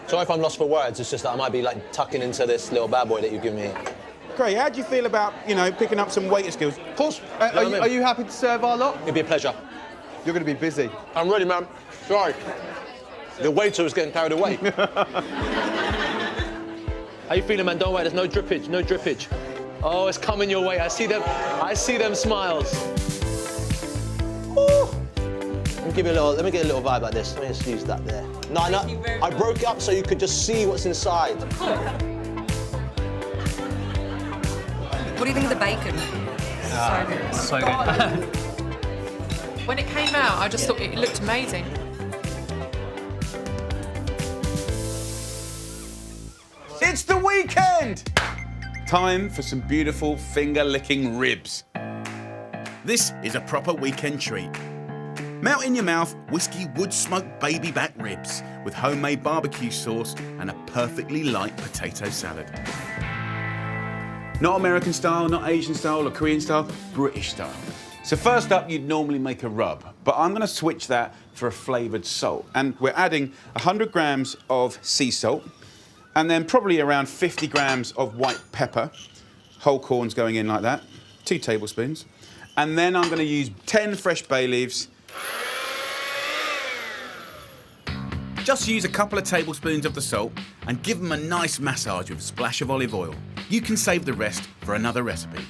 Sorry if I'm lost for words, it's just that I might be like tucking into this little bad boy that you give me. Great, how do you feel about, you know, picking up some waiter skills? Of course. Are you happy to serve our lot? It'd be a pleasure. You're going to be busy. I'm ready, man. Sorry. The waiter was getting carried away. How you feeling, man? Don't worry, there's no drippage, no drippage. Oh, it's coming your way. I see them smiles. Ooh. give you a little. Let me get a little vibe like this. Let me just use that there. No, I broke it up so you could just see what's inside. What do you think of the bacon? So good. When it came out, I just thought it looked amazing. It's the weekend! Time for some beautiful finger-licking ribs. This is a proper weekend treat. Melt in your mouth whiskey wood-smoked baby back ribs with homemade barbecue sauce and a perfectly light potato salad. Not American style, not Asian style or Korean style, British style. So first up, you'd normally make a rub, but I'm gonna switch that for a flavoured salt. And we're adding 100 grams of sea salt, and then probably around 50 grams of white pepper. Whole corns going in like that, 2 tablespoons. And then I'm gonna use 10 fresh bay leaves. Just use a couple of tablespoons of the salt and give them a nice massage with a splash of olive oil. You can save the rest for another recipe.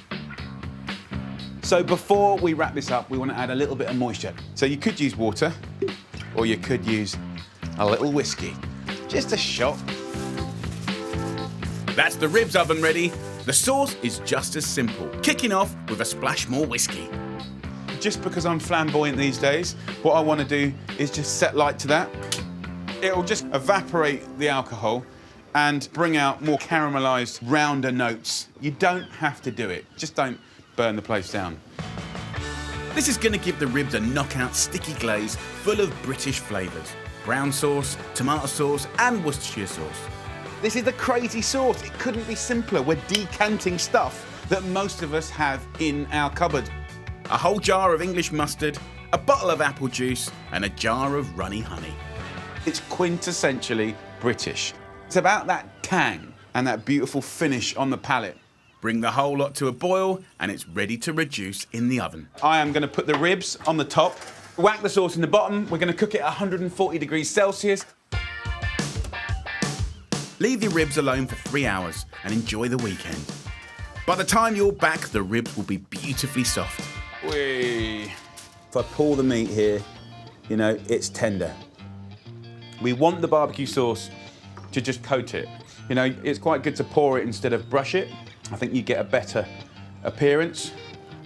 So before we wrap this up, we want to add a little bit of moisture. So you could use water, or you could use a little whiskey. Just a shot. That's the ribs oven ready. The sauce is just as simple, kicking off with a splash more whiskey. Just because I'm flamboyant these days, what I want to do is just set light to that. It'll just evaporate the alcohol and bring out more caramelised, rounder notes. You don't have to do it. Just don't burn the place down. This is going to give the ribs a knockout sticky glaze full of British flavours. Brown sauce, tomato sauce and Worcestershire sauce. This is the crazy sauce. It couldn't be simpler. We're decanting stuff that most of us have in our cupboard. A whole jar of English mustard, a bottle of apple juice and a jar of runny honey. It's quintessentially British. It's about that tang and that beautiful finish on the palate. Bring the whole lot to a boil and it's ready to reduce in the oven. I am going to put the ribs on the top, whack the sauce in the bottom. We're going to cook it at 140 degrees Celsius. Leave your ribs alone for 3 hours and enjoy the weekend. By the time you're back, the ribs will be beautifully soft. Whee. If I pull the meat here, you know, it's tender. We want the barbecue sauce to just coat it. You know, it's quite good to pour it instead of brush it. I think you get a better appearance.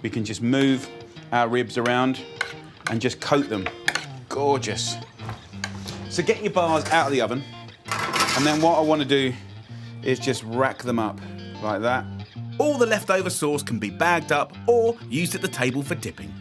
We can just move our ribs around and just coat them. Gorgeous. So get your bars out of the oven. And then what I want to do is just rack them up like that. All the leftover sauce can be bagged up or used at the table for dipping.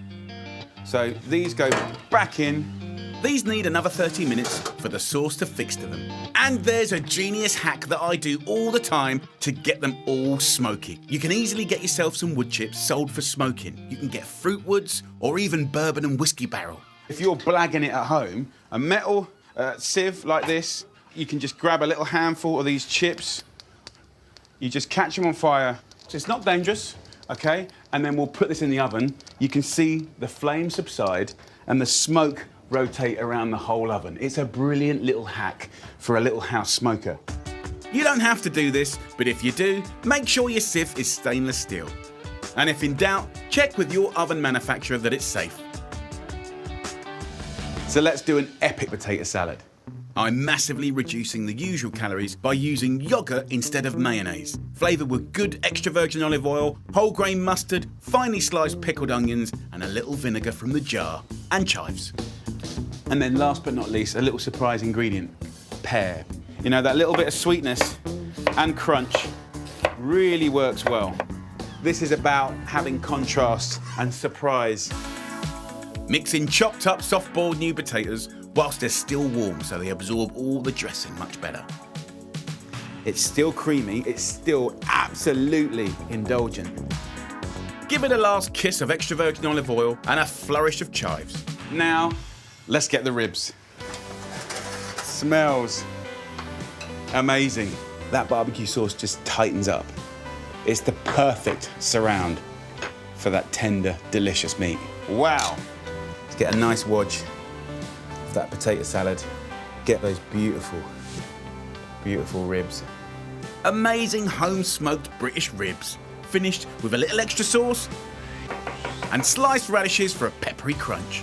So these go back in. These need another 30 minutes for the sauce to fix to them. And there's a genius hack that I do all the time to get them all smoky. You can easily get yourself some wood chips sold for smoking. You can get fruit woods or even bourbon and whiskey barrel. If you're blagging it at home, a metal sieve like this, you can just grab a little handful of these chips. You just catch them on fire. So it's not dangerous, okay? And then we'll put this in the oven. You can see the flame subside and the smoke rotate around the whole oven. It's a brilliant little hack for a little house smoker. You don't have to do this, but if you do, make sure your sieve is stainless steel. And if in doubt, check with your oven manufacturer that it's safe. So let's do an epic potato salad. I'm massively reducing the usual calories by using yogurt instead of mayonnaise, flavoured with good extra virgin olive oil, whole grain mustard, finely sliced pickled onions, and a little vinegar from the jar, and chives. And then last but not least, a little surprise ingredient, pear. You know, that little bit of sweetness and crunch really works well. This is about having contrast and surprise. Mix in chopped up soft-boiled new potatoes whilst they're still warm so they absorb all the dressing much better. It's still creamy, it's still absolutely indulgent. Give it a last kiss of extra virgin olive oil and a flourish of chives. Now, let's get the ribs. Smells amazing. That barbecue sauce just tightens up. It's the perfect surround for that tender, delicious meat. Wow. Let's get a nice wodge of that potato salad. Get those beautiful, beautiful ribs. Amazing home-smoked British ribs, finished with a little extra sauce and sliced radishes for a peppery crunch.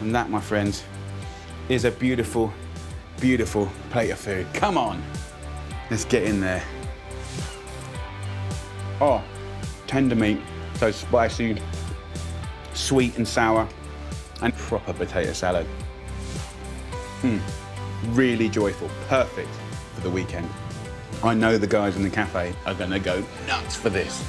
And that, my friends, is a beautiful, beautiful plate of food. Come on, let's get in there. Oh, tender meat, so spicy, sweet and sour, and proper potato salad. Really joyful, perfect for the weekend. I know the guys in the cafe are gonna go nuts for this.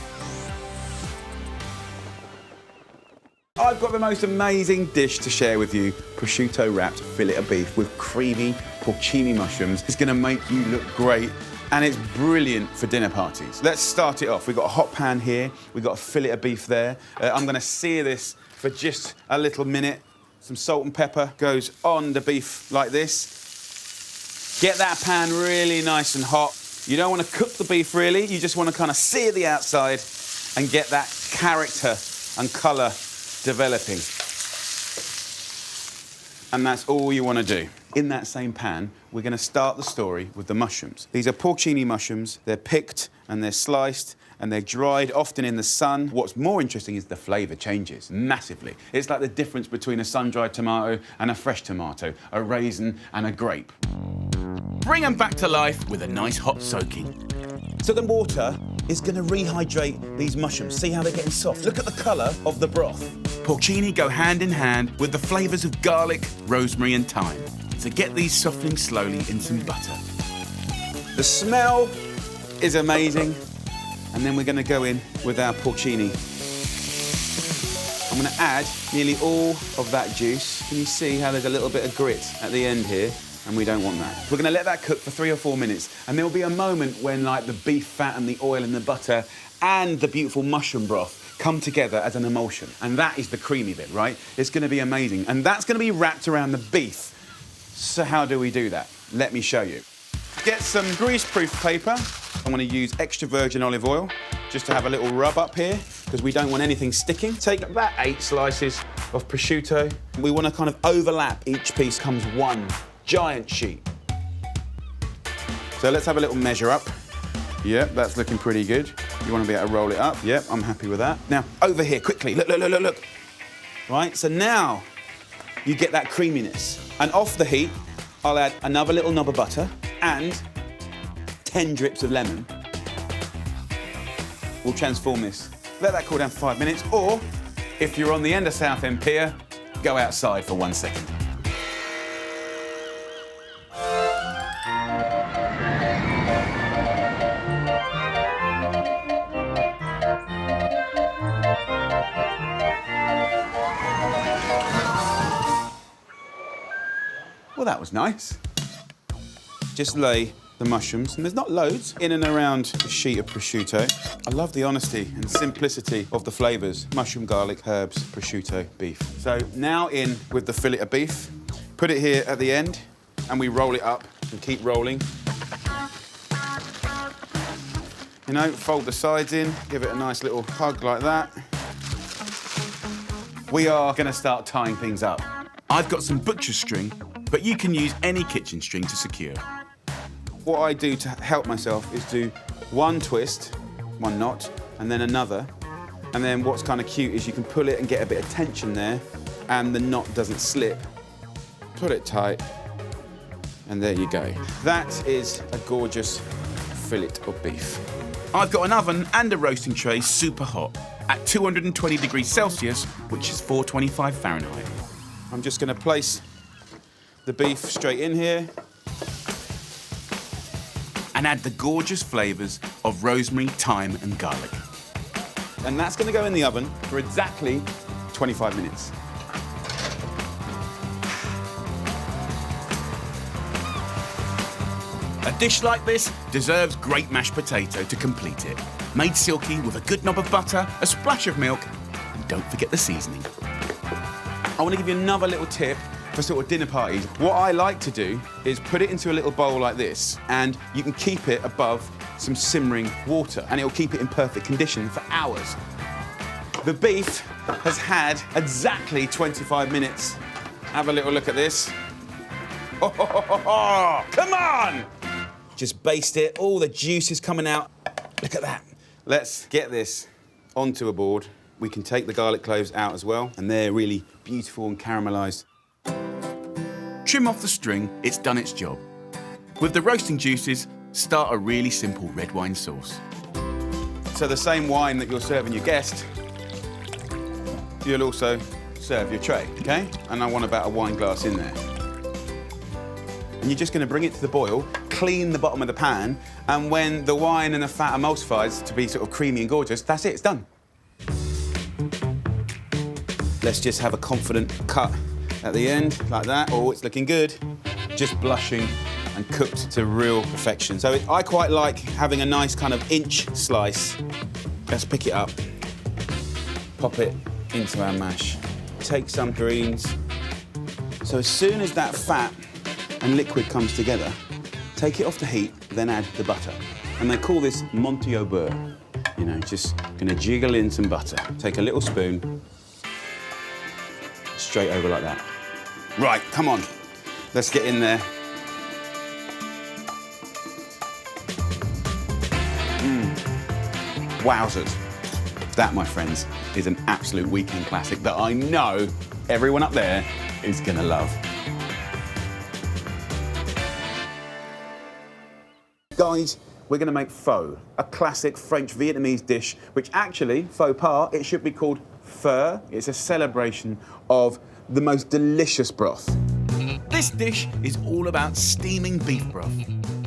I've got the most amazing dish to share with you. Prosciutto wrapped fillet of beef with creamy porcini mushrooms. It's gonna make you look great, and it's brilliant for dinner parties. Let's start it off. We've got a hot pan here. We've got a fillet of beef there. I'm gonna sear this for just a little minute. Some salt and pepper goes on the beef like this. Get that pan really nice and hot. You don't want to cook the beef really, you just want to kind of sear the outside and get that character and colour developing. And that's all you want to do. In that same pan, we're going to start the story with the mushrooms. These are porcini mushrooms. They're picked and they're sliced and they're dried, often in the sun. What's more interesting is the flavour changes massively. It's like the difference between a sun-dried tomato and a fresh tomato, a raisin and a grape. Bring them back to life with a nice hot soaking. So the water is going to rehydrate these mushrooms. See how they're getting soft? Look at the colour of the broth. Porcini go hand in hand with the flavours of garlic, rosemary and thyme. So get these softening slowly in some butter. The smell is amazing. And then we're going to go in with our porcini. I'm going to add nearly all of that juice. Can you see how there's a little bit of grit at the end here? And we don't want that. We're going to let that cook for 3 or 4 minutes, and there will be a moment when like the beef fat and the oil and the butter and the beautiful mushroom broth come together as an emulsion, and that is the creamy bit, right? It's going to be amazing, and that's going to be wrapped around the beef. So how do we do that? Let me show you. Get some grease-proof paper. I'm going to use extra virgin olive oil just to have a little rub up here because we don't want anything sticking. Take about 8 slices of prosciutto. We want to kind of overlap. Each piece comes one giant sheet. So let's have a little measure up. Yep, that's looking pretty good. You want to be able to roll it up. Yep, I'm happy with that. Now, over here, quickly. Look, look, look, look, look. Right, so now you get that creaminess. And off the heat, I'll add another little knob of butter and 10 drips of lemon. We'll transform this. Let that cool down for 5 minutes, or if you're on the end of Southend Pier, go outside for 1 second. Well, that was nice. Just lay the mushrooms, and there's not loads, in and around a sheet of prosciutto. I love the honesty and simplicity of the flavours. Mushroom, garlic, herbs, prosciutto, beef. So now in with the fillet of beef. Put it here at the end, and we roll it up and keep rolling. You know, fold the sides in, give it a nice little hug like that. We are going to start tying things up. I've got some butcher's string, but you can use any kitchen string to secure. What I do to help myself is do one twist, one knot, and then another. And then what's kind of cute is you can pull it and get a bit of tension there, and the knot doesn't slip. Pull it tight, and there you go. That is a gorgeous fillet of beef. I've got an oven and a roasting tray super hot at 220 degrees Celsius, which is 425 Fahrenheit. I'm just going to place the beef straight in here. And add the gorgeous flavours of rosemary, thyme and garlic. And that's going to go in the oven for exactly 25 minutes. A dish like this deserves great mashed potato to complete it. Made silky with a good knob of butter, a splash of milk, and don't forget the seasoning. I want to give you another little tip for sort of dinner parties. What I like to do is put it into a little bowl like this, and you can keep it above some simmering water, and it'll keep it in perfect condition for hours. The beef has had exactly 25 minutes. Have a little look at this. Oh, come on! Just baste it, all the juice is coming out. Look at that. Let's get this onto a board. We can take the garlic cloves out as well, and they're really beautiful and caramelised. Trim off the string, it's done its job. With the roasting juices, start a really simple red wine sauce. So the same wine that you're serving your guest, you'll also serve your tray, okay? And I want about a wine glass in there. And you're just gonna bring it to the boil, clean the bottom of the pan, and when the wine and the fat emulsifies to be sort of creamy and gorgeous, that's it, it's done. Let's just have a confident cut at the end, like that. Oh, it's looking good. Just blushing and cooked to real perfection. So I quite like having a nice kind of inch slice. Let's pick it up, pop it into our mash. Take some greens. So as soon as that fat and liquid comes together, take it off the heat, then add the butter. And they call this Monty au beurre. You know, just gonna jiggle in some butter. Take a little spoon, straight over like that. Right, come on, let's get in there. Wowzers. That, my friends, is an absolute weekend classic that I know everyone up there is gonna love. Guys, we're gonna make pho, a classic French Vietnamese dish, which actually, faux pas, it should be called pho. It's a celebration of the most delicious broth. This dish is all about steaming beef broth.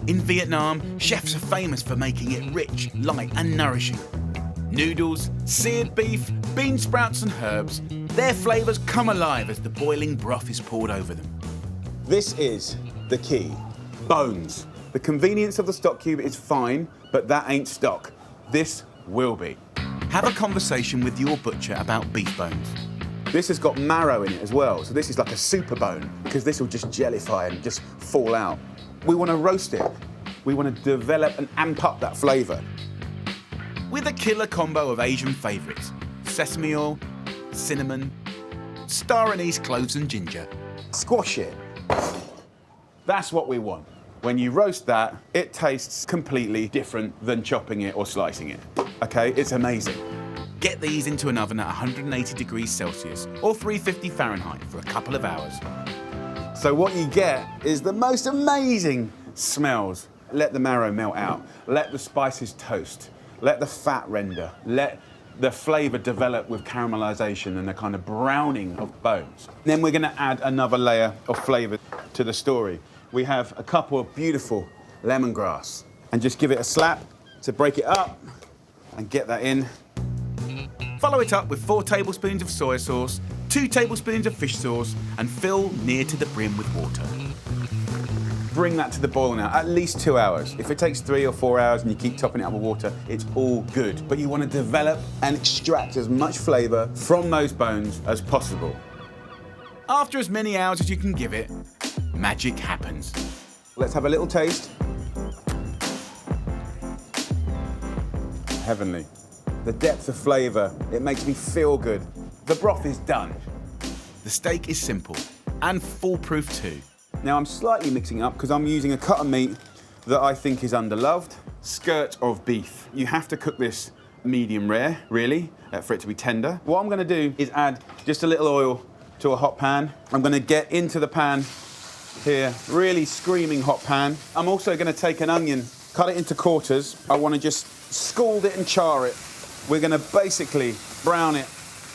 In Vietnam, chefs are famous for making it rich, light and nourishing. Noodles, seared beef, bean sprouts and herbs, their flavours come alive as the boiling broth is poured over them. This is the key, bones. The convenience of the stock cube is fine, but that ain't stock. This will be. Have a conversation with your butcher about beef bones. This has got marrow in it as well, so this is like a super bone, because this will just jellify and just fall out. We want to roast it. We want to develop and amp up that flavour. With a killer combo of Asian favourites, sesame oil, cinnamon, star anise, cloves and ginger. Squash it. That's what we want. When you roast that, it tastes completely different than chopping it or slicing it. Okay, it's amazing. Get these into an oven at 180 degrees Celsius or 350 Fahrenheit for a couple of hours. So what you get is the most amazing smells. Let the marrow melt out. Let the spices toast. Let the fat render. Let the flavour develop with caramelisation and the kind of browning of bones. Then we're going to add another layer of flavour to the story. We have a couple of beautiful lemongrass. And just give it a slap to break it up and get that in. Follow it up with 4 tablespoons of soy sauce, 2 tablespoons of fish sauce, and fill near to the brim with water. Bring that to the boil now, at least 2 hours. If it takes 3 or 4 hours and you keep topping it up with water, it's all good. But you want to develop and extract as much flavour from those bones as possible. After as many hours as you can give it, magic happens. Let's have a little taste. Heavenly. The depth of flavour, it makes me feel good. The broth is done. The steak is simple and foolproof too. Now I'm slightly mixing up because I'm using a cut of meat that I think is underloved. Skirt of beef. You have to cook this medium rare, really, for it to be tender. What I'm going to do is add just a little oil to a hot pan. I'm going to get into the pan here, really screaming hot pan. I'm also going to take an onion, cut it into quarters. I want to just scald it and char it. We're going to basically brown it.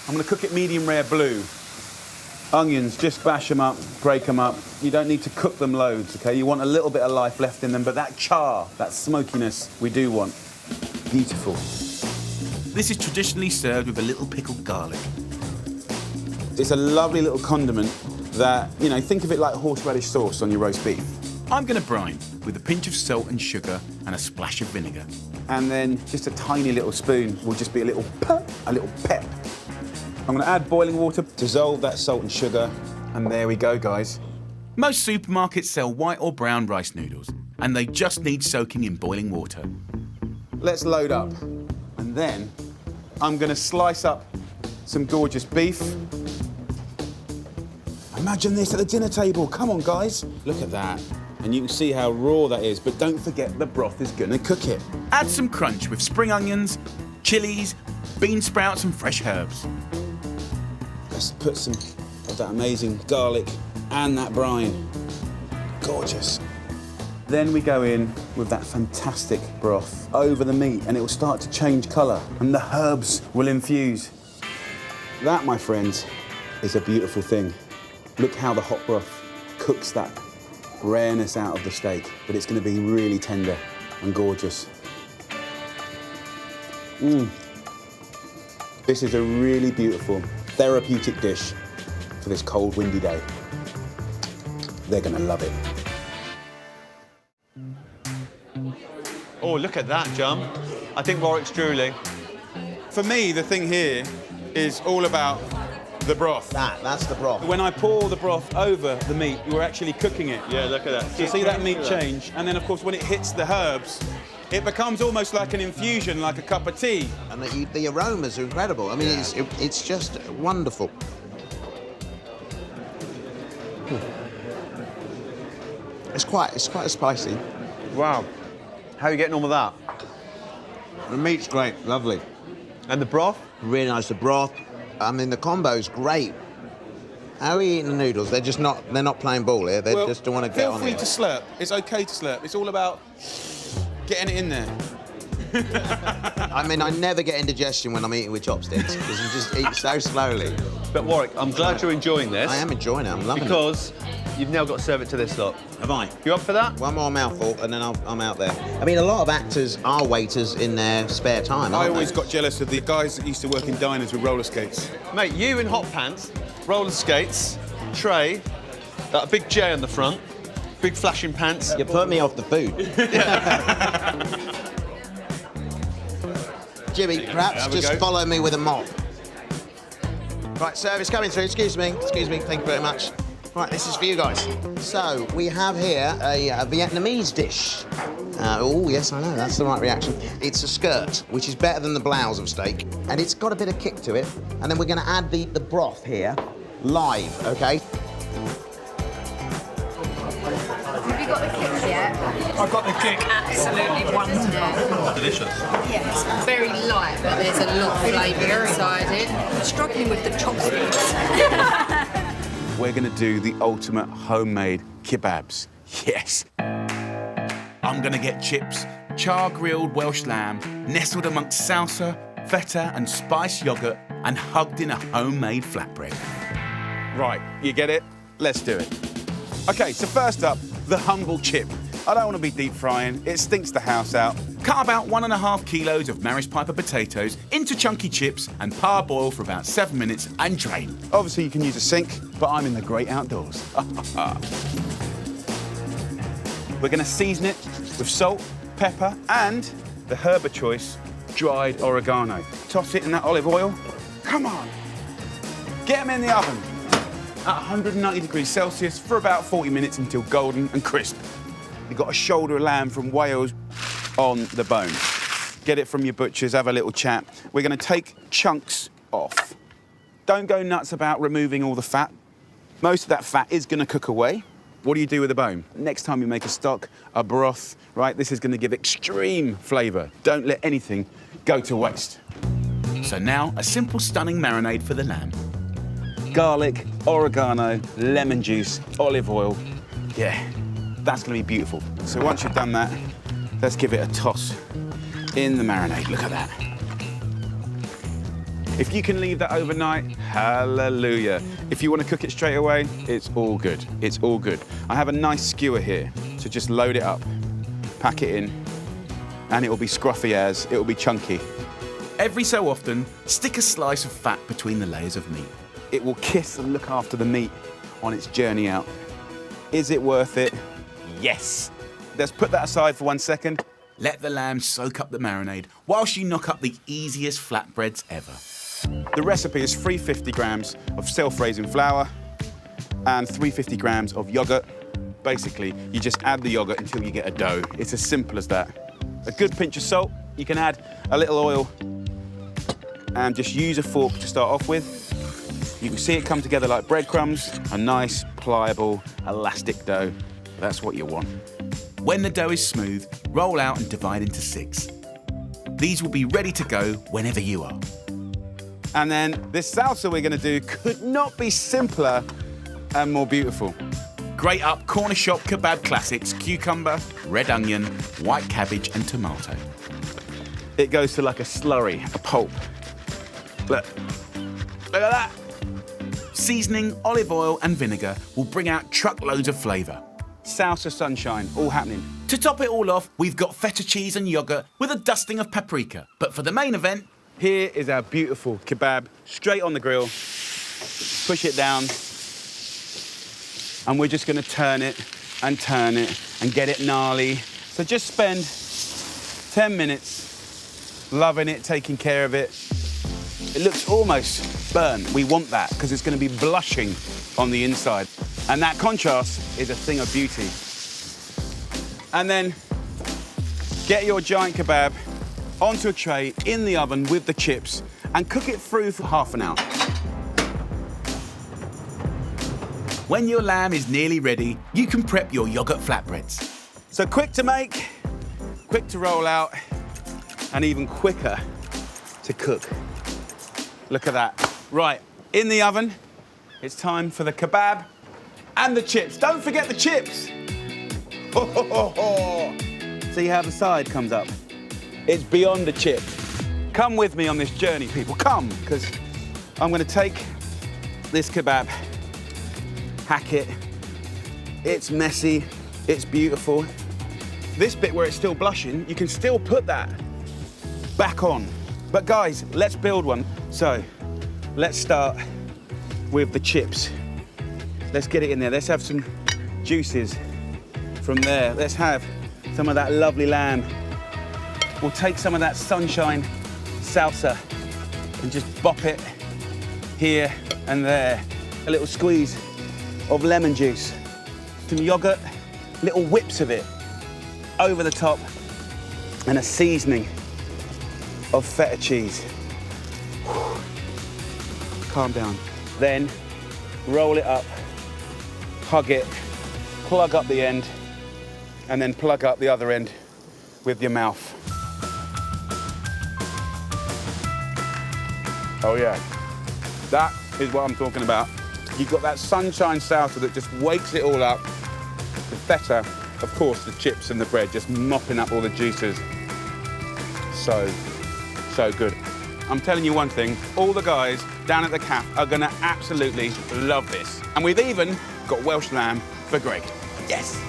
I'm going to cook it medium rare blue. Onions, just bash them up, break them up. You don't need to cook them loads, okay? You want a little bit of life left in them, but that char, that smokiness, we do want. Beautiful. This is traditionally served with a little pickled garlic. It's a lovely little condiment that, you know, think of it like horseradish sauce on your roast beef. I'm going to brine with a pinch of salt and sugar and a splash of vinegar. And then just a tiny little spoon will just be a little pep. I'm going to add boiling water, dissolve that salt and sugar, and there we go, guys. Most supermarkets sell white or brown rice noodles, and they just need soaking in boiling water. Let's load up. And then I'm going to slice up some gorgeous beef. Imagine this at the dinner table. Come on, guys. Look at that. And you can see how raw that is, but don't forget the broth is going to cook it. Add some crunch with spring onions, chilies, bean sprouts and fresh herbs. Let's put some of that amazing garlic and that brine. Gorgeous. Then we go in with that fantastic broth over the meat, and it will start to change colour, and the herbs will infuse. That, my friends, is a beautiful thing. Look how the hot broth cooks that rareness out of the steak, but it's going to be really tender and gorgeous. This is a really beautiful, therapeutic dish for this cold, windy day. They're going to love it. Oh, look at that, Jum. I think Warwick's drooling. For me, the thing here is all about the broth. That's the broth. When I pour the broth over the meat, you're actually cooking it. Yeah, look at that. So you see that meat change, and then, of course, when it hits the herbs, it becomes almost like an infusion, like a cup of tea. And the aromas are incredible. I mean, it's just wonderful. It's quite spicy. Wow. How are you getting on with that? The meat's great, lovely. And the broth? Really nice. The broth. I mean, the combo's great. How are you eating the noodles? They're not playing ball here. They just don't want to get on Feel free it. to slurp. It's okay to slurp. It's all about getting it in there. I mean, I never get indigestion when I'm eating with chopsticks because you just eat so slowly. But Warwick, I'm glad you're enjoying this. I am enjoying it. I'm loving because you've now got to serve it to this lot. Have I? You up for that? One more mouthful and then I'm out there. I mean, a lot of actors are waiters in their spare time, I aren't always they? got jealous of the guys that used to work in diners with roller skates. Mate, you in hot pants, roller skates, tray, a big J on the front, big flashing pants. You put me off the food. Jimmy, perhaps just follow me with a mop. Right, service coming through. Excuse me, thank you very much. Right, this is for you guys. So, we have here a Vietnamese dish. Oh, yes, I know, that's the right reaction. It's a skirt, which is better than the blouse of steak, and it's got a bit of kick to it. And then we're going to add the broth here, live, OK? Have you got the kick yet? I've got the kick. Absolutely wonderful. Delicious. Yes, very light, but there's a lot of flavour inside it. I'm struggling with the chopsticks. We're going to do the ultimate homemade kebabs. Yes. I'm gonna get chips, char-grilled Welsh lamb, nestled amongst salsa, feta and spiced yogurt, and hugged in a homemade flatbread. Right, you get it? Let's do it. OK, so first up, the humble chip. I don't want to be deep frying. It stinks the house out. Cut about 1.5 kilos of Maris Piper potatoes into chunky chips and parboil for about 7 minutes and drain. Obviously, you can use a sink, but I'm in the great outdoors. We're going to season it with salt, pepper, and the herb of choice, dried oregano. Toss it in that olive oil. Come on. Get them in the oven at 190 degrees Celsius for about 40 minutes until golden and crisp. You've got a shoulder of lamb from Wales on the bone. Get it from your butchers, have a little chat. We're going to take chunks off. Don't go nuts about removing all the fat. Most of that fat is going to cook away. What do you do with the bone? Next time you make a stock, a broth, right, this is going to give extreme flavour. Don't let anything go to waste. So now, a simple stunning marinade for the lamb. Garlic, oregano, lemon juice, olive oil. Yeah, that's going to be beautiful. So once you've done that, let's give it a toss in the marinade. Look at that. If you can leave that overnight, hallelujah. If you want to cook it straight away, it's all good. It's all good. I have a nice skewer here, so just load it up, pack it in, and it will be scruffy as, it will be chunky. Every so often, stick a slice of fat between the layers of meat. It will kiss and look after the meat on its journey out. Is it worth it? Yes. Let's put that aside for 1 second. Let the lamb soak up the marinade whilst you knock up the easiest flatbreads ever. The recipe is 350 grams of self-raising flour and 350 grams of yogurt. Basically, you just add the yogurt until you get a dough. It's as simple as that. A good pinch of salt. You can add a little oil and just use a fork to start off with. You can see it come together like breadcrumbs, a nice, pliable, elastic dough. That's what you want. When the dough is smooth, roll out and divide into 6. These will be ready to go whenever you are. And then this salsa we're going to do could not be simpler and more beautiful. Grate up corner shop kebab classics, cucumber, red onion, white cabbage and tomato. It goes to like a slurry, a pulp. Look at that. Seasoning, olive oil and vinegar will bring out truckloads of flavour. Salsa sunshine, all happening. To top it all off, we've got feta cheese and yoghurt with a dusting of paprika. But for the main event, here is our beautiful kebab, straight on the grill. Push it down. And we're just gonna turn it and get it gnarly. So just spend 10 minutes loving it, taking care of it. It looks almost burnt. We want that because it's gonna be blushing on the inside. And that contrast is a thing of beauty. And then get your giant kebab onto a tray in the oven with the chips and cook it through for half an hour. when your lamb is nearly ready, you can prep your yoghurt flatbreads. So quick to make, quick to roll out, and even quicker to cook. Look at that. Right, in the oven, it's time for the kebab and the chips. Don't forget the chips. Ho, ho, ho, ho. See how the side comes up? It's beyond the chip. Come with me on this journey, people. Come, because I'm going to take this kebab, hack it. It's messy, it's beautiful. This bit where it's still blushing, you can still put that back on. But guys, let's build one. So let's start with the chips. Let's get it in there. Let's have some juices from there. Let's have some of that lovely lamb. We'll take some of that sunshine salsa and just bop it here and there. A little squeeze of lemon juice. Some yogurt, little whips of it over the top, and a seasoning of feta cheese. Calm down. Then roll it up, hug it, plug up the end, and then plug up the other end with your mouth. Oh yeah, that is what I'm talking about. You've got that sunshine salsa that just wakes it all up. The feta, of course, the chips and the bread just mopping up all the juices. So good. I'm telling you one thing, all the guys down at the cafe are gonna absolutely love this. And we've even got Welsh lamb for Greg. Yes!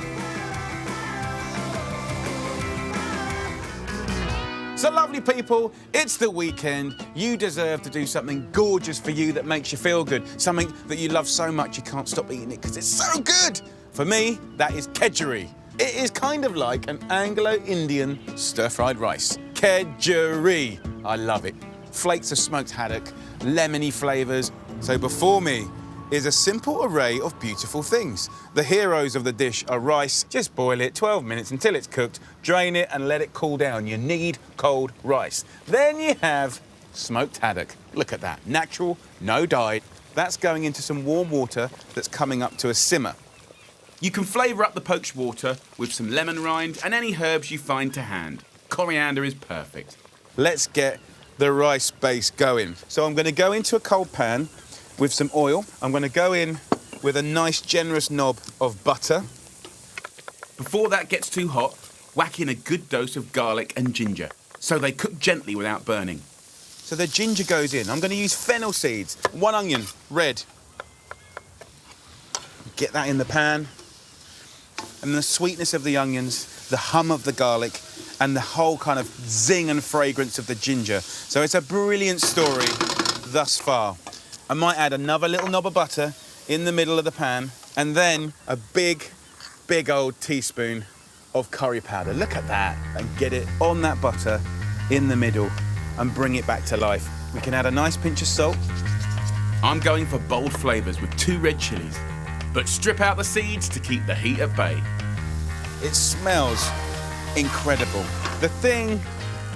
So lovely people, it's the weekend. You deserve to do something gorgeous for you that makes you feel good. Something that you love so much you can't stop eating it because it's so good. For me, that is kedgeree. It is kind of like an Anglo-Indian stir-fried rice. Kedgeree, I love it. Flakes of smoked haddock, lemony flavours. So before me is a simple array of beautiful things. The heroes of the dish are rice. Just boil it 12 minutes until it's cooked, drain it and let it cool down. You need cold rice. Then you have smoked haddock. Look at that, natural, no dye. That's going into some warm water that's coming up to a simmer. You can flavour up the poached water with some lemon rind and any herbs you find to hand. Coriander is perfect. Let's get the rice base going. So I'm going to go into a cold pan with some oil. I'm going to go in with a nice generous knob of butter. Before that gets too hot, whack in a good dose of garlic and ginger so they cook gently without burning. So the ginger goes in. I'm going to use fennel seeds, 1 onion, red. Get that in the pan. And the sweetness of the onions, the hum of the garlic, and the whole kind of zing and fragrance of the ginger. So it's a brilliant story thus far. I might add another little knob of butter in the middle of the pan, and then a big old teaspoon of curry powder. Look at that, and get it on that butter in the middle and bring it back to life. We can add a nice pinch of salt. I'm going for bold flavours with 2 red chillies, but strip out the seeds to keep the heat at bay. It smells incredible. The thing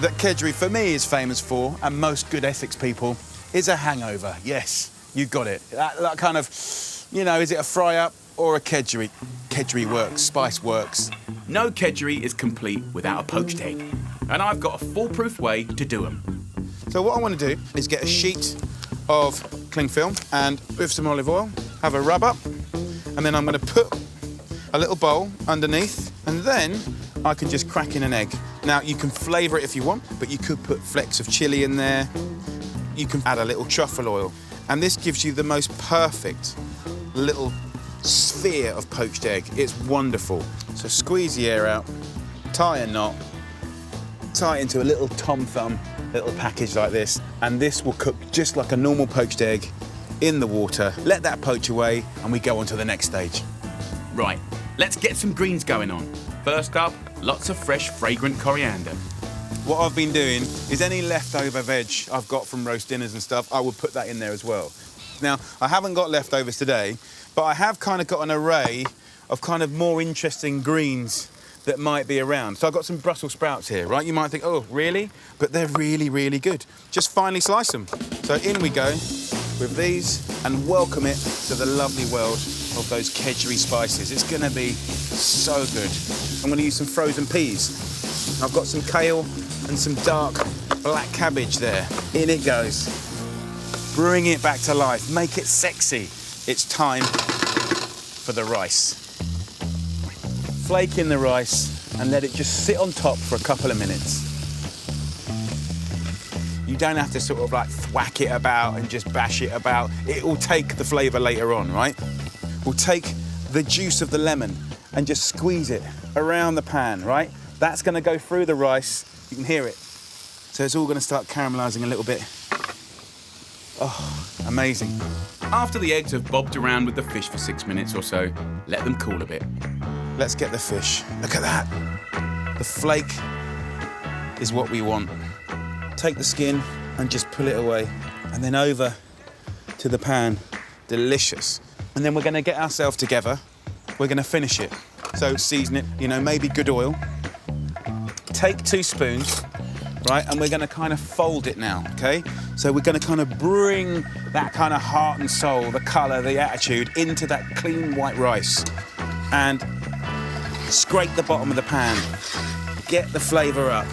that Kedgeree for me is famous for, and most good Essex people, is a hangover. Yes, you got it. That kind of, you know, is it a fry up or a Kedgeree? Kedgeree works, spice works. No Kedgeree is complete without a poached egg, and I've got a foolproof way to do them. So what I want to do is get a sheet of cling film and with some olive oil, have a rub up And then I'm gonna put a little bowl underneath, and then I can just crack in an egg. Now, you can flavour it if you want, but you could put flecks of chili in there. You can add a little truffle oil. And this gives you the most perfect little sphere of poached egg. It's wonderful. So squeeze the air out, tie a knot, tie it into a little Tom Thumb little package like this, and this will cook just like a normal poached egg in the water. Let that poach away, and we go on to the next stage. Right, let's get some greens going on. First up, lots of fresh, fragrant coriander. What I've been doing is any leftover veg I've got from roast dinners and stuff, I will put that in there as well. Now, I haven't got leftovers today, but I have kind of got an array of kind of more interesting greens that might be around. So I've got some Brussels sprouts here, right? You might think, oh, really? But they're really, really good. Just finely slice them. So in we go with these and welcome it to the lovely world of those Kedgeree spices. It's gonna be so good. I'm gonna use some frozen peas. I've got some kale and some dark black cabbage there. In it goes. Bring it back to life, make it sexy. It's time for the rice. Flake in the rice and let it just sit on top for a couple of minutes. You don't have to sort of like thwack it about and just bash it about. It will take the flavour later on, right? We'll take the juice of the lemon and just squeeze it around the pan, right? That's gonna go through the rice. You can hear it. So it's all gonna start caramelising a little bit. Oh, amazing. After the eggs have bobbed around with the fish for 6 minutes or so, let them cool a bit. Let's get the fish. Look at that. The flake is what we want. Take the skin and just pull it away. And then over to the pan. Delicious. And then we're gonna get ourselves together. We're gonna finish it. So season it, you know, maybe good oil. Take 2 spoons, right? And we're gonna kind of fold it now, okay? So we're gonna kind of bring that kind of heart and soul, the colour, the attitude into that clean white rice. And scrape the bottom of the pan. Get the flavour up.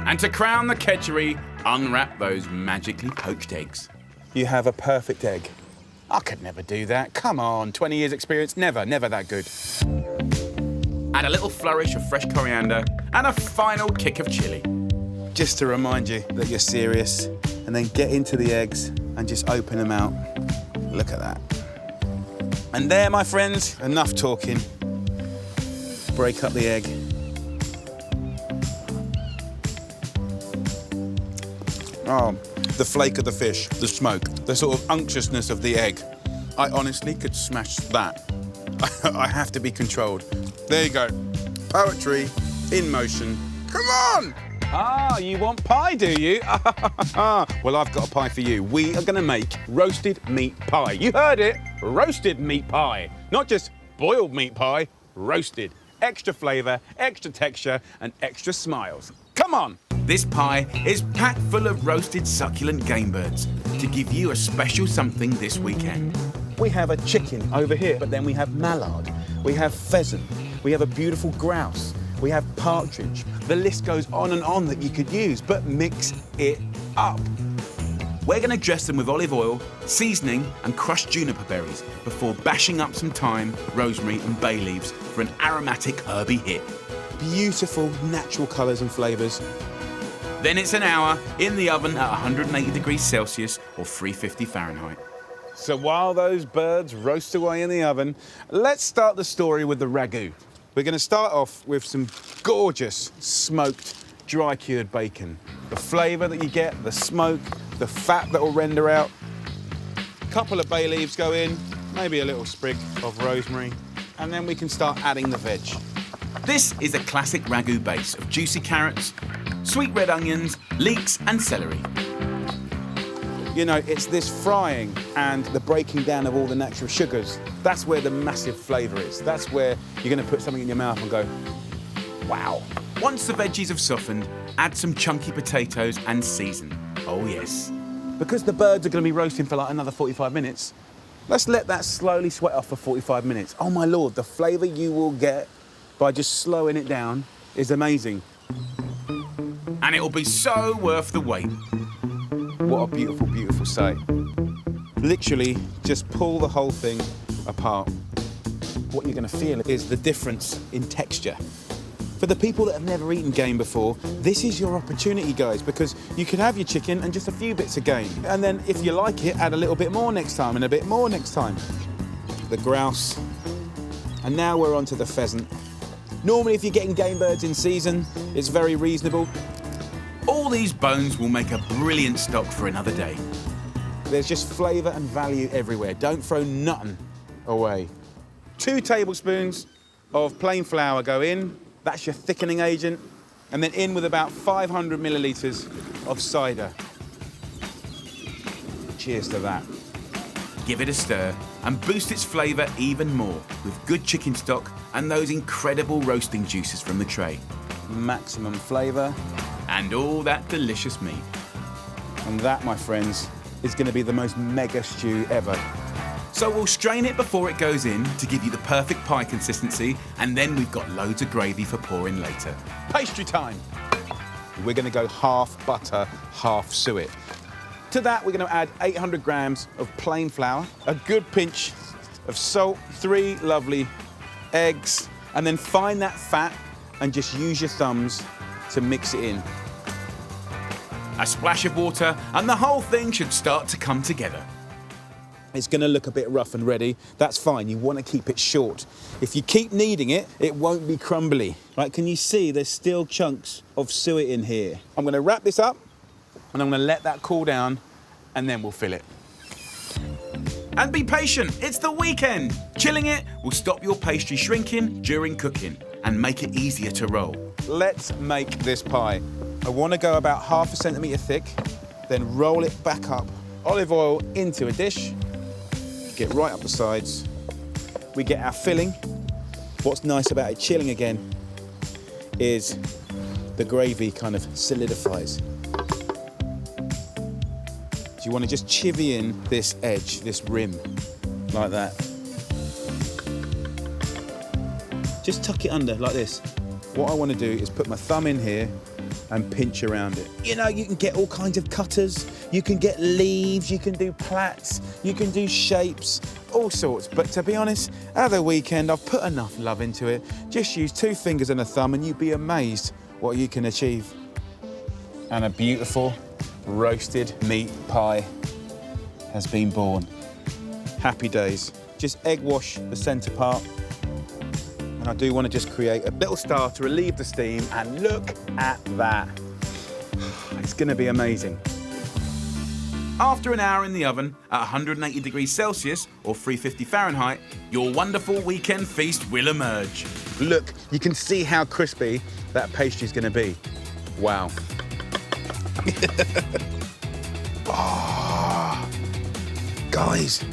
And to crown the Kedgeree, unwrap those magically poached eggs. You have a perfect egg. I could never do that. Come on, 20 years experience, never that good. Add a little flourish of fresh coriander and a final kick of chili. Just to remind you that you're serious, and then get into the eggs and just open them out. Look at that. And there, my friends, enough talking. Break up the egg. Oh, the flake of the fish, the smoke, the sort of unctuousness of the egg. I honestly could smash that. I have to be controlled. There you go. Poetry in motion. Come on! Ah, you want pie, do you? Well, I've got a pie for you. We are gonna make roasted meat pie. You heard it, roasted meat pie. Not just boiled meat pie, roasted. Extra flavour, extra texture, and extra smiles. Come on! This pie is packed full of roasted succulent game birds to give you a special something this weekend. We have a chicken over here, but then we have mallard, we have pheasant, we have a beautiful grouse, we have partridge. The list goes on and on that you could use, but mix it up. We're going to dress them with olive oil, seasoning and crushed juniper berries before bashing up some thyme, rosemary and bay leaves for an aromatic herby hit. Beautiful natural colours and flavours. Then it's an hour in the oven at 180 degrees Celsius or 350 Fahrenheit. So while those birds roast away in the oven, let's start the story with the ragu. We're going to start off with some gorgeous smoked, dry-cured bacon. The flavour that you get, the smoke, the fat that will render out. A couple of bay leaves go in, maybe a little sprig of rosemary, and then we can start adding the veg. This is a classic ragu base of juicy carrots, sweet red onions, leeks and celery. You know, it's this frying and the breaking down of all the natural sugars. That's where the massive flavour is. That's where you're going to put something in your mouth and go, wow. Once the veggies have softened, add some chunky potatoes and season. Oh yes. Because the birds are going to be roasting for like another 45 minutes, let's let that slowly sweat off for 45 minutes. Oh my Lord, the flavour you will get by just slowing it down is amazing. And it'll be so worth the wait. What a beautiful, beautiful sight. Literally, just pull the whole thing apart, what you're going to feel is the difference in texture. For the people that have never eaten game before, this is your opportunity, guys, because you can have your chicken and just a few bits of game. And then if you like it, add a little bit more next time and a bit more next time. The grouse. And now we're on to the pheasant. Normally, if you're getting game birds in season, it's very reasonable. All these bones will make a brilliant stock for another day. There's just flavour and value everywhere. Don't throw nothing away. 2 tablespoons of plain flour go in. That's your thickening agent. And then in with about 500 millilitres of cider. Cheers to that. Give it a stir and boost its flavour even more with good chicken stock and those incredible roasting juices from the tray. Maximum flavour. And all that delicious meat. And that, my friends, is going to be the most mega stew ever. So we'll strain it before it goes in to give you the perfect pie consistency, and then we've got loads of gravy for pouring later. Pastry time. We're going to go half butter, half suet. To that, we're going to add 800 grams of plain flour, a good pinch of salt, 3 lovely eggs, and then find that fat and just use your thumbs to mix it in. A splash of water, and the whole thing should start to come together. It's going to look a bit rough and ready. That's fine. You want to keep it short. If you keep kneading it, it won't be crumbly. Right? Can you see there's still chunks of suet in here? I'm going to wrap this up, and I'm going to let that cool down, and then we'll fill it. And be patient, it's the weekend. Chilling it will stop your pastry shrinking during cooking and make it easier to roll. Let's make this pie. I want to go about ½ centimetre thick, then roll it back up, olive oil into a dish, get right up the sides. We get our filling. What's nice about it chilling again is the gravy kind of solidifies. So you want to just chivvy in this edge, this rim, like that. Just tuck it under like this. What I want to do is put my thumb in here and pinch around it. You know, you can get all kinds of cutters, you can get leaves, you can do plaits, you can do shapes, all sorts. But to be honest, at the weekend, I've put enough love into it. Just use 2 fingers and a thumb and you'd be amazed what you can achieve. And a beautiful roasted meat pie has been born. Happy days. Just egg wash the centre part. And I do want to just create a little star to relieve the steam, and look at that. It's going to be amazing. After an hour in the oven at 180 degrees Celsius or 350 Fahrenheit, your wonderful weekend feast will emerge. Look, you can see how crispy that pastry is going to be. Wow. Oh, guys,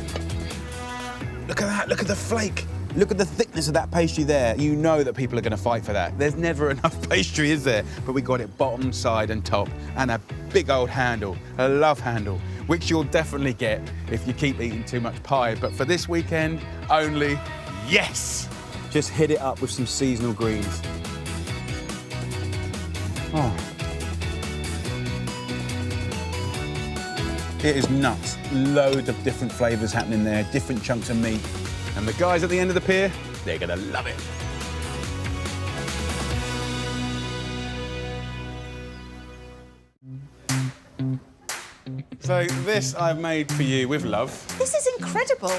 look at that, look at the flake. Look at the thickness of that pastry there. You know that people are going to fight for that. There's never enough pastry, is there? But we got it bottom, side and top, and a big old handle, a love handle, which you'll definitely get if you keep eating too much pie. But for this weekend, only yes. Just hit it up with some seasonal greens. Oh. It is nuts. Loads of different flavours happening there, different chunks of meat. And the guys at the end of the pier, they're gonna love it. So this I've made for you with love. This is incredible.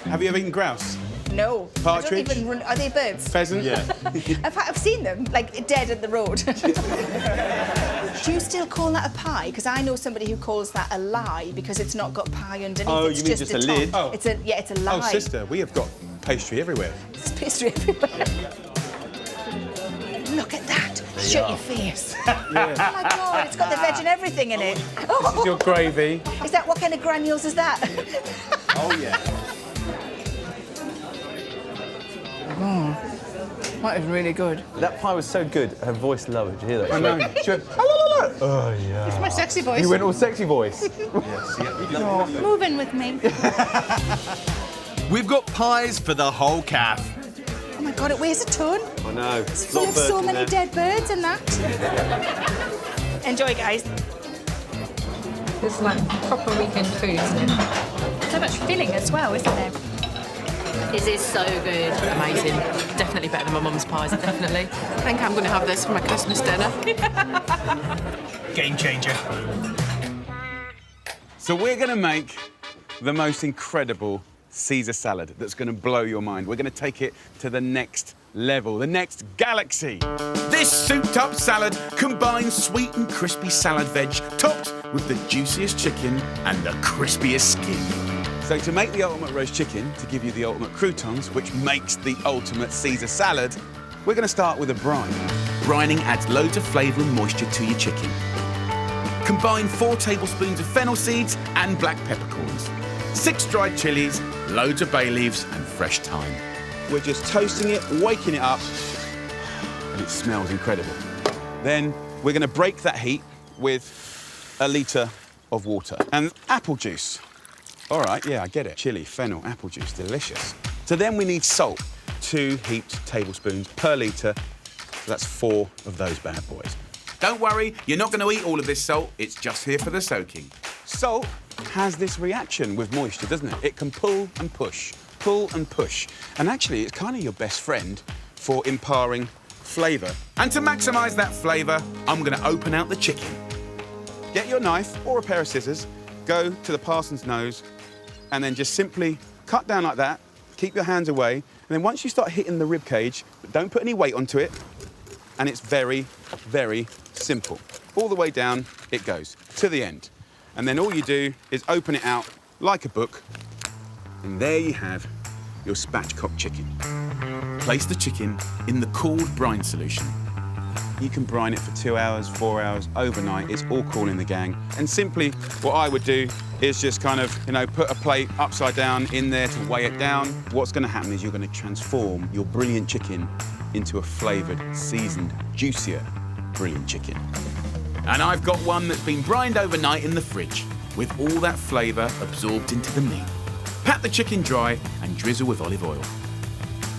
Have you ever eaten grouse? No. Partridge? I don't even, are they birds? Pheasant? Yeah. I've seen them, like, dead at the road. Do you still call that a pie? Because I know somebody who calls that a lie because it's not got pie underneath. Oh, it's you mean just a top. lid? Oh. It's a lie. Oh, sister, we have got pastry everywhere. There's pastry everywhere. Look at that. Shut your face. Yeah. Oh my God, it's got the veg and everything in it. This is your gravy. Is that, what kind of granules is that? Oh, yeah. That is really good. That pie was so good, her voice lowered. Did you hear that? I know. She went, oh, oh, yeah. It's my sexy voice. You went all sexy voice. Move in with me. We've got pies for the whole calf. Oh my God, it weighs a ton. I know. It's full of so many dead birds and that. Enjoy, guys. It's like proper weekend food, isn't it? So much filling as well, isn't there? This is so good. Amazing. Definitely better than my mum's pies, definitely. I think I'm going to have this for my Christmas dinner. Game changer. So we're going to make the most incredible Caesar salad that's going to blow your mind. We're going to take it to the next level, the next galaxy. This souped-up salad combines sweet and crispy salad veg topped with the juiciest chicken and the crispiest skin. So to make the ultimate roast chicken, to give you the ultimate croutons, which makes the ultimate Caesar salad, we're going to start with a brine. Brining adds loads of flavour and moisture to your chicken. Combine 4 tablespoons of fennel seeds and black peppercorns, 6 dried chilies, loads of bay leaves and fresh thyme. We're just toasting it, waking it up, and it smells incredible. Then we're going to break that heat with a litre of water and apple juice. All right, yeah, I get it. Chili, fennel, apple juice, delicious. So then we need salt, 2 heaped tablespoons per litre. So that's 4 of those bad boys. Don't worry, you're not going to eat all of this salt. It's just here for the soaking. Salt has this reaction with moisture, doesn't it? It can pull and push, pull and push. And actually, it's kind of your best friend for imparting flavour. And to maximise that flavour, I'm going to open out the chicken. Get your knife or a pair of scissors, go to the parson's nose, and then just simply cut down like that, keep your hands away, and then once you start hitting the rib cage, don't put any weight onto it, and it's very, very simple. All the way down, it goes, to the end. And then all you do is open it out like a book, and there you have your spatchcock chicken. Place the chicken in the cooled brine solution. You can brine it for 2 hours, 4 hours, overnight. It's all cool in the gang. And simply, what I would do is just kind of, put a plate upside down in there to weigh it down. What's going to happen is you're going to transform your brilliant chicken into a flavoured, seasoned, juicier, brilliant chicken. And I've got one that's been brined overnight in the fridge, with all that flavour absorbed into the meat. Pat the chicken dry and drizzle with olive oil.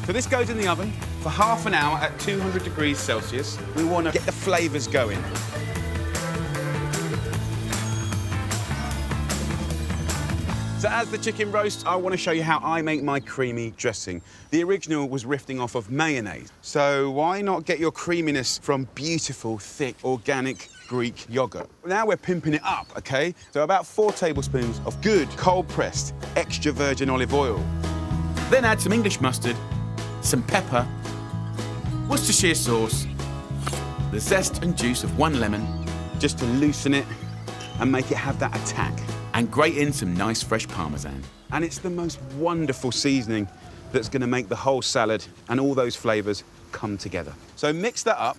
So this goes in the oven for half an hour at 200 degrees Celsius. We want to get the flavours going. So as the chicken roasts, I want to show you how I make my creamy dressing. The original was riffing off of mayonnaise. So why not get your creaminess from beautiful, thick, organic Greek yogurt? Now we're pimping it up, okay? So about 4 tablespoons of good, cold-pressed, extra virgin olive oil. Then add some English mustard, some pepper, Worcestershire sauce, the zest and juice of 1 lemon, just to loosen it and make it have that attack. And grate in some nice fresh parmesan. And it's the most wonderful seasoning that's going to make the whole salad and all those flavours come together. So mix that up,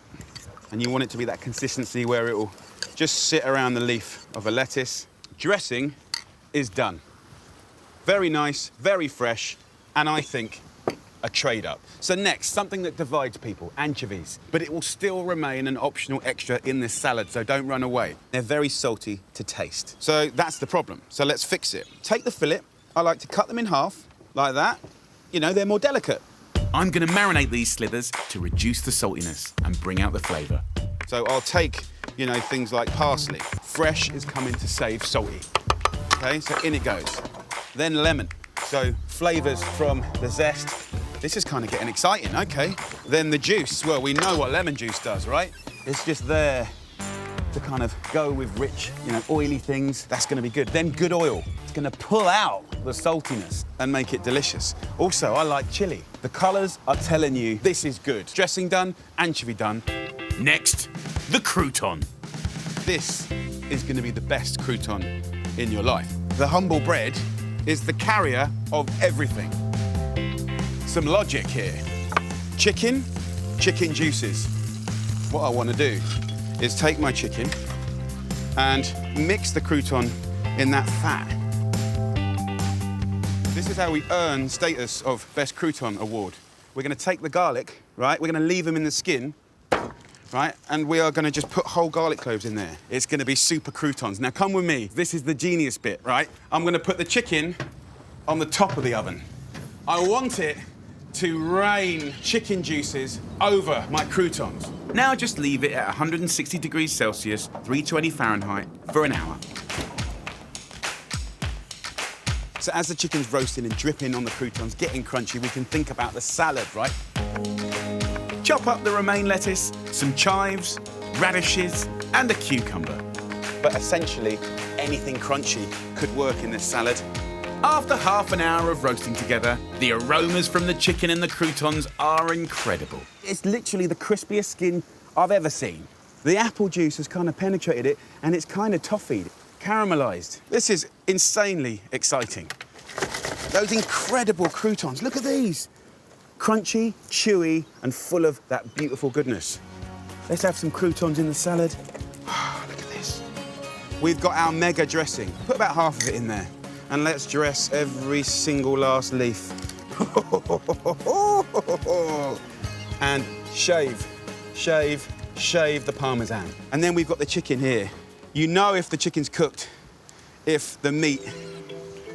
and you want it to be that consistency where it will just sit around the leaf of a lettuce. Dressing is done. Very nice, very fresh, and I think a trade-up. So next, something that divides people, anchovies. But it will still remain an optional extra in this salad, so don't run away. They're very salty to taste. So that's the problem. So let's fix it. Take the fillet. I like to cut them in half, like that. They're more delicate. I'm going to marinate these slithers to reduce the saltiness and bring out the flavour. So I'll take, things like parsley. Fresh is coming to save salty. Okay, so in it goes. Then lemon. So flavours from the zest. This is kind of getting exciting, okay. Then the juice, well, we know what lemon juice does, right? It's just there to kind of go with rich, oily things. That's going to be good. Then good oil. It's going to pull out the saltiness and make it delicious. Also, I like chili. The colours are telling you this is good. Dressing done, anchovy done. Next, the crouton. This is going to be the best crouton in your life. The humble bread is the carrier of everything. Some logic here. Chicken juices. What I want to do is take my chicken and mix the crouton in that fat. This is how we earn status of Best Crouton Award. We're going to take the garlic, right? We're going to leave them in the skin, right? And we are going to just put whole garlic cloves in there. It's going to be super croutons. Now come with me. This is the genius bit, right? I'm going to put the chicken on the top of the oven. I want it to rain chicken juices over my croutons. Now just leave it at 160 degrees Celsius, 320 Fahrenheit, for an hour. So as the chicken's roasting and dripping on the croutons, getting crunchy, we can think about the salad, right? Chop up the romaine lettuce, some chives, radishes, and a cucumber. But essentially, anything crunchy could work in this salad. After half an hour of roasting together, the aromas from the chicken and the croutons are incredible. It's literally the crispiest skin I've ever seen. The apple juice has kind of penetrated it, and it's kind of toffeed, caramelised. This is insanely exciting. Those incredible croutons, look at these. Crunchy, chewy, and full of that beautiful goodness. Let's have some croutons in the salad. Look at this. We've got our mega dressing. Put about half of it in there. And let's dress every single last leaf. And shave the Parmesan. And then we've got the chicken here. You know if the chicken's cooked, if the meat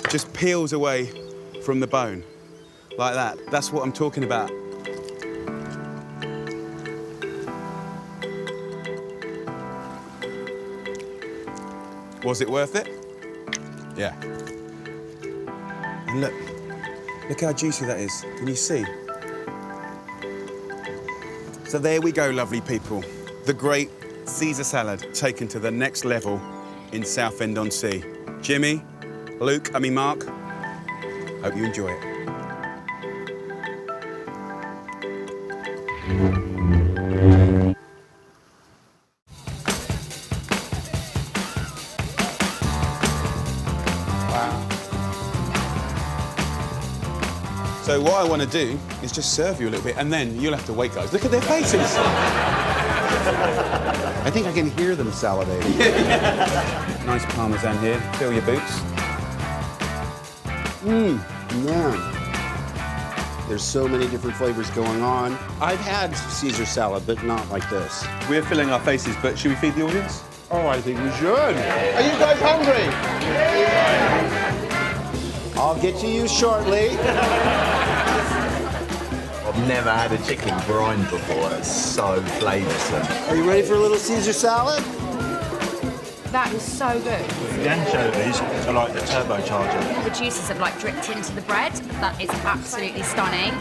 just peels away from the bone, like that. That's what I'm talking about. Was it worth it? Yeah. And look how juicy that is. Can you see? So there we go, lovely people. The great Caesar salad taken to the next level in Southend-on-Sea. Jimmy, Luke, Mark, hope you enjoy it. So what I want to do is just serve you a little bit, and then you'll have to wait, guys. Look at their faces. I think I can hear them salivating. Nice Parmesan here. Fill your boots. Man. There's so many different flavors going on. I've had Caesar salad, but not like this. We're filling our faces, but should we feed the audience? Oh, I think we should. Are you guys hungry? I'll get to you shortly. I've never had a chicken brine before. It's so flavoursome. Are you ready for a little Caesar salad? That is so good. The anchovies are like the turbocharger. The juices have like dripped into the bread. That is absolutely stunning.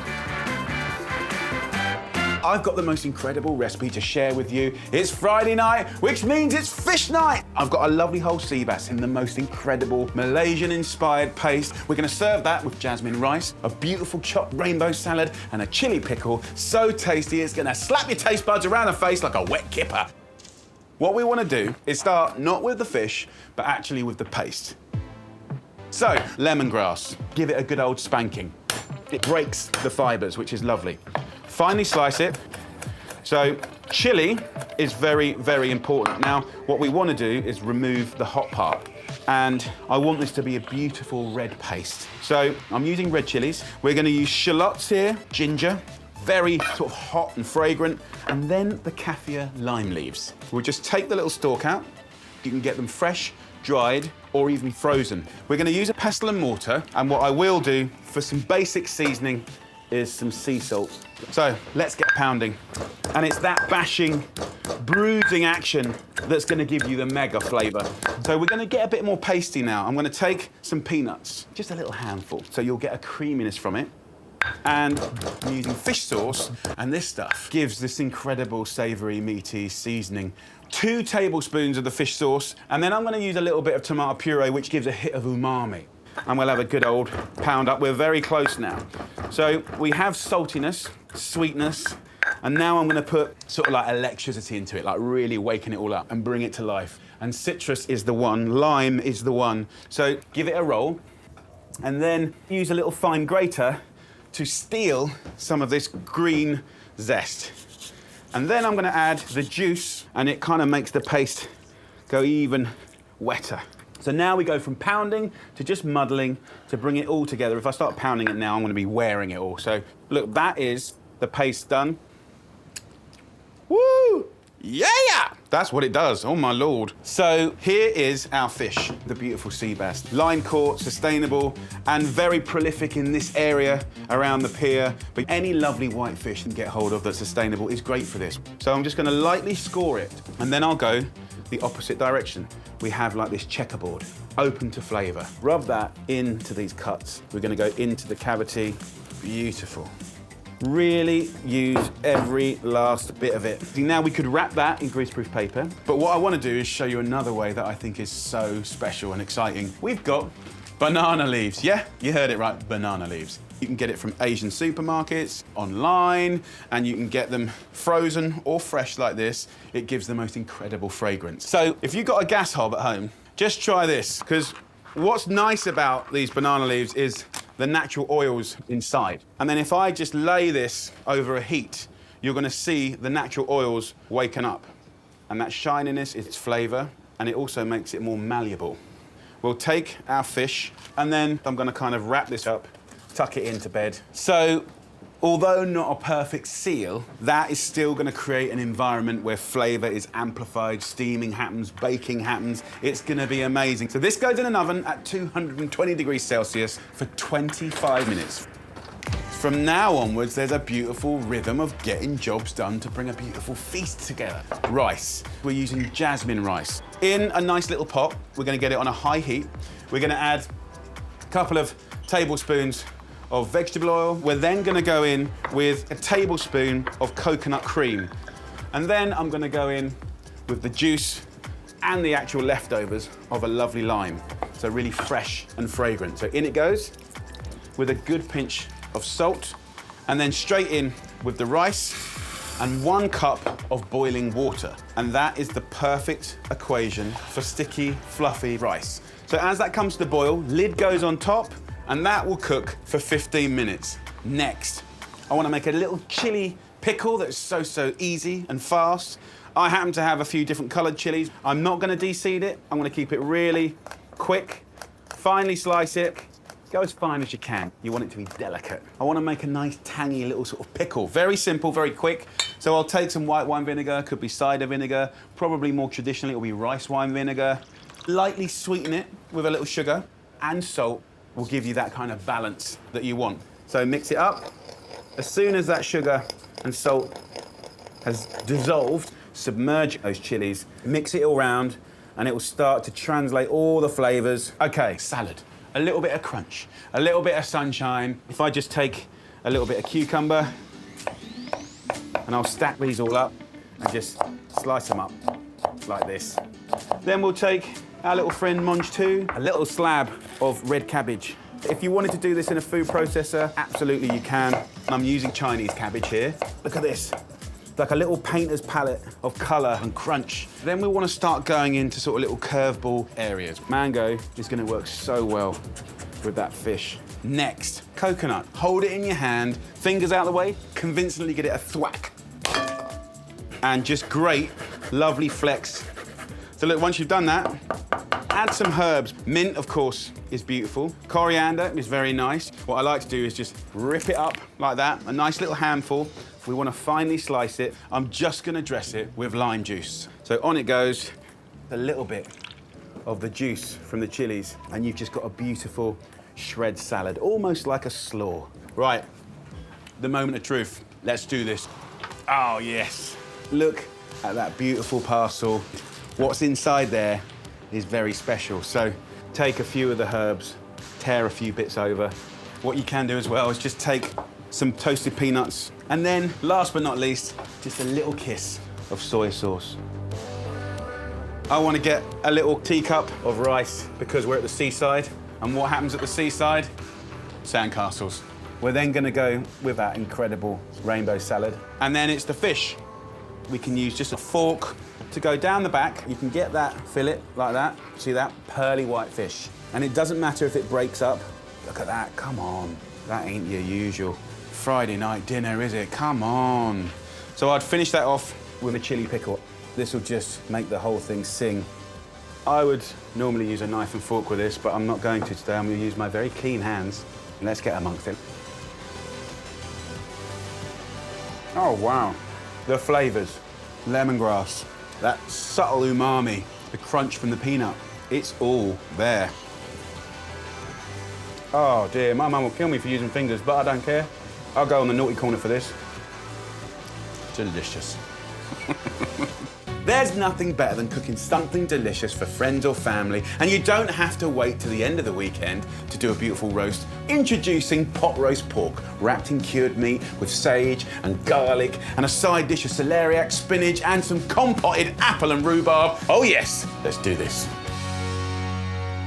I've got the most incredible recipe to share with you. It's Friday night, which means it's fish night. I've got a lovely whole sea bass in the most incredible Malaysian-inspired paste. We're gonna serve that with jasmine rice, a beautiful chopped rainbow salad, and a chili pickle. So tasty, it's gonna slap your taste buds around the face like a wet kipper. What we wanna do is start not with the fish, but actually with the paste. So, lemongrass, give it a good old spanking. It breaks the fibres, which is lovely. Finely slice it. So chili is very, very important. Now, what we want to do is remove the hot part. And I want this to be a beautiful red paste. So I'm using red chilies. We're going to use shallots here, ginger, very sort of hot and fragrant, and then the kaffir lime leaves. We'll just take the little stalk out. You can get them fresh, dried, or even frozen. We're going to use a pestle and mortar, and what I will do for some basic seasoning is some sea salt. So let's get pounding. And it's that bashing, bruising action that's gonna give you the mega flavor. So we're gonna get a bit more pasty now. I'm gonna take some peanuts, just a little handful, so you'll get a creaminess from it. And I'm using fish sauce, and this stuff gives this incredible savory, meaty seasoning. 2 tablespoons of the fish sauce, and then I'm gonna use a little bit of tomato puree, which gives a hit of umami. And we'll have a good old pound up. We're very close now. So we have saltiness, sweetness, and now I'm gonna put sort of like electricity into it, like really waking it all up and bring it to life. And citrus is the one, lime is the one. So give it a roll, and then use a little fine grater to steal some of this green zest. And then I'm gonna add the juice, and it kind of makes the paste go even wetter. So now we go from pounding to just muddling to bring it all together. If I start pounding it now, I'm gonna be wearing it all. So look, that is the paste done. Woo! Yeah! That's what it does, oh my Lord. So here is our fish, the beautiful sea bass. Line caught, sustainable, and very prolific in this area around the pier. But any lovely white fish you can get hold of that's sustainable is great for this. So I'm just gonna lightly score it, and then I'll go the opposite direction. We have like this checkerboard. open to flavour. Rub that into these cuts. We're going to go into the cavity. Beautiful. Really use every last bit of it. See, now we could wrap that in greaseproof paper, but what I want to do is show you another way that I think is so special and exciting. We've got banana leaves. Yeah, you heard it right, banana leaves. You can get it from Asian supermarkets, online, and you can get them frozen or fresh like this. It gives the most incredible fragrance. So if you've got a gas hob at home, just try this, because what's nice about these banana leaves is the natural oils inside. And then if I just lay this over a heat, you're gonna see the natural oils waking up. And that shininess is its flavour, and it also makes it more malleable. We'll take our fish, and then I'm gonna kind of wrap this up, tuck it into bed. So, although not a perfect seal, that is still gonna create an environment where flavour is amplified, steaming happens, baking happens. It's gonna be amazing. So this goes in an oven at 220 degrees Celsius for 25 minutes. From now onwards, there's a beautiful rhythm of getting jobs done to bring a beautiful feast together. Rice. We're using jasmine rice. In a nice little pot, we're gonna get it on a high heat. We're gonna add a couple of tablespoons of vegetable oil. We're then gonna go in with a tablespoon of coconut cream. And then I'm gonna go in with the juice and the actual leftovers of a lovely lime. So really fresh and fragrant. So in it goes with a good pinch of salt, and then straight in with the rice and 1 cup of boiling water. And that is the perfect equation for sticky, fluffy rice. So as that comes to the boil, lid goes on top, and that will cook for 15 minutes. Next, I want to make a little chili pickle that's so easy and fast. I happen to have a few different coloured chilies. I'm not going to de-seed it. I'm going to keep it really quick, finely slice it. Go as fine as you can. You want it to be delicate. I want to make a nice tangy little sort of pickle. Very simple, very quick. So I'll take some white wine vinegar, could be cider vinegar, probably more traditionally it'll be rice wine vinegar. Lightly sweeten it with a little sugar, and salt will give you that kind of balance that you want. So mix it up. As soon as that sugar and salt has dissolved, submerge those chilies, mix it all around, and it will start to translate all the flavours. Okay, salad. A little bit of crunch, a little bit of sunshine. If I just take a little bit of cucumber, and I'll stack these all up and just slice them up like this. Then we'll take our little friend Monge 2, a little slab of red cabbage. If you wanted to do this in a food processor, absolutely you can. I'm using Chinese cabbage here. Look at this. It's like a little painter's palette of colour and crunch. Then we want to start going into sort of little curveball areas. Mango is going to work so well with that fish. Next, coconut. Hold it in your hand, fingers out of the way, convincingly get it a thwack. And just grate lovely flecks. So look, once you've done that, add some herbs. Mint, of course, is beautiful. Coriander is very nice. What I like to do is just rip it up like that, a nice little handful. If we want to finely slice it, I'm just going to dress it with lime juice. So on it goes a little bit of the juice from the chilies, and you've just got a beautiful shred salad, almost like a slaw. Right, the moment of truth. Let's do this. Oh, yes. Look at that beautiful parcel. What's inside there is very special. So take a few of the herbs, tear a few bits over. What you can do as well is just take some toasted peanuts, and then, last but not least, just a little kiss of soy sauce. I want to get a little teacup of rice because we're at the seaside, and what happens at the seaside? Sandcastles. We're then going to go with that incredible rainbow salad, and then it's the fish. We can use just a fork to go down the back. You can get that fillet like that. See that? Pearly white fish. And it doesn't matter if it breaks up. Look at that, come on. That ain't your usual Friday night dinner, is it? Come on. So I'd finish that off with a chili pickle. This will just make the whole thing sing. I would normally use a knife and fork with this, but I'm not going to today. I'm going to use my very clean hands. And let's get amongst it. Oh, wow. The flavours. Lemongrass, that subtle umami, the crunch from the peanut. It's all there. Oh, dear. My mum will kill me for using fingers, but I don't care. I'll go on the naughty corner for this. Delicious. There's nothing better than cooking something delicious for friends or family, and you don't have to wait to the end of the weekend to do a beautiful roast. Introducing pot roast pork, wrapped in cured meat with sage and garlic, and a side dish of celeriac, spinach, and some compotted apple and rhubarb. Oh yes, let's do this.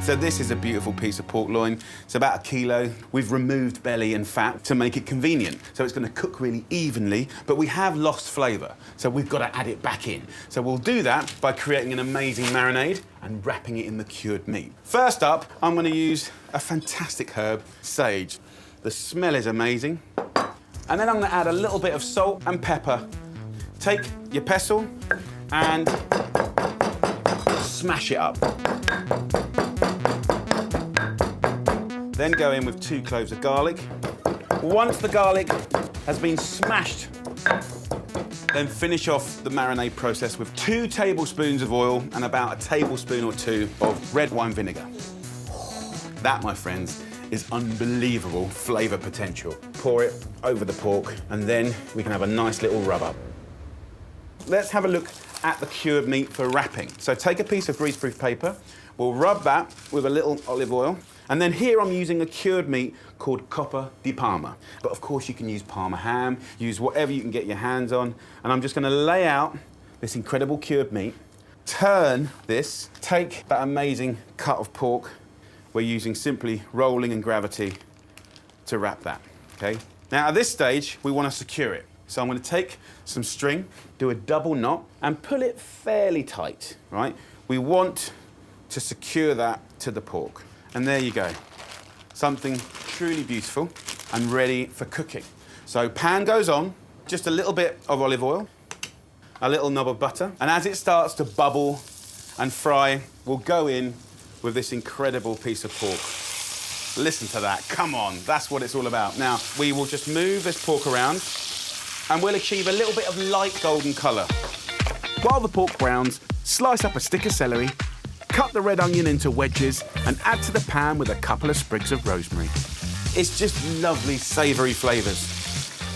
So this is a beautiful piece of pork loin. It's about 1 kilo. We've removed belly and fat to make it convenient. So it's going to cook really evenly, but we have lost flavour. So we've got to add it back in. So we'll do that by creating an amazing marinade and wrapping it in the cured meat. First up, I'm going to use a fantastic herb, sage. The smell is amazing. And then I'm going to add a little bit of salt and pepper. Take your pestle and smash it up. Then go in with 2 cloves of garlic. Once the garlic has been smashed, then finish off the marinade process with 2 tablespoons of oil and about 1 tablespoon or 2 of red wine vinegar. That, my friends, is unbelievable flavour potential. Pour it over the pork, and then we can have a nice little rub up. Let's have a look at the cured meat for wrapping. So take a piece of greaseproof paper. We'll rub that with a little olive oil. And then here I'm using a cured meat called Coppa di Parma. But of course you can use Parma ham, use whatever you can get your hands on. And I'm just going to lay out this incredible cured meat, turn this, take that amazing cut of pork. We're using simply rolling and gravity to wrap that, okay? Now at this stage, we want to secure it. So I'm going to take some string, do a double knot, and pull it fairly tight, right? We want to secure that to the pork. And there you go. Something truly beautiful and ready for cooking. So pan goes on, just a little bit of olive oil, a little knob of butter, and as it starts to bubble and fry, we'll go in with this incredible piece of pork. Listen to that, come on, that's what it's all about. Now, we will just move this pork around and we'll achieve a little bit of light golden colour. While the pork browns, slice up a stick of celery, cut the red onion into wedges and add to the pan with a couple of sprigs of rosemary. It's just lovely, savoury flavours.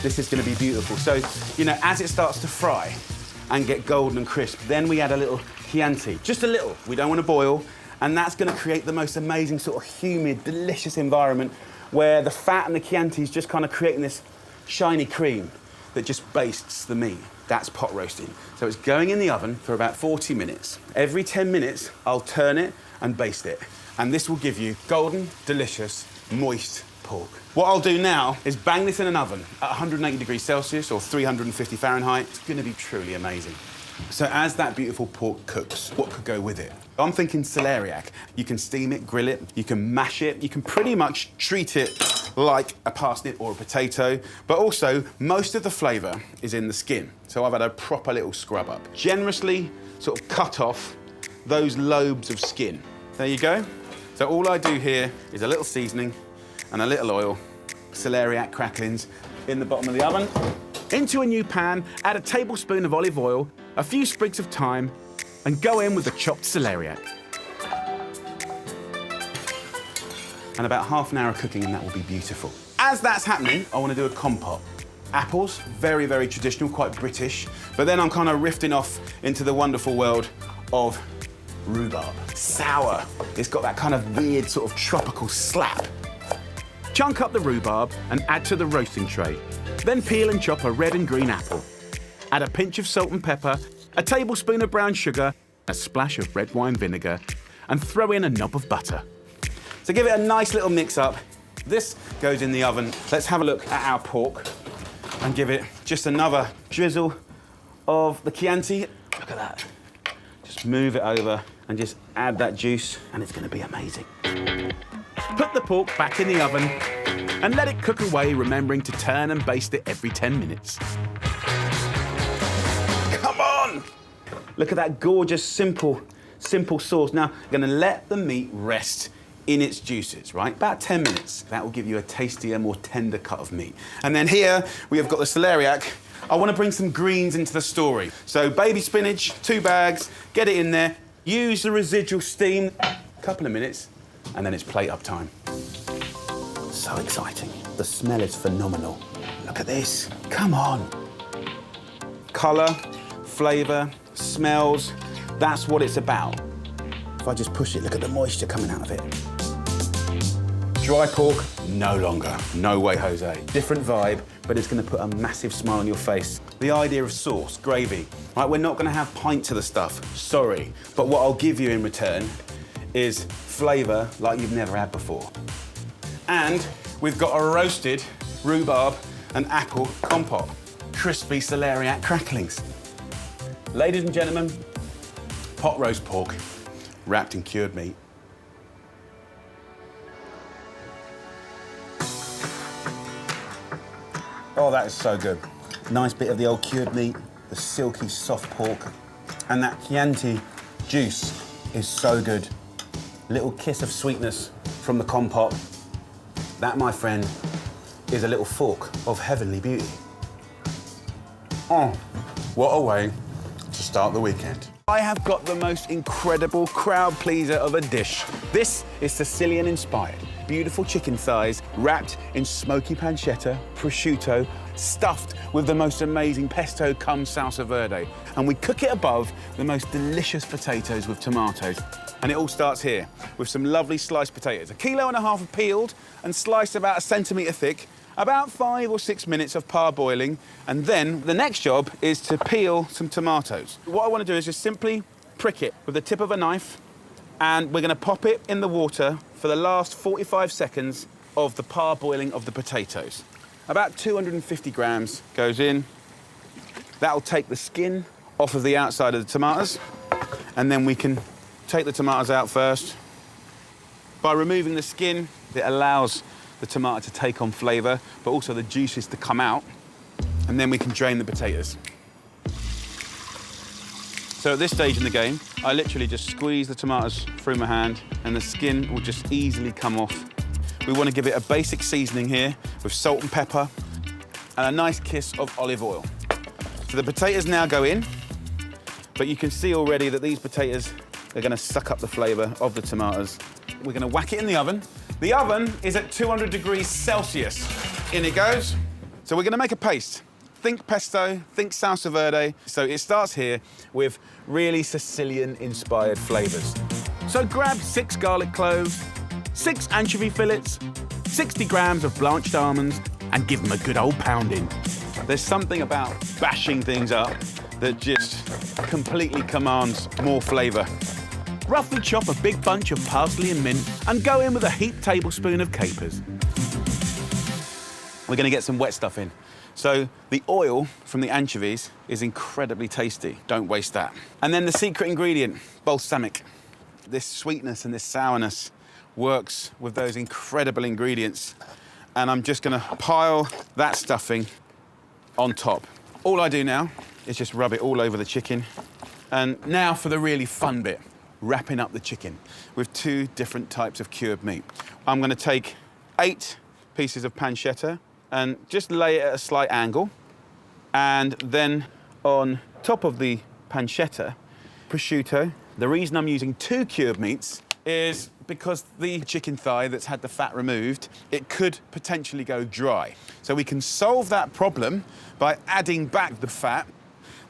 This is going to be beautiful. So, you know, as it starts to fry and get golden and crisp, then we add a little Chianti, just a little. We don't want to boil, and that's going to create the most amazing sort of humid, delicious environment where the fat and the Chianti is just kind of creating this shiny cream that just bastes the meat. That's pot roasting. So it's going in the oven for about 40 minutes. Every 10 minutes, I'll turn it and baste it. And this will give you golden, delicious, moist pork. What I'll do now is bang this in an oven at 180 degrees Celsius or 350 Fahrenheit. It's going to be truly amazing. So as that beautiful pork cooks, what could go with it? I'm thinking celeriac. You can steam it, grill it, you can mash it, you can pretty much treat it like a parsnip or a potato, but also most of the flavour is in the skin. So I've had a proper little scrub up. Generously sort of cut off those lobes of skin. There you go. So all I do here is a little seasoning and a little oil, celeriac cracklings in the bottom of the oven. Into a new pan, add a tablespoon of olive oil, a few sprigs of thyme, and go in with the chopped celeriac. And about half an hour of cooking and that will be beautiful. As that's happening, I want to do a compote. Apples, very, very traditional, quite British, but then I'm kind of rifting off into the wonderful world of rhubarb. Sour. It's got that kind of weird sort of tropical slap. Chunk up the rhubarb and add to the roasting tray. Then peel and chop a red and green apple. Add a pinch of salt and pepper, a tablespoon of brown sugar, a splash of red wine vinegar, and throw in a knob of butter. So give it a nice little mix up. This goes in the oven. Let's have a look at our pork and give it just another drizzle of the Chianti. Look at that. Just move it over and just add that juice and it's going to be amazing. Put the pork back in the oven and let it cook away, remembering to turn and baste it every 10 minutes. Come on! Look at that gorgeous, simple sauce. Now, I'm going to let the meat rest in its juices, right? About 10 minutes. That will give you a tastier, more tender cut of meat. And then here, we have got the celeriac. I want to bring some greens into the story. So baby spinach, 2 bags, get it in there, use the residual steam, a couple of minutes, and then it's plate up time. So exciting. The smell is phenomenal. Look at this. Come on. Colour, flavour, smells. That's what it's about. If I just push it, look at the moisture coming out of it. Dry pork, no longer. No way, Jose. Different vibe, but it's gonna put a massive smile on your face. The idea of sauce, gravy. Right, we're not gonna have pints of the stuff, sorry. But what I'll give you in return is flavor like you've never had before. And we've got a roasted rhubarb and apple compote. Crispy celeriac cracklings. Ladies and gentlemen, pot roast pork wrapped in cured meat. Oh, that is so good. Nice bit of the old cured meat, the silky soft pork, and that Chianti juice is so good. Little kiss of sweetness from the compote. That, my friend, is a little fork of heavenly beauty. Oh, what a way to start the weekend. I have got the most incredible crowd pleaser of a dish. This is Sicilian inspired. Beautiful chicken thighs wrapped in smoky pancetta, prosciutto, stuffed with the most amazing pesto cum salsa verde. And we cook it above the most delicious potatoes with tomatoes. And it all starts here with some lovely sliced potatoes. 1.5 kilos of peeled and sliced about 1 centimetre thick, about 5 or 6 minutes of parboiling. And then the next job is to peel some tomatoes. What I want to do is just simply prick it with the tip of a knife, and we're going to pop it in the water for the last 45 seconds of the parboiling of the potatoes. About 250 grams goes in. That'll take the skin off of the outside of the tomatoes, and then we can take the tomatoes out first. By removing the skin, it allows the tomato to take on flavour, but also the juices to come out, and then we can drain the potatoes. So at this stage in the game, I literally just squeeze the tomatoes through my hand, and the skin will just easily come off. We want to give it a basic seasoning here with salt and pepper and a nice kiss of olive oil. So the potatoes now go in, but you can see already that these potatoes are going to suck up the flavour of the tomatoes. We're going to whack it in the oven. The oven is at 200 degrees Celsius. In it goes. So we're going to make a paste. Think pesto, think salsa verde. So it starts here with really Sicilian-inspired flavours. So grab 6 garlic cloves, 6 anchovy fillets, 60 grams of blanched almonds, and give them a good old pounding. There's something about bashing things up that just completely commands more flavour. Roughly chop a big bunch of parsley and mint and go in with a heaped tablespoon of capers. We're going to get some wet stuff in. So the oil from the anchovies is incredibly tasty. Don't waste that. And then the secret ingredient, balsamic. This sweetness and this sourness works with those incredible ingredients. And I'm just going to pile that stuffing on top. All I do now is just rub it all over the chicken. And now for the really fun bit, wrapping up the chicken with 2 different types of cured meat. I'm going to take 8 pieces of pancetta and just lay it at a slight angle. And then on top of the pancetta, prosciutto. The reason I'm using 2 cured meats is because the chicken thigh that's had the fat removed, it could potentially go dry. So we can solve that problem by adding back the fat.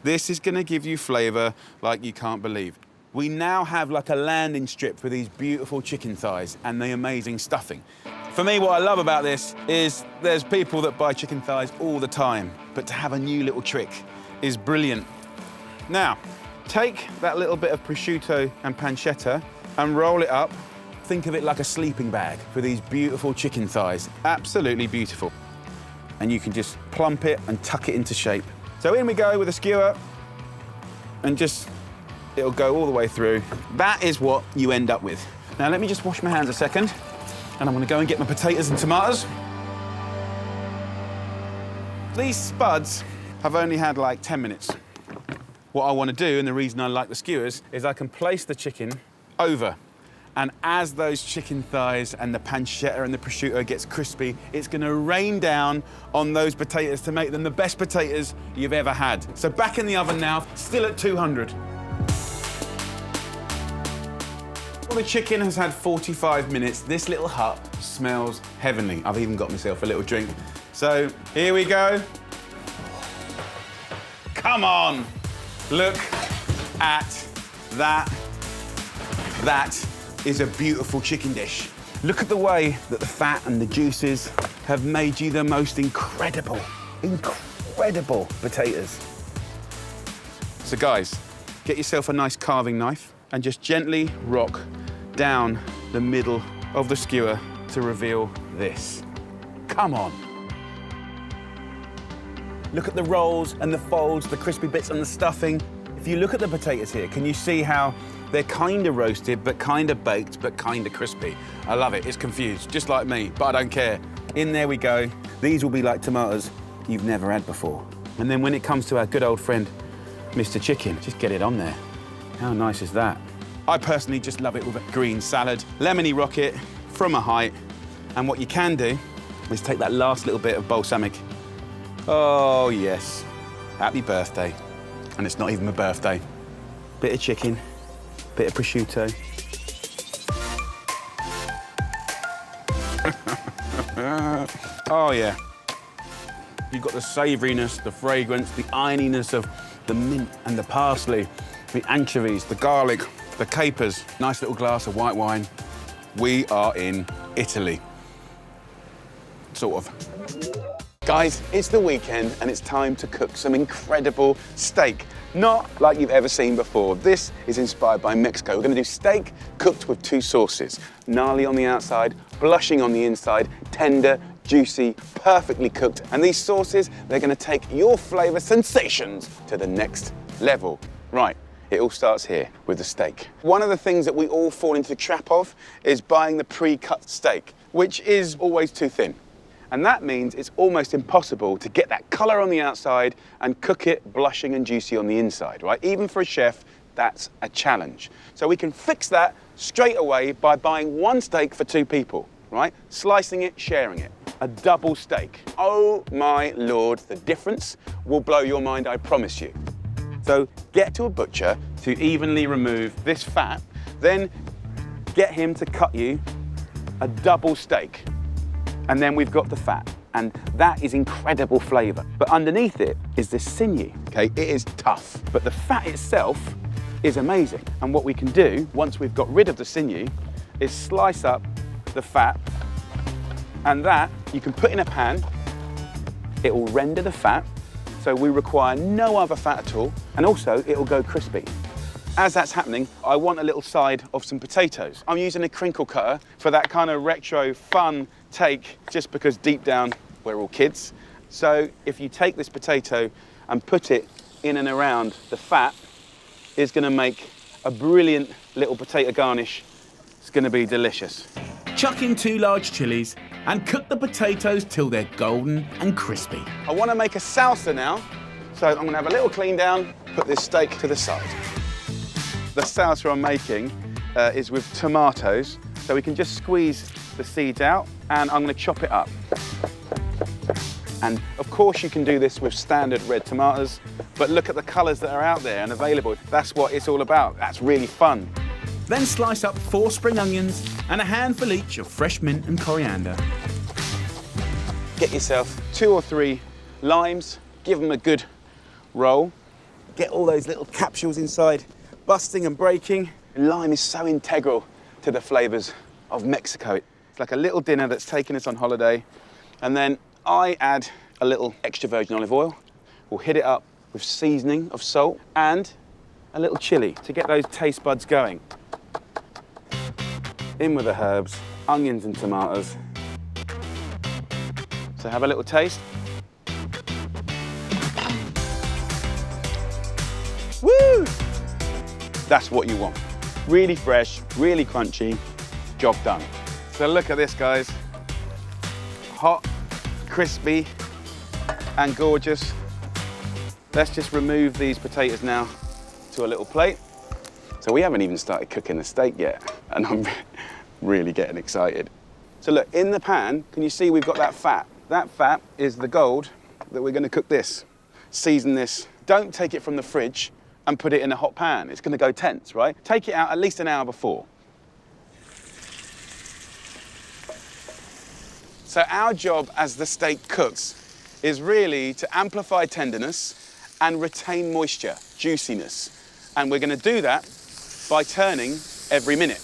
This is going to give you flavour like you can't believe. We now have like a landing strip for these beautiful chicken thighs and the amazing stuffing. For me, what I love about this is there's people that buy chicken thighs all the time, but to have a new little trick is brilliant. Now, take that little bit of prosciutto and pancetta and roll it up. Think of it like a sleeping bag for these beautiful chicken thighs. Absolutely beautiful. And you can just plump it and tuck it into shape. So in we go with a skewer and just, it'll go all the way through. That is what you end up with. Now let me just wash my hands a second, and I'm gonna go and get my potatoes and tomatoes. These spuds have only had like 10 minutes. What I wanna do, and the reason I like the skewers, is I can place the chicken over. And as those chicken thighs and the pancetta and the prosciutto gets crispy, it's gonna rain down on those potatoes to make them the best potatoes you've ever had. So back in the oven now, still at 200. Well, the chicken has had 45 minutes. This little hut smells heavenly. I've even got myself a little drink. So here we go. Come on. Look at that. That is a beautiful chicken dish. Look at the way that the fat and the juices have made you the most incredible potatoes. So guys, get yourself a nice carving knife and just gently rock down the middle of the skewer to reveal this. Come on. Look at the rolls and the folds, the crispy bits and the stuffing. If you look at the potatoes here, can you see how they're kind of roasted, but kind of baked, but kind of crispy? I love it. It's confused, just like me, but I don't care. In there we go. These will be like tomatoes you've never had before. And then when it comes to our good old friend, Mr. Chicken, just get it on there. How nice is that? I personally just love it with a green salad. Lemony rocket from a height. And what you can do is take that last little bit of balsamic. Oh, yes. Happy birthday. And it's not even my birthday. Bit of chicken, bit of prosciutto. Oh, yeah. You've got the savouriness, the fragrance, the ironiness of the mint and the parsley, the anchovies, the garlic, the capers. Nice little glass of white wine. We are in Italy. Sort of. Guys, it's the weekend and it's time to cook some incredible steak. Not like you've ever seen before. This is inspired by Mexico. We're going to do steak cooked with two sauces. Gnarly on the outside, blushing on the inside, tender, juicy, perfectly cooked. And these sauces, they're going to take your flavour sensations to the next level. Right, it all starts here with the steak. One of the things that we all fall into the trap of is buying the pre-cut steak, which is always too thin. And that means it's almost impossible to get that colour on the outside and cook it blushing and juicy on the inside, right? Even for a chef, that's a challenge. So we can fix that straight away by buying one steak for two people, right? Slicing it, sharing it. A double steak. Oh my Lord, the difference will blow your mind, I promise you. So get to a butcher to evenly remove this fat, then get him to cut you a double steak. And then we've got the fat, and that is incredible flavour. But underneath it is this sinew, okay? It is tough, but the fat itself is amazing. And what we can do, once we've got rid of the sinew, is slice up the fat, and that you can put in a pan. It will render the fat, so we require no other fat at all, and also it will go crispy. As that's happening, I want a little side of some potatoes. I'm using a crinkle cutter for that kind of retro fun take, just because deep down we're all kids. So if you take this potato and put it in and around the fat, it's going to make a brilliant little potato garnish. It's going to be delicious. Chuck in 2 large chilies and cook the potatoes till they're golden and crispy. I want to make a salsa now, so I'm going to have a little clean down, put this steak to the side. The salsa I'm making is with tomatoes, so we can just squeeze the seeds out, and I'm going to chop it up. And of course you can do this with standard red tomatoes, but look at the colours that are out there and available. That's what it's all about. That's really fun. Then slice up 4 spring onions and a handful each of fresh mint and coriander. Get yourself 2 or 3 limes, give them a good roll. Get all those little capsules inside, busting and breaking. Lime is so integral to the flavours of Mexico. It's like a little dinner that's taken us on holiday. And then I add a little extra virgin olive oil. We'll hit it up with seasoning of salt and a little chili to get those taste buds going. In with the herbs, onions and tomatoes. So have a little taste. Woo! That's what you want. Really fresh, really crunchy, job done. So look at this, guys. Hot, crispy, and gorgeous. Let's just remove these potatoes now to a little plate. So we haven't even started cooking the steak yet, and I'm really getting excited. So look, in the pan, can you see we've got that fat? That fat is the gold that we're gonna cook this. Season this. Don't take it from the fridge and put it in a hot pan. It's gonna go tense, right? Take it out at least an hour before. So our job as the steak cooks is really to amplify tenderness and retain moisture, juiciness. And we're going to do that by turning every minute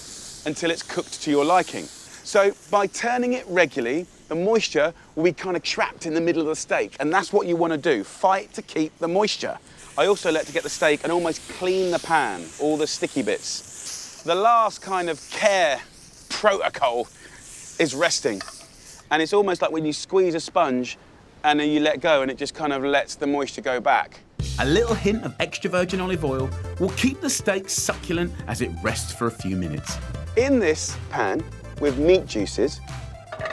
until it's cooked to your liking. So by turning it regularly, the moisture will be kind of trapped in the middle of the steak, and that's what you want to do, fight to keep the moisture. I also like to get the steak and almost clean the pan, all the sticky bits. The last kind of care protocol is resting. And it's almost like when you squeeze a sponge and then you let go and it just kind of lets the moisture go back. A little hint of extra virgin olive oil will keep the steak succulent as it rests for a few minutes. In this pan, with meat juices,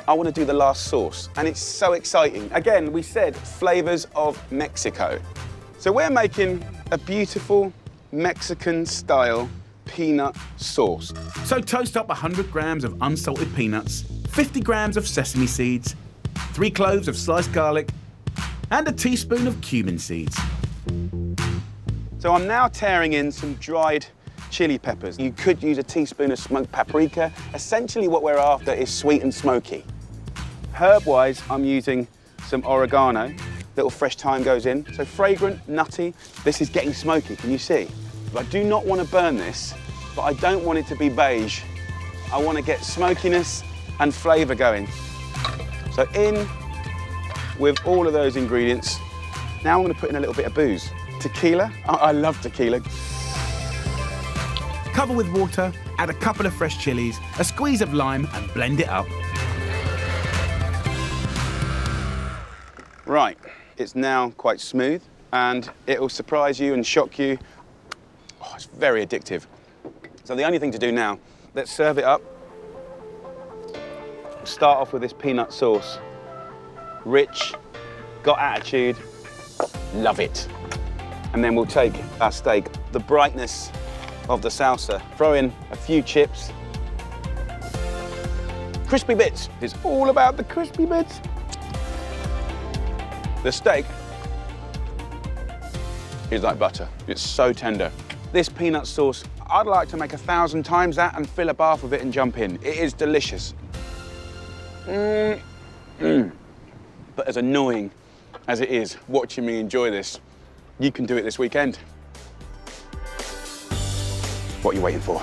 I want to do the last sauce, and it's so exciting. Again, we said flavors of Mexico. So we're making a beautiful Mexican-style peanut sauce. So toast up 100 grams of unsalted peanuts, 50 grams of sesame seeds, 3 cloves of sliced garlic, and a teaspoon of cumin seeds. So I'm now tearing in some dried chili peppers. You could use a teaspoon of smoked paprika. Essentially what we're after is sweet and smoky. Herb-wise, I'm using some oregano. Little fresh thyme goes in. So fragrant, nutty. This is getting smoky, can you see? I do not want to burn this, but I don't want it to be beige. I want to get smokiness and flavour going. So in with all of those ingredients. Now I'm going to put in a little bit of booze. Tequila. I love tequila. Cover with water, add a couple of fresh chilies, a squeeze of lime, and blend it up. Right, it's now quite smooth, and it will surprise you and shock you. Oh, it's very addictive. So the only thing to do now, let's serve it up. Start off with this peanut sauce. Rich, got attitude, love it. And then we'll take our steak, the brightness of the salsa, throw in a few chips. Crispy bits, it's all about the crispy bits. The steak is like butter, it's so tender. This peanut sauce, I'd like to make 1,000 times that and fill a bath with it and jump in. It is delicious. But as annoying as it is watching me enjoy this, you can do it this weekend. What are you waiting for?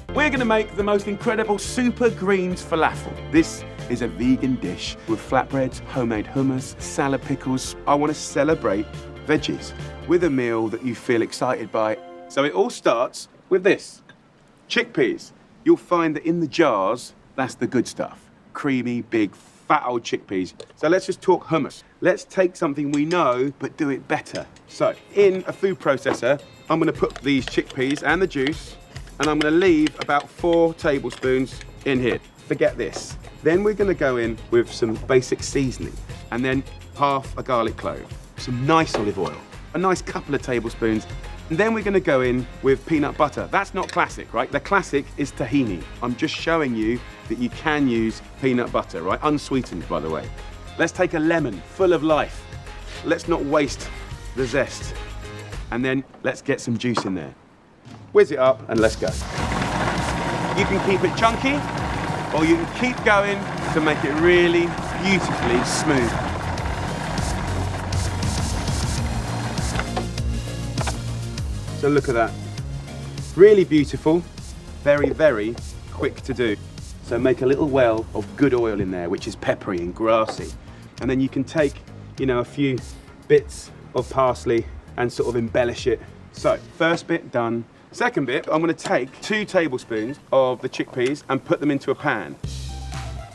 We're going to make the most incredible super greens falafel. This is a vegan dish with flatbreads, homemade hummus, salad pickles. I want to celebrate veggies with a meal that you feel excited by. So it all starts with this, chickpeas. You'll find that in the jars, that's the good stuff. Creamy, big, fat old chickpeas. So let's just talk hummus. Let's take something we know, but do it better. So in a food processor, I'm gonna put these chickpeas and the juice, and I'm gonna leave about 4 tablespoons in here. Forget this. Then we're gonna go in with some basic seasoning, and then half a garlic clove, some nice olive oil, a nice couple of tablespoons, and then we're gonna go in with peanut butter. That's not classic, right? The classic is tahini. I'm just showing you that you can use peanut butter, right? Unsweetened, by the way. Let's take a lemon full of life. Let's not waste the zest. And then let's get some juice in there. Whiz it up and let's go. You can keep it chunky, or you can keep going to make it really beautifully smooth. So look at that. Really beautiful, very, very quick to do. So make a little well of good oil in there, which is peppery and grassy. And then you can take, you know, a few bits of parsley and sort of embellish it. So first bit done. Second bit, I'm gonna take 2 tablespoons of the chickpeas and put them into a pan.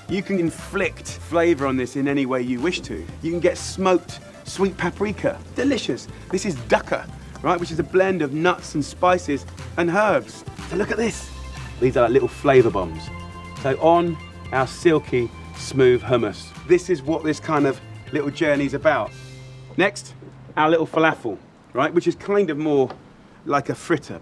You can inflict flavor on this in any way you wish to. You can get smoked sweet paprika, delicious. This is dukkha, right, which is a blend of nuts and spices and herbs. So look at this. These are like little flavor bombs. So on our silky, smooth hummus. This is what this kind of little journey's about. Next, our little falafel, right, which is kind of more like a fritter.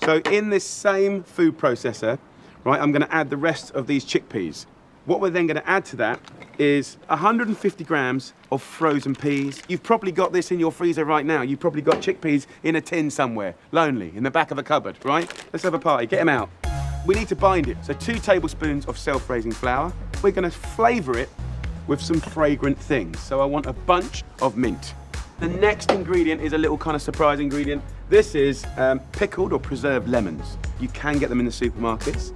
So in this same food processor, right, I'm gonna add the rest of these chickpeas. What we're then gonna add to that is 150 grams of frozen peas. You've probably got this in your freezer right now. You've probably got chickpeas in a tin somewhere, lonely, in the back of a cupboard, right? Let's have a party, get them out. We need to bind it. So 2 tablespoons of self-raising flour. We're gonna flavor it with some fragrant things. So I want a bunch of mint. The next ingredient is a little kind of surprise ingredient. This is pickled or preserved lemons. You can get them in the supermarkets.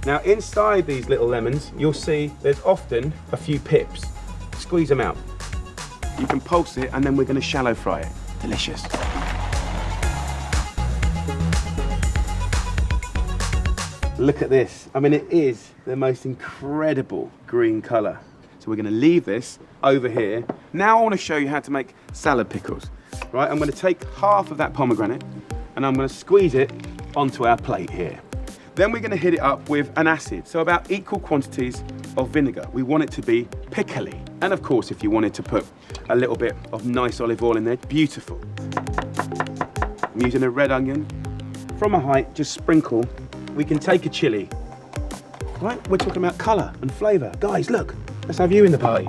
Now inside these little lemons, you'll see there's often a few pips. Squeeze them out. You can pulse it and then we're going to shallow fry it. Delicious. Look at this. I mean, it is the most incredible green colour. So we're going to leave this over here. Now I want to show you how to make salad pickles. Right, I'm going to take half of that pomegranate and I'm going to squeeze it onto our plate here. Then we're going to hit it up with an acid, so about equal quantities of vinegar. We want it to be pickly. And of course, if you wanted to put a little bit of nice olive oil in there, beautiful. I'm using a red onion. From a height, just sprinkle. We can take a chili. Right, we're talking about colour and flavour. Guys, look, let's have you in the party.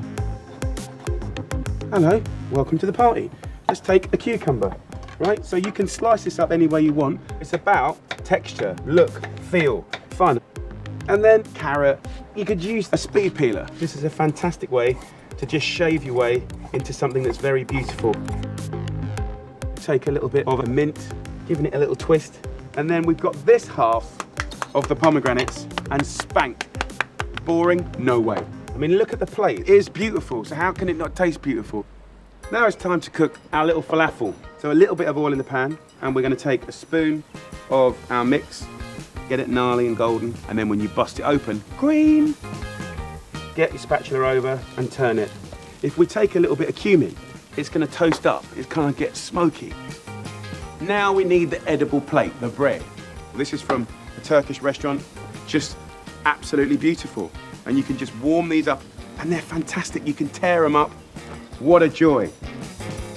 Hello, welcome to the party. Let's take a cucumber. Right, so you can slice this up any way you want. It's about texture, look, feel, fun. And then carrot. You could use a speed peeler. This is a fantastic way to just shave your way into something that's very beautiful. Take a little bit of a mint, giving it a little twist. And then we've got this half of the pomegranates and spank. Boring? No way. I mean, look at the plate. It is beautiful, so how can it not taste beautiful? Now it's time to cook our little falafel. So a little bit of oil in the pan, and we're going to take a spoon of our mix, get it gnarly and golden, and then when you bust it open, green, get your spatula over and turn it. If we take a little bit of cumin, it's going to toast up, it's kind of get smoky. Now we need the edible plate, the bread. This is from a Turkish restaurant, just absolutely beautiful. And you can just warm these up, and they're fantastic. You can tear them up. What a joy.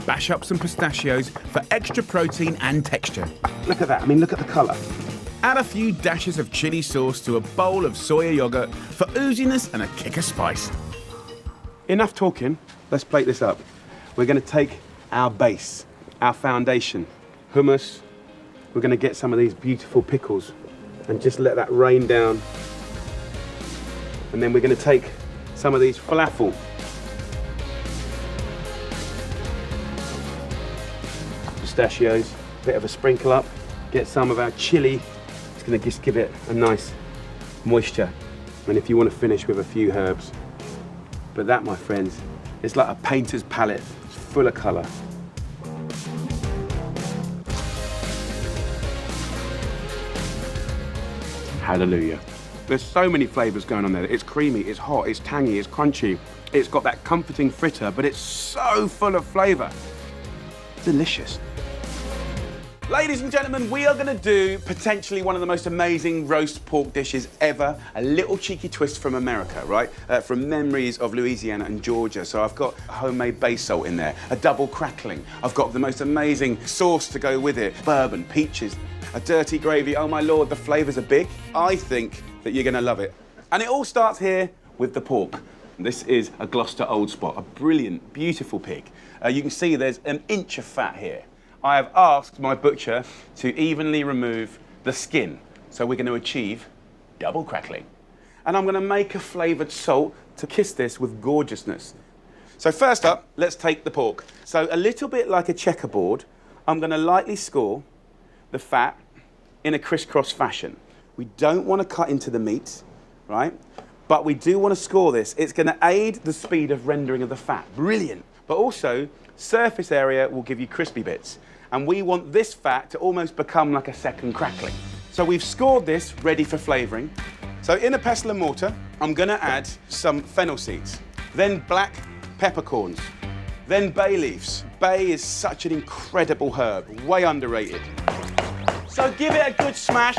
Bash up some pistachios for extra protein and texture. Look at that, I mean, look at the colour. Add a few dashes of chili sauce to a bowl of soya yogurt for ooziness and a kick of spice. Enough talking, let's plate this up. We're going to take our base, our foundation, hummus. We're going to get some of these beautiful pickles and just let that rain down. And then we're going to take some of these falafel. Pistachios, bit of a sprinkle up, get some of our chili. It's going to just give it a nice moisture. And if you want to finish with a few herbs. But that, my friends, it's like a painter's palette. It's full of colour. Hallelujah. There's so many flavours going on there. It's creamy, it's hot, it's tangy, it's crunchy. It's got that comforting fritter, but it's so full of flavour. Delicious. Ladies and gentlemen, we are going to do potentially one of the most amazing roast pork dishes ever. A little cheeky twist from America, right? From memories of Louisiana and Georgia. So I've got homemade bay salt in there, a double crackling. I've got the most amazing sauce to go with it, bourbon, peaches, a dirty gravy. Oh my Lord, the flavours are big. I think that you're going to love it. And it all starts here with the pork. This is a Gloucester Old Spot, a brilliant, beautiful pig. You can see there's an inch of fat here. I have asked my butcher to evenly remove the skin, so we're going to achieve double crackling. And I'm going to make a flavoured salt to kiss this with gorgeousness. So first up, let's take the pork. So a little bit like a checkerboard, I'm going to lightly score the fat in a crisscross fashion. We don't want to cut into the meat, right? But we do want to score this. It's going to aid the speed of rendering of the fat. Brilliant. But also, surface area will give you crispy bits. And we want this fat to almost become like a second crackling. So we've scored this, ready for flavouring. So in a pestle and mortar, I'm going to add some fennel seeds, then black peppercorns, then bay leaves. Bay is such an incredible herb, way underrated. So give it a good smash.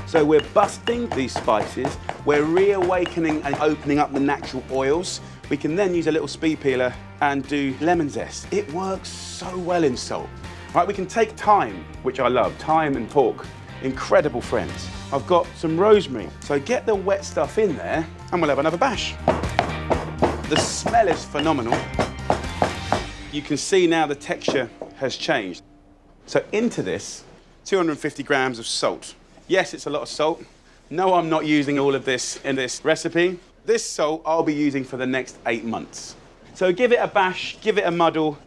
So we're busting these spices, we're reawakening and opening up the natural oils. We can then use a little speed peeler and do lemon zest. It works so well in salt. Right, we can take thyme, which I love, thyme and pork, incredible friends. I've got some rosemary, so get the wet stuff in there and we'll have another bash. The smell is phenomenal. You can see now the texture has changed. So into this, 250 grams of salt. Yes, it's a lot of salt. No, I'm not using all of this in this recipe. This salt I'll be using for the next 8 months. So give it a bash, give it a muddle,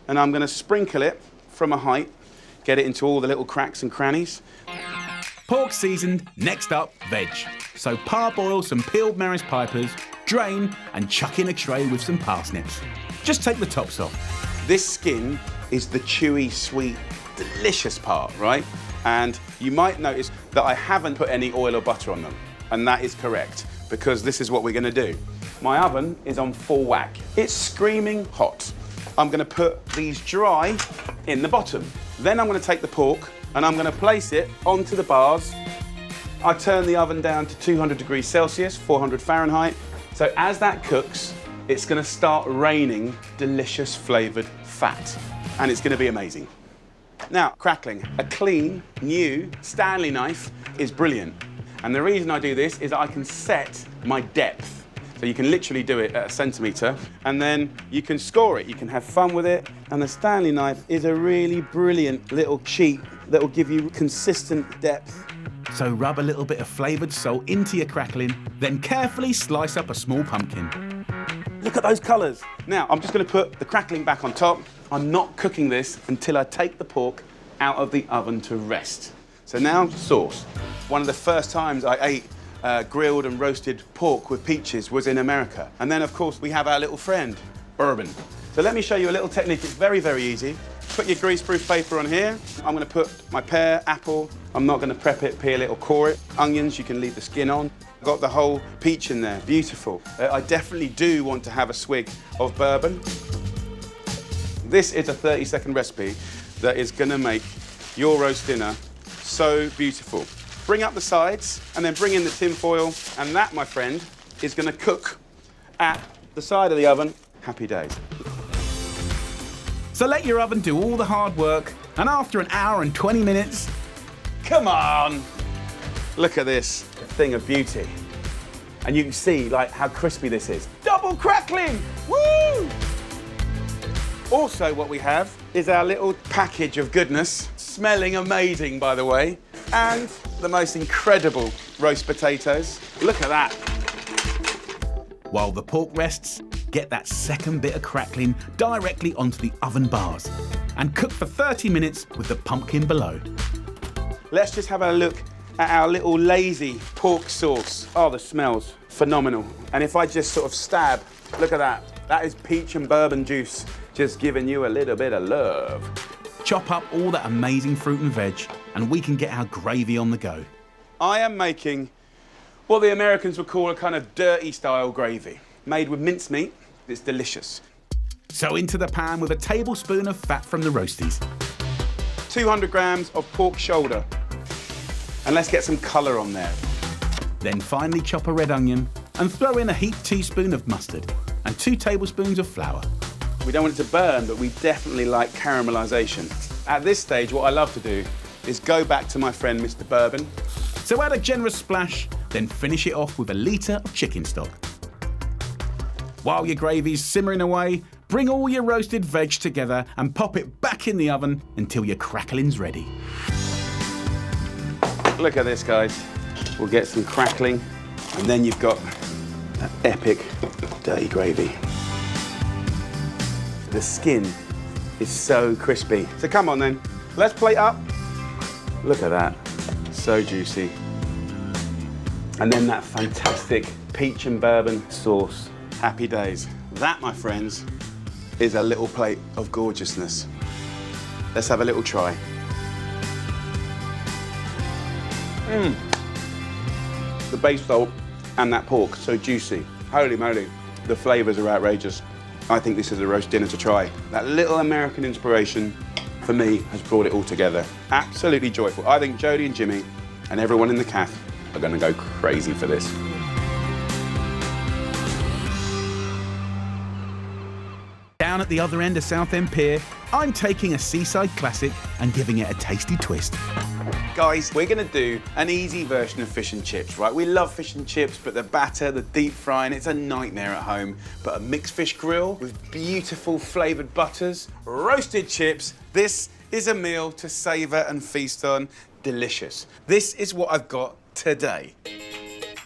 and I'm going to sprinkle it from a height, get it into all the little cracks and crannies. Pork seasoned, next up, veg. So parboil some peeled Maris Pipers, drain, and chuck in a tray with some parsnips. Just take the tops off. This skin is the chewy, sweet, delicious part, right? And you might notice that I haven't put any oil or butter on them. And that is correct, because this is what we're gonna do. My oven is on full whack. It's screaming hot. I'm gonna put these dry in the bottom. Then I'm gonna take the pork and I'm gonna place it onto the bars. I turn the oven down to 200 degrees Celsius, 400 Fahrenheit. So as that cooks, it's gonna start raining delicious flavored fat. And it's gonna be amazing. Now, crackling. A clean, new Stanley knife is brilliant. And the reason I do this is that I can set my depth. So you can literally do it at a centimetre, and then you can score it. You can have fun with it. And the Stanley knife is a really brilliant little cheat that will give you consistent depth. So rub a little bit of flavoured salt into your crackling, then carefully slice up a small pumpkin. Look at those colours. Now, I'm just going to put the crackling back on top. I'm not cooking this until I take the pork out of the oven to rest. So now, sauce. One of the first times I ate grilled and roasted pork with peaches was in America. And then, of course, we have our little friend, bourbon. So let me show you a little technique. It's very, very easy. Put your greaseproof paper on here. I'm going to put my pear, apple. I'm not going to prep it, peel it, or core it. Onions, you can leave the skin on. Got the whole peach in there, beautiful. I definitely do want to have a swig of bourbon. This is a 30-second recipe that is going to make your roast dinner so beautiful. Bring up the sides and then bring in the tin foil, and that, my friend, is going to cook at the side of the oven. Happy days. So let your oven do all the hard work, and after an hour and 20 minutes... Come on! Look at this thing of beauty. And you can see like how crispy this is. Double crackling! Woo! Also what we have is our little package of goodness, smelling amazing, by the way, and the most incredible roast potatoes. Look at that. While the pork rests, get that second bit of crackling directly onto the oven bars and cook for 30 minutes with the pumpkin below. Let's just have a look at our little lazy pork sauce. Oh, the smell's phenomenal. And if I just sort of stab, look at that. That is peach and bourbon juice, just giving you a little bit of love. Chop up all that amazing fruit and veg, and we can get our gravy on the go. I am making what the Americans would call a kind of dirty style gravy, made with mincemeat. It's delicious. So into the pan with a tablespoon of fat from the roasties. 200 grams of pork shoulder. And let's get some colour on there. Then finely chop a red onion and throw in a heaped teaspoon of mustard and 2 tablespoons of flour. We don't want it to burn, but we definitely like caramelisation. At this stage, what I love to do is go back to my friend, Mr. Bourbon. So add a generous splash, then finish it off with a litre of chicken stock. While your gravy's simmering away, bring all your roasted veg together and pop it back in the oven until your crackling's ready. Look at this, guys. We'll get some crackling, and then you've got that epic dirty gravy. The skin is so crispy. So come on then, let's plate up. Look at that, so juicy. And then that fantastic peach and bourbon sauce. Happy days. That, my friends, is a little plate of gorgeousness. Let's have a little try. The base salt and that pork, so juicy. Holy moly, the flavours are outrageous. I think this is a roast dinner to try. That little American inspiration, for me, has brought it all together. Absolutely joyful. I think Jodie and Jimmy and everyone in the cafe are going to go crazy for this. Down at the other end of Southend Pier, I'm taking a seaside classic and giving it a tasty twist. Guys, we're going to do an easy version of fish and chips, right? We love fish and chips, but the batter, the deep frying, it's a nightmare at home. But a mixed fish grill with beautiful flavoured butters, roasted chips, this is a meal to savour and feast on. Delicious. This is what I've got today.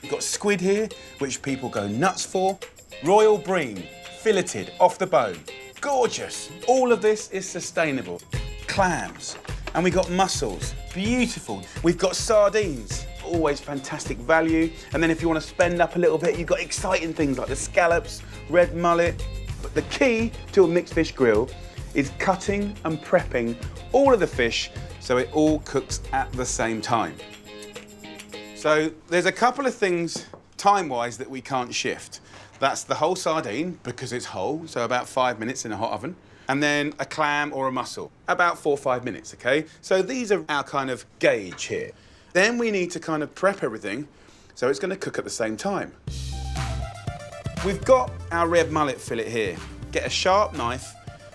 We've got squid here, which people go nuts for. Royal bream, filleted off the bone. Gorgeous. All of this is sustainable. Clams, and we got mussels, beautiful. We've got sardines, always fantastic value. And then if you want to spend up a little bit, you've got exciting things like the scallops, red mullet. But the key to a mixed fish grill is cutting and prepping all of the fish so it all cooks at the same time. So there's a couple of things time-wise that we can't shift. That's the whole sardine, because it's whole, so about 5 minutes in a hot oven. And then a clam or a mussel, about 4 or 5 minutes, okay? So these are our kind of gauge here. Then we need to kind of prep everything so it's gonna cook at the same time. We've got our red mullet fillet here. Get a sharp knife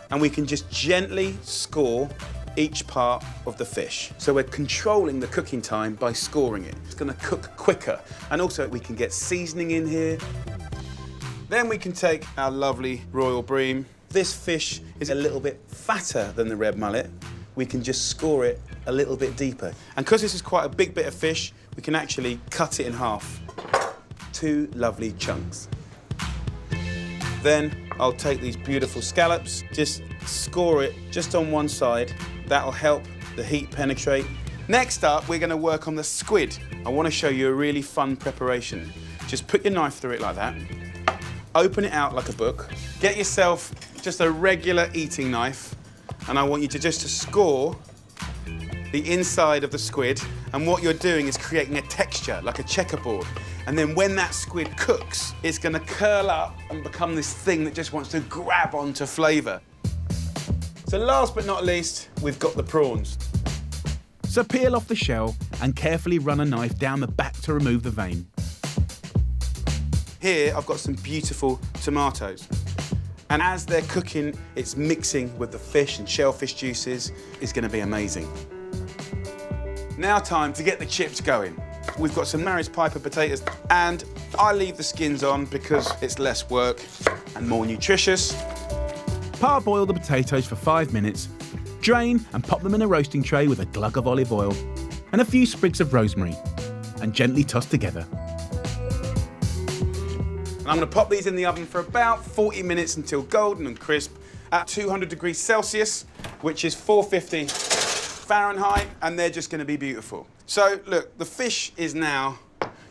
and we can just gently score each part of the fish. So we're controlling the cooking time by scoring it. It's gonna cook quicker. And also we can get seasoning in here. Then we can take our lovely royal bream. This fish is a little bit fatter than the red mullet. We can just score it a little bit deeper. And because this is quite a big bit of fish, we can actually cut it in half. 2 lovely chunks. Then I'll take these beautiful scallops, just score it just on one side. That'll help the heat penetrate. Next up, we're gonna work on the squid. I wanna show you a really fun preparation. Just put your knife through it like that. Open it out like a book. Get yourself just a regular eating knife, and I want you to just score the inside of the squid. And what you're doing is creating a texture, like a checkerboard. And then when that squid cooks, it's gonna curl up and become this thing that just wants to grab onto flavour. So last but not least, we've got the prawns. So peel off the shell and carefully run a knife down the back to remove the vein. Here, I've got some beautiful tomatoes. And as they're cooking, it's mixing with the fish and shellfish juices. It's gonna be amazing. Now time to get the chips going. We've got some Maris Piper potatoes, and I leave the skins on because it's less work and more nutritious. Parboil the potatoes for 5 minutes, drain and pop them in a roasting tray with a glug of olive oil and a few sprigs of rosemary, and gently toss together. I'm gonna pop these in the oven for about 40 minutes until golden and crisp at 200 degrees Celsius, which is 450 Fahrenheit, and they're just gonna be beautiful. So look, the fish is now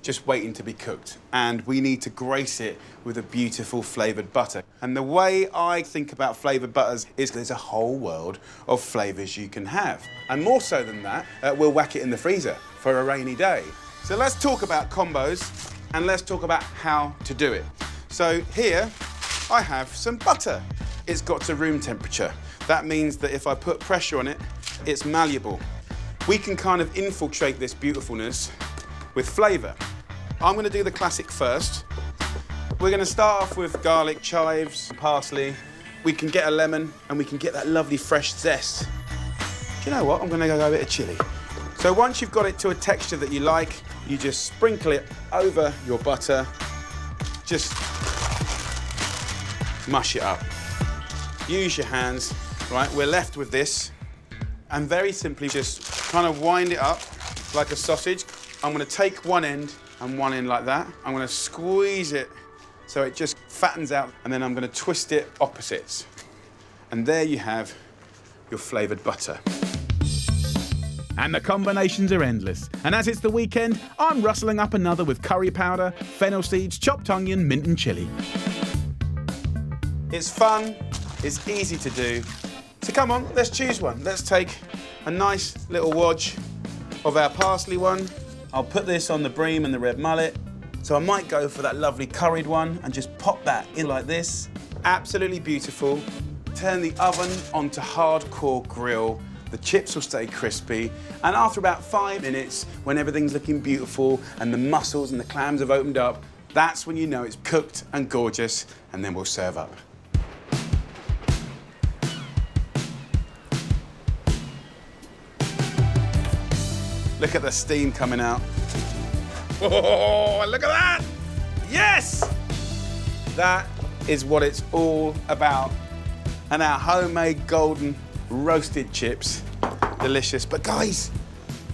just waiting to be cooked, and we need to grace it with a beautiful flavoured butter. And the way I think about flavoured butters is there's a whole world of flavours you can have. And more so than that, we'll whack it in the freezer for a rainy day. So let's talk about combos, and let's talk about how to do it. So here, I have some butter. It's got to room temperature. That means that if I put pressure on it, it's malleable. We can kind of infiltrate this beautifulness with flavour. I'm gonna do the classic first. We're gonna start off with garlic, chives, parsley. We can get a lemon, and we can get that lovely fresh zest. Do you know what? I'm gonna go a bit of chilli. So once you've got it to a texture that you like, you just sprinkle it over your butter. Just mush it up. Use your hands, right? We're left with this. And very simply just kind of wind it up like a sausage. I'm gonna take one end and one end like that. I'm gonna squeeze it so it just fattens out, and then I'm gonna twist it opposites. And there you have your flavoured butter. And the combinations are endless. And as it's the weekend, I'm rustling up another with curry powder, fennel seeds, chopped onion, mint and chilli. It's fun, it's easy to do. So come on, let's choose one. Let's take a nice little wodge of our parsley one. I'll put this on the bream and the red mullet. So I might go for that lovely curried one and just pop that in like this. Absolutely beautiful. Turn the oven onto hardcore grill. The chips will stay crispy, and after about 5 minutes, when everything's looking beautiful and the mussels and the clams have opened up, that's when you know it's cooked and gorgeous, and then we'll serve up. Look at the steam coming out. Oh, look at that! Yes! That is what it's all about. And our homemade golden roasted chips, delicious. But guys,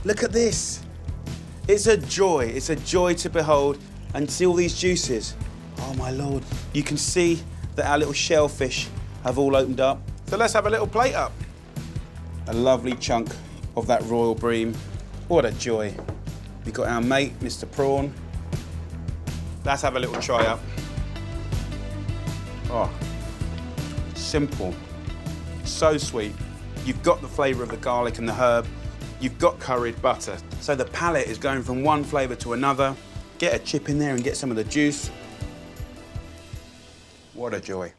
look at this. It's a joy to behold and see all these juices. Oh my Lord. You can see that our little shellfish have all opened up. So let's have a little plate up. A lovely chunk of that royal bream. What a joy. We've got our mate, Mr. Prawn. Let's have a little try up. Oh, simple, so sweet. You've got the flavour of the garlic and the herb. You've got curried butter. So the palate is going from one flavour to another. Get a chip in there and get some of the juice. What a joy.